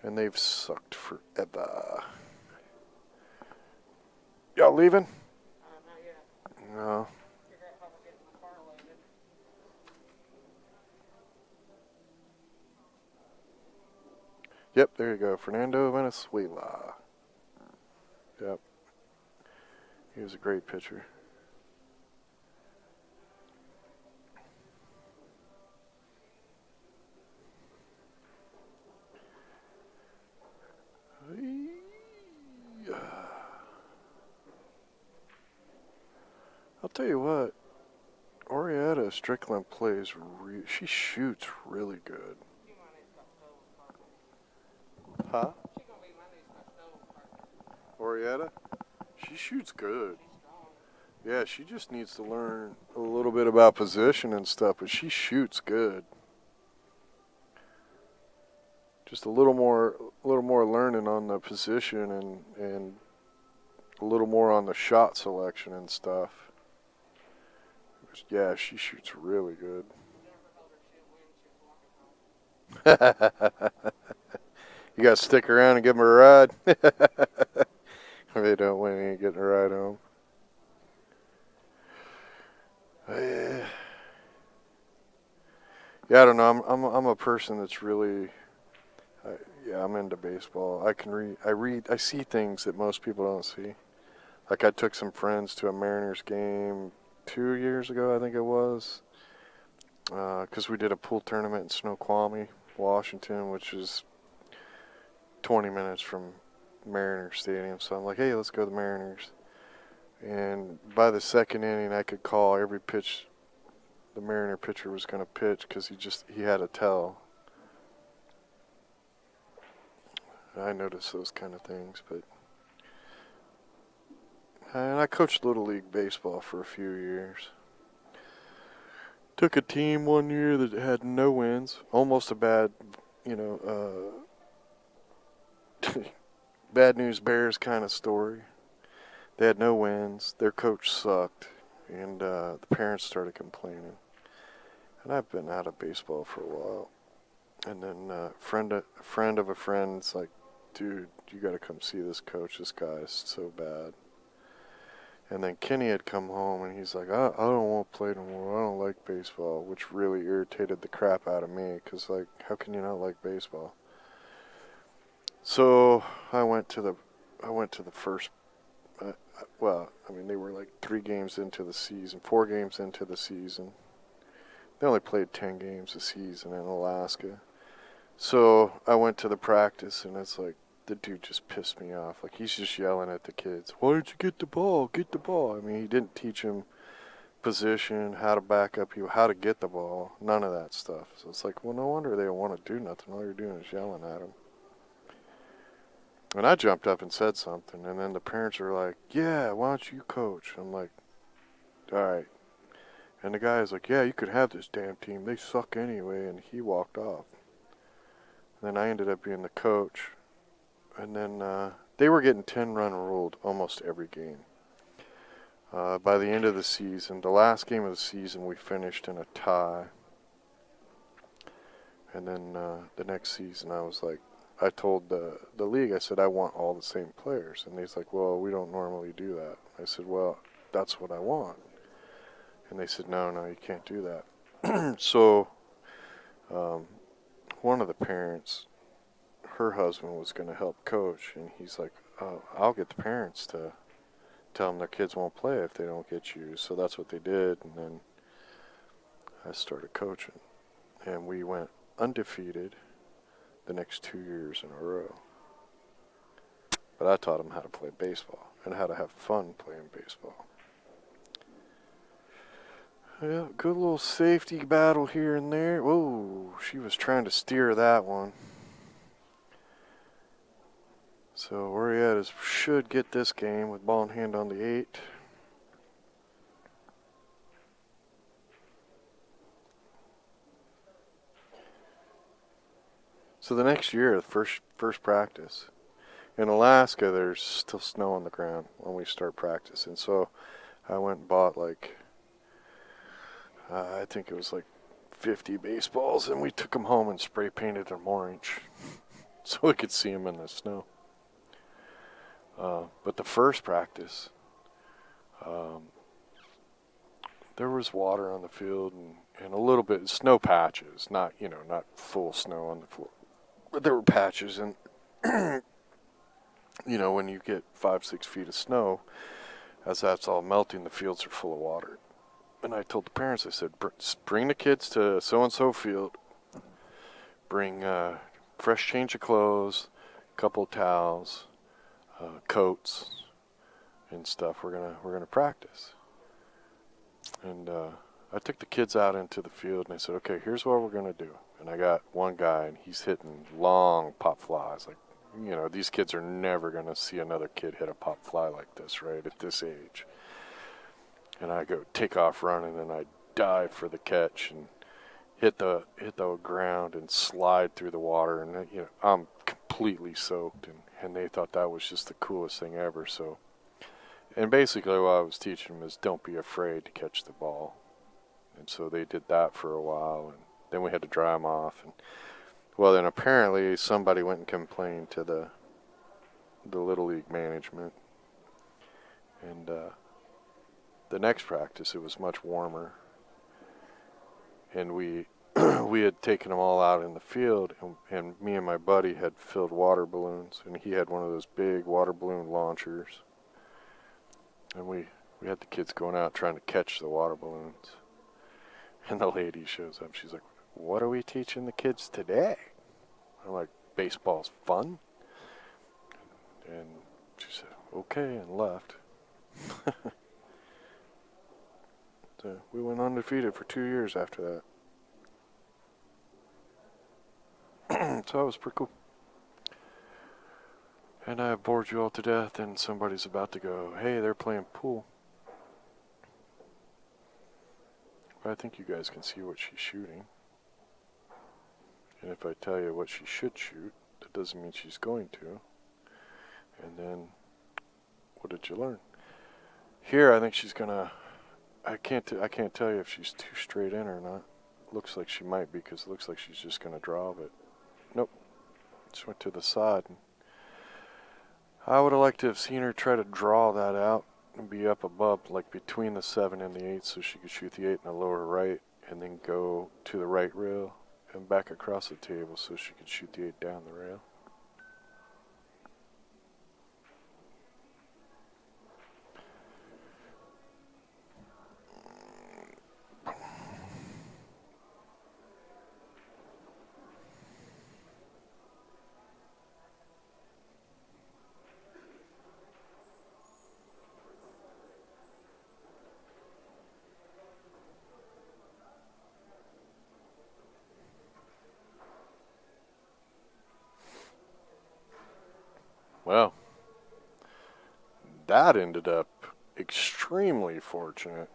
And they've sucked forever. Y'all leaving? Not yet. No. Figure out how we're getting the car loaded. Yep, there you go. Fernando Venezuela. Yep. He was a great pitcher. I'll tell you what, Orietta Strickland plays, she shoots really good. Huh? Orietta? She shoots good. Yeah, she just needs to learn a little bit about position and stuff, but she shoots good. Just a little more learning on the position and a little more on the shot selection and stuff. Yeah, she shoots really good. You got to stick around and give them a ride. If they don't win, you ain't getting a ride home. Yeah, I don't know. I'm a person that's really, I'm into baseball. I see things that most people don't see. Like, I took some friends to a Mariners game 2 years ago, I think it was, because we did a pool tournament in Snoqualmie, Washington, which is 20 minutes from Mariners Stadium. So I'm like, hey, let's go to the Mariners. And by the second inning, I could call every pitch the Mariner pitcher was going to pitch because he had to tell. I noticed those kind of things, and I coached Little League Baseball for a few years. Took a team one year that had no wins, almost a bad Bad News Bears kind of story. They had no wins. Their coach sucked, and the parents started complaining. And I've been out of baseball for a while. And then a friend of a friend's like, dude, you got to come see this coach. This guy is so bad. And then Kenny had come home, and he's like, I don't want to play no more. I don't like baseball, which really irritated the crap out of me because, like, how can you not like baseball? So I went to the first. They were like 3 games into the season, 4 games into the season. They only played 10 games a season in Alaska. So I went to the practice, and it's like, the dude just pissed me off. Like, he's just yelling at the kids, why didn't you get the ball? Get the ball. I mean, he didn't teach him position, how to back up you, how to get the ball, none of that stuff. So it's like, well, no wonder they don't want to do nothing. All you're doing is yelling at them. And I jumped up and said something, and then the parents are like, yeah, why don't you coach? I'm like, all right. And the guy is like, yeah, you could have this damn team. They suck anyway. And he walked off. Then I ended up being the coach. And then they were getting 10-run ruled almost every game. By the end of the season, the last game of the season, we finished in a tie. And then the next season, I was like, I told the league, I said, I want all the same players. And he's like, well, we don't normally do that. I said, well, that's what I want. And they said, no, you can't do that. So one of the parents, her husband was going to help coach. And he's like, oh, I'll get the parents to tell them their kids won't play if they don't get used. So that's what they did. And then I started coaching. And we went undefeated the next 2 years in a row. But I taught them how to play baseball and how to have fun playing baseball. Yeah, good little safety battle here and there. Whoa, she was trying to steer that one. So where he at is should get this game with ball in hand on the 8. So the next year, the first practice, in Alaska, there's still snow on the ground when we start practicing. So I went and bought like, I think it was like 50 baseballs, and we took them home and spray painted them orange so we could see them in the snow. But the first practice, there was water on the field and a little bit snow patches, not full snow on the floor. But there were patches, and when you get 5-6 feet of snow, as that's all melting, the fields are full of water. And I told the parents, I said, bring the kids to so-and-so field, bring fresh change of clothes, a couple of towels, coats, and stuff. We're gonna practice. And I took the kids out into the field, and I said, okay, here's what we're gonna do. And I got one guy, and he's hitting long pop flies. Like, these kids are never gonna see another kid hit a pop fly like this, right, at this age. And I go take off running, and I dive for the catch and hit the ground and slide through the water. And I'm completely soaked, and they thought that was just the coolest thing ever. So, and basically what I was teaching them is don't be afraid to catch the ball. And so they did that for a while, and then we had to dry them off. And well, then apparently somebody went and complained to the Little League management, and the next practice, it was much warmer, and we had taken them all out in the field, and me and my buddy had filled water balloons, and he had one of those big water balloon launchers, and we had the kids going out trying to catch the water balloons, and the lady shows up. She's like, what are we teaching the kids today? I'm like, baseball's fun. And she said, okay, and left. So we went undefeated for 2 years after that. So that was pretty cool. And I have bored you all to death, and somebody's about to go, hey, they're playing pool. But I think you guys can see what she's shooting. And if I tell you what she should shoot, that doesn't mean she's going to. And then, what did you learn? Here, I think she's gonna. I can't tell you if she's too straight in or not. Looks like she might be, because it looks like she's just gonna draw, but nope. Just went to the side. And I would have liked to have seen her try to draw that out and be up above, like between the 7 and the 8, so she could shoot the 8 in the lower right, and then go to the right rail and back across the table so she could shoot the 8 down the rail. Well, that ended up extremely fortunate.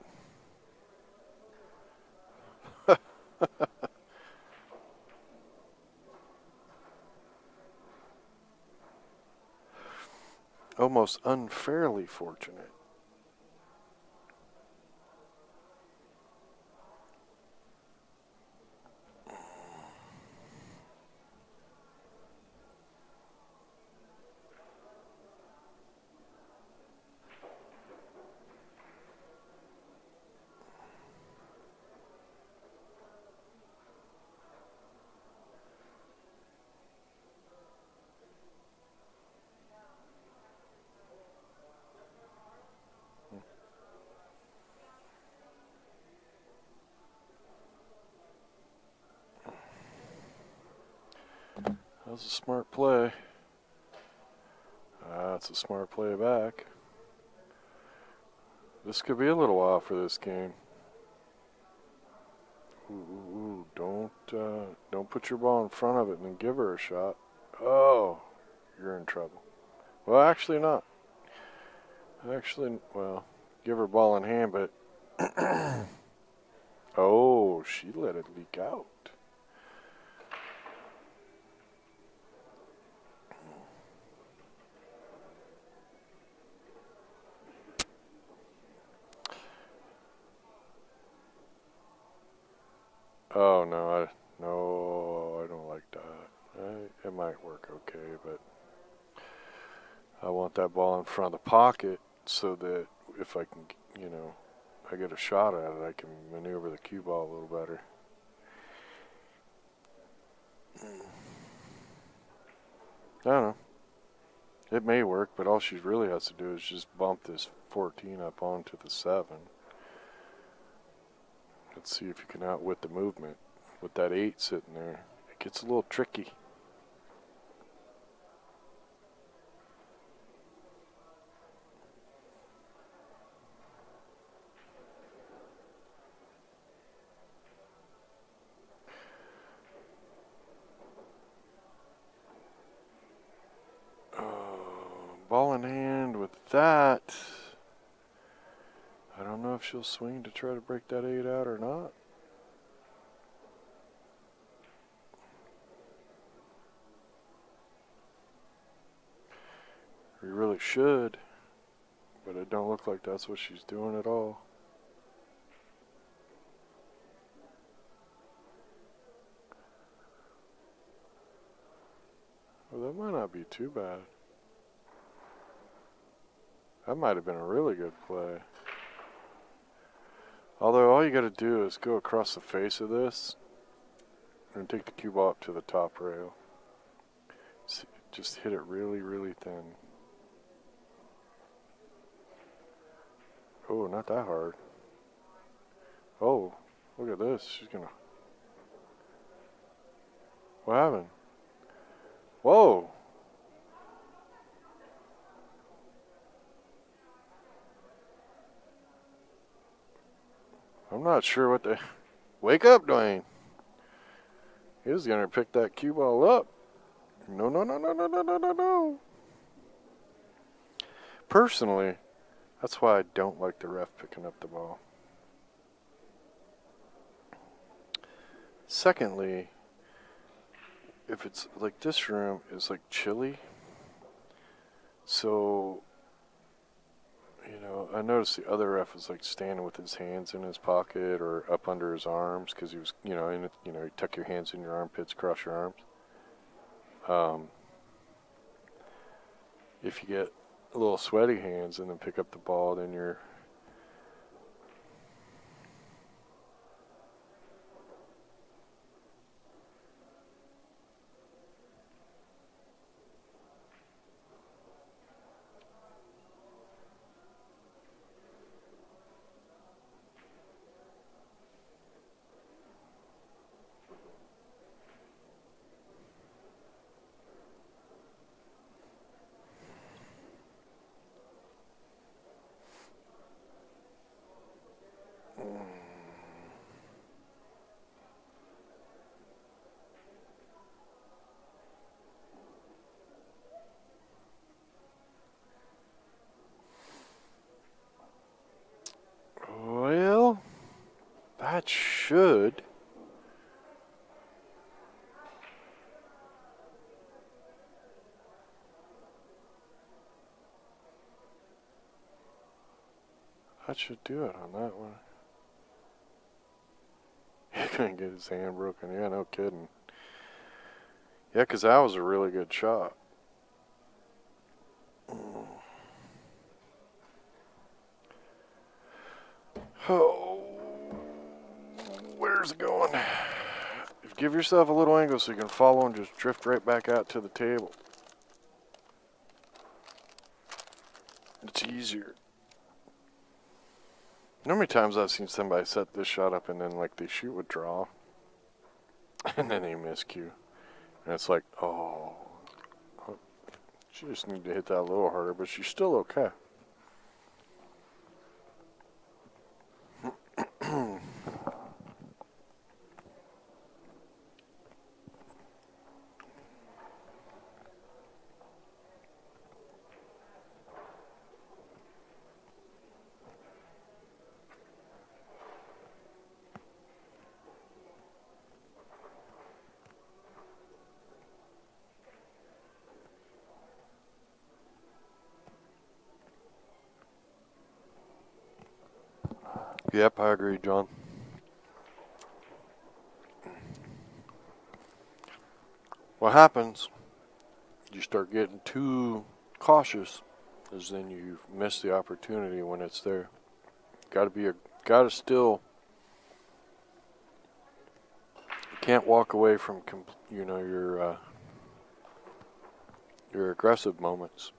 Almost unfairly fortunate. That was a smart play. That's a smart play back. This could be a little while for this game. Ooh, don't put your ball in front of it and then give her a shot. Oh, you're in trouble. Well, actually not. Actually, well, give her ball in hand, but oh, she let it leak out. Oh no, I don't like that. It might work okay, but I want that ball in front of the pocket so that if I can, I get a shot at it, I can maneuver the cue ball a little better. I don't know. It may work, but all she really has to do is just bump this 14 up onto the 7. Let's see if you can outwit the movement. With that 8 sitting there, it gets a little tricky. Ball in hand with that. I don't know if she'll swing to try to break that 8 out or not. We really should, but it don't look like that's what she's doing at all. Well, that might not be too bad. That might have been a really good play. Although all you got to do is go across the face of this and take the cue ball up to the top rail. Just hit it really, really thin. Oh, not that hard. Oh, look at this. She's gonna... What happened? Whoa! I'm not sure what the... Wake up, Dwayne! He was gonna pick that cue ball up. No, no, no, no, no, no, no, no, no. Personally, that's why I don't like the ref picking up the ball. Secondly, if it's like this room is like chilly, so I noticed the other ref was like standing with his hands in his pocket or up under his arms because he was, you tuck your hands in your armpits, cross your arms. If you get a little sweaty hands and then pick up the ball, then you're... should. That should do it on that one. He couldn't get his hand broken. Yeah, no kidding. Yeah, because that was a really good shot. Oh, where's it going? Give yourself a little angle so you can follow and just drift right back out to the table. It's easier. You know how many times I've seen somebody set this shot up and then like they shoot with draw and then they miscue. And it's like, oh, she just need to hit that a little harder, but she's still okay. Yep, I agree, John. What happens, you start getting too cautious, is then you miss the opportunity when it's there. Gotta still, you can't walk away from, your aggressive moments.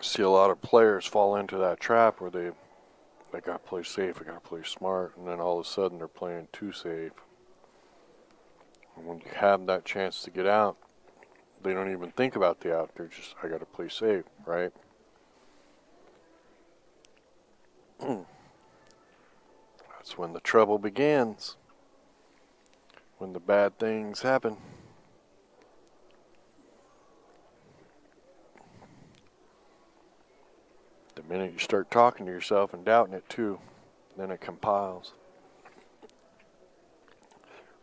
See a lot of players fall into that trap where they gotta play safe, they gotta play smart, and then all of a sudden they're playing too safe. And when you have that chance to get out, they don't even think about the out. They're just, I gotta play safe, right? That's when the trouble begins. When the bad things happen. The minute you start talking to yourself and doubting it too, then it compiles.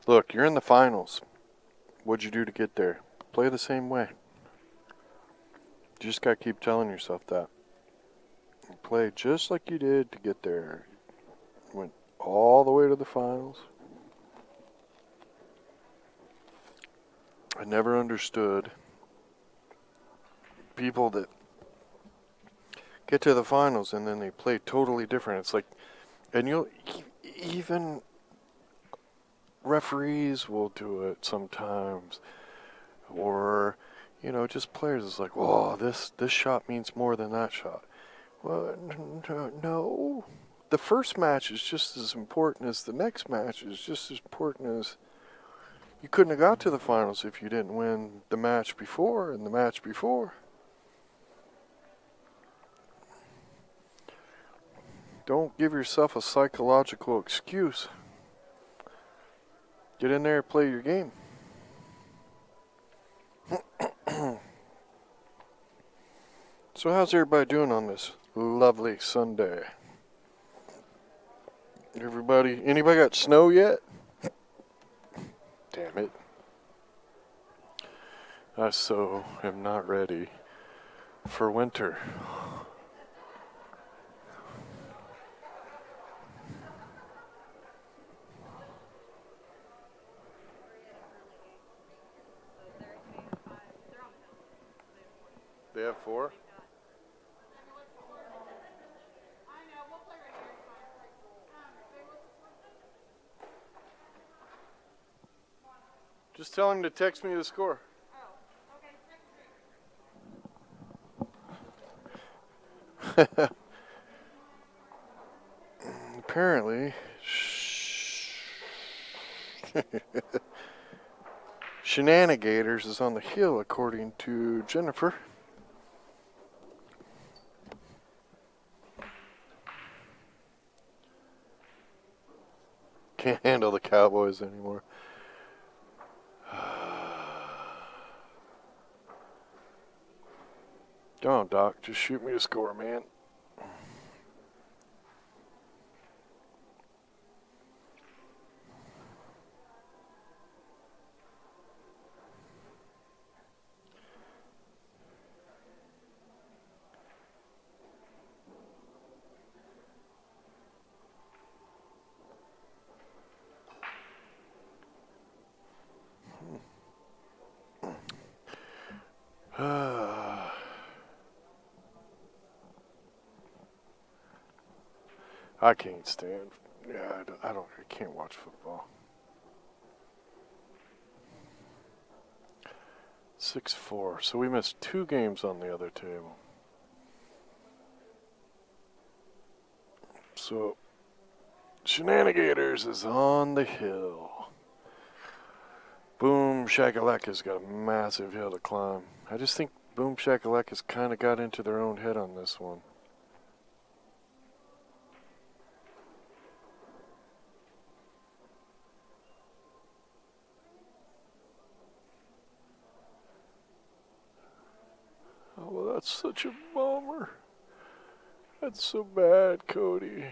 Look, you're in the finals. What'd you do to get there? Play the same way. You just gotta keep telling yourself that. Play just like you did to get there. Went all the way to the finals. I never understood people that get to the finals and then they play totally different. It's like, and even referees will do it sometimes, or just players. It's like, whoa, this shot means more than that shot. Well, no. The first match is just as important as the next match is just as important as. You couldn't have got to the finals if you didn't win the match before and the match before. Don't give yourself a psychological excuse. Get in there and play your game. So how's everybody doing on this lovely Sunday? Anybody got snow yet? Damn it. I so am not ready for winter. They have 4? Just tell him to text me the score. Apparently, Shenanigators is on the hill, according to Jennifer. Can't handle the Cowboys anymore. Come on, Doc. Just shoot me a score, man. I can't stand. Yeah, I can't watch football. 6-4. So we missed 2 games on the other table. So Shenanigators is on the hill. Boom Shakalaka's got a massive hill to climb. I just think Boom Shakalaka's kind of got into their own head on this one. Oh, well, that's such a bummer. That's so bad, Cody.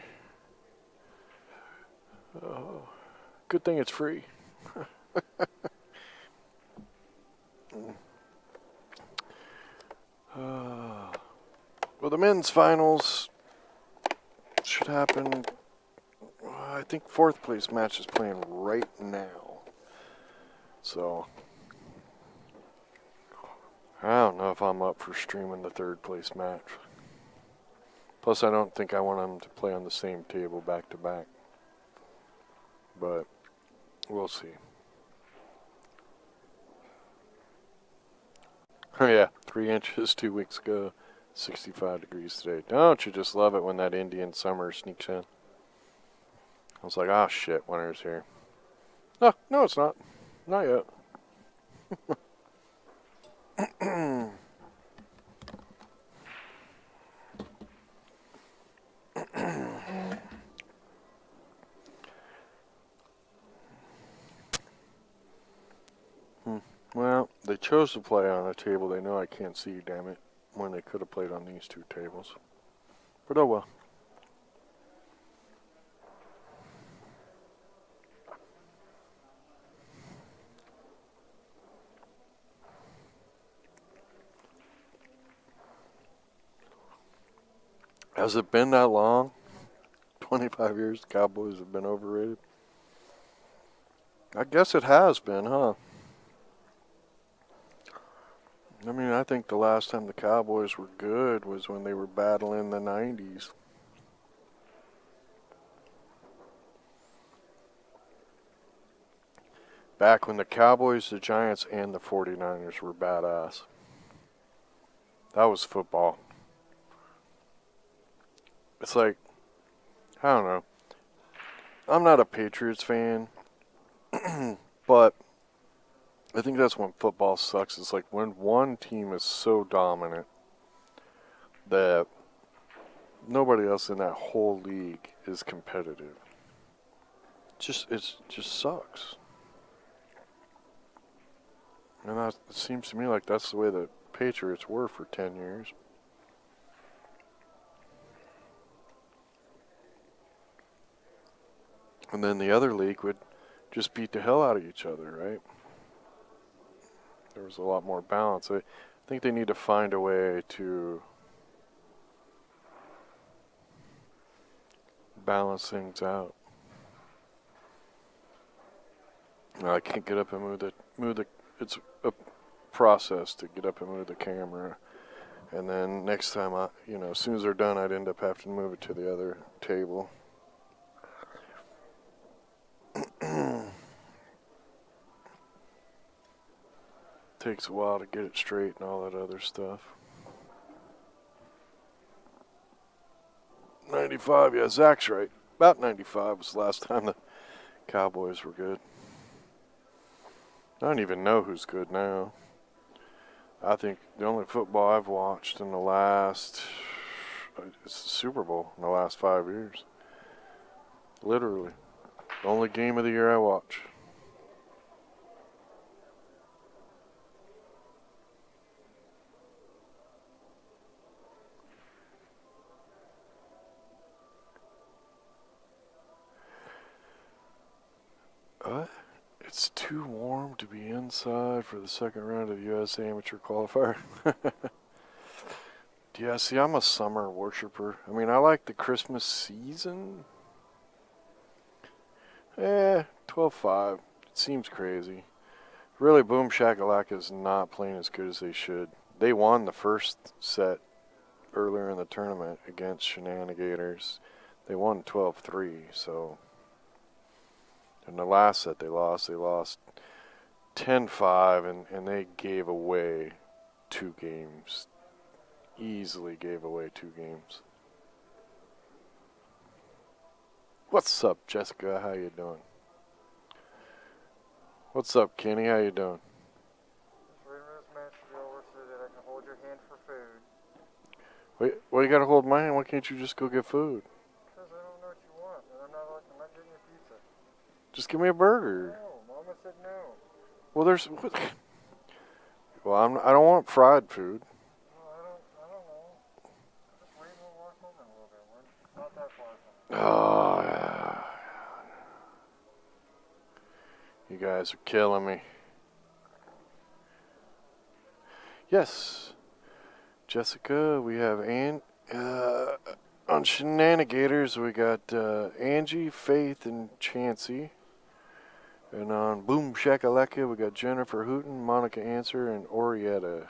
Oh, good thing it's free. Well, the men's finals should happen. I think 4th place match is playing right now. So I don't know if I'm up for streaming the 3rd place match. Plus, I don't think I want them to play on the same table back to back. But we'll see. Oh yeah, 3 inches 2 weeks ago, 65 degrees today. Don't you just love it when that Indian summer sneaks in? I was like, oh shit, winter's here. Oh, no it's not. Not yet. Well, they chose to play on a table they know I can't see, damn it, when they could have played on these 2 tables. But oh well. Has it been that long? 25 years the Cowboys have been overrated? I guess it has been, huh? I mean, I think the last time the Cowboys were good was when they were battling the 90s. Back when the Cowboys, the Giants, and the 49ers were badass. That was football. It's like, I don't know. I'm not a Patriots fan, but I think that's when football sucks. It's like when one team is so dominant that nobody else in that whole league is competitive. It just sucks. And it seems to me like that's the way the Patriots were for 10 years. And then the other league would just beat the hell out of each other, right? There was a lot more balance. I think they need to find a way to balance things out. I can't get up and move the. It's a process to get up and move the camera, and then next time as soon as they're done, I'd end up having to move it to the other table. Takes a while to get it straight and all that other stuff. 95, yeah, Zach's right. About 95 was the last time the Cowboys were good. I don't even know who's good now. I think the only football I've watched in the last, it's the Super Bowl in the last 5 years. Literally. Only game of the year I watch. What? It's too warm to be inside for the second round of the U.S. Amateur Qualifier. Yeah, see, I'm a summer worshiper. I mean, I like the Christmas season. 12-5. It seems crazy. Really, Boom Shaka Laka is not playing as good as they should. They won the first set earlier in the tournament against Shenanigators. They won 12-3, so... In the last set they lost 10-5, and they gave away 2 games. Easily gave away 2 games. What's up, Jessica? How you doing? What's up, Kenny? How you doing? Just waiting for this match to be over so that I can hold your hand for food. Wait, why you gotta hold my hand? Why can't you just go get food? Because I don't know what you want, and I'm not getting your pizza. Just give me a burger. No, Mama said no. Well, there's... Well, I don't want fried food. Well, I don't know. Just wait and we'll walk home in a little bit. We're not that far from it. Oh, yeah. You guys are killing me. Yes. Jessica, we have on Shenanigators, we got Angie, Faith, and Chansey. And on Boom Shakalaka, we got Jennifer Hooten, Monica Answer, and Orietta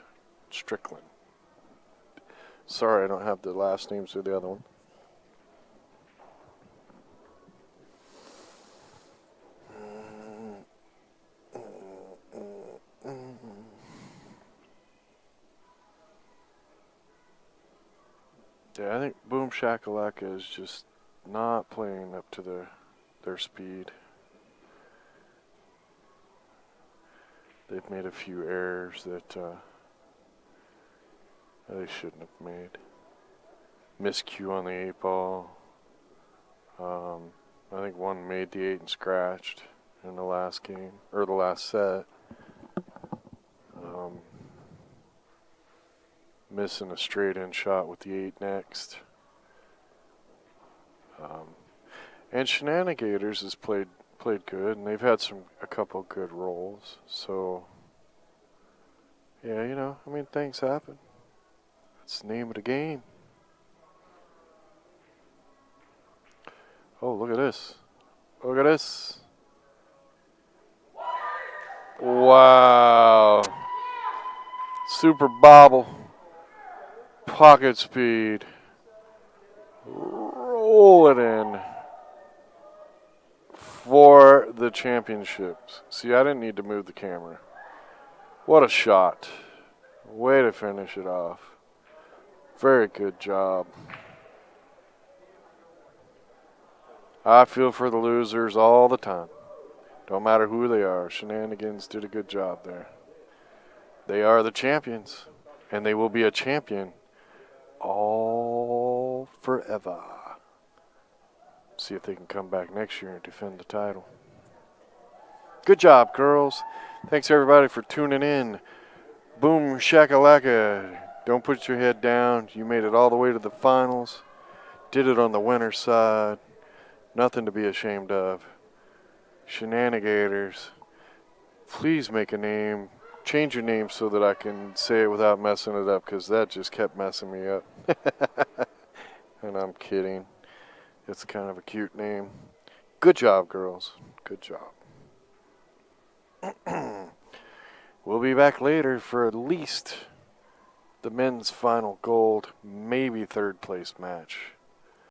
Strickland. Sorry, I don't have the last names of the other one. Yeah, I think Boom Shakalaka is just not playing up to their speed. They've made a few errors that they shouldn't have made. Miscue on the 8-ball. I think one made the 8 and scratched in the last game, or the last set. Missing a straight-in shot with the 8 next. And Shenanigators has played good, and they've had a couple good rolls. So, yeah, you know, I mean, things happen. That's the name of the game. Oh, look at this. Look at this. Wow. Super bobble. Pocket speed. Roll it in. For the championships. See, I didn't need to move the camera. What a shot. Way to finish it off. Very good job. I feel for the losers all the time. Don't matter who they are. Shenanigans did a good job there. They are the champions. And they will be a champion all forever. See if they can come back next year and defend the title. Good job, girls. Thanks, everybody, for tuning in. Boom Shakalaka. Don't put your head down. You made it all the way to the finals. Did it on the winner's side. Nothing to be ashamed of. Shenanigators. Please make a name. Change your name so that I can say it without messing it up, because that just kept messing me up. And I'm kidding. It's kind of a cute name. Good job, girls. Good job. We'll be back later for at least the men's final gold, maybe third place match.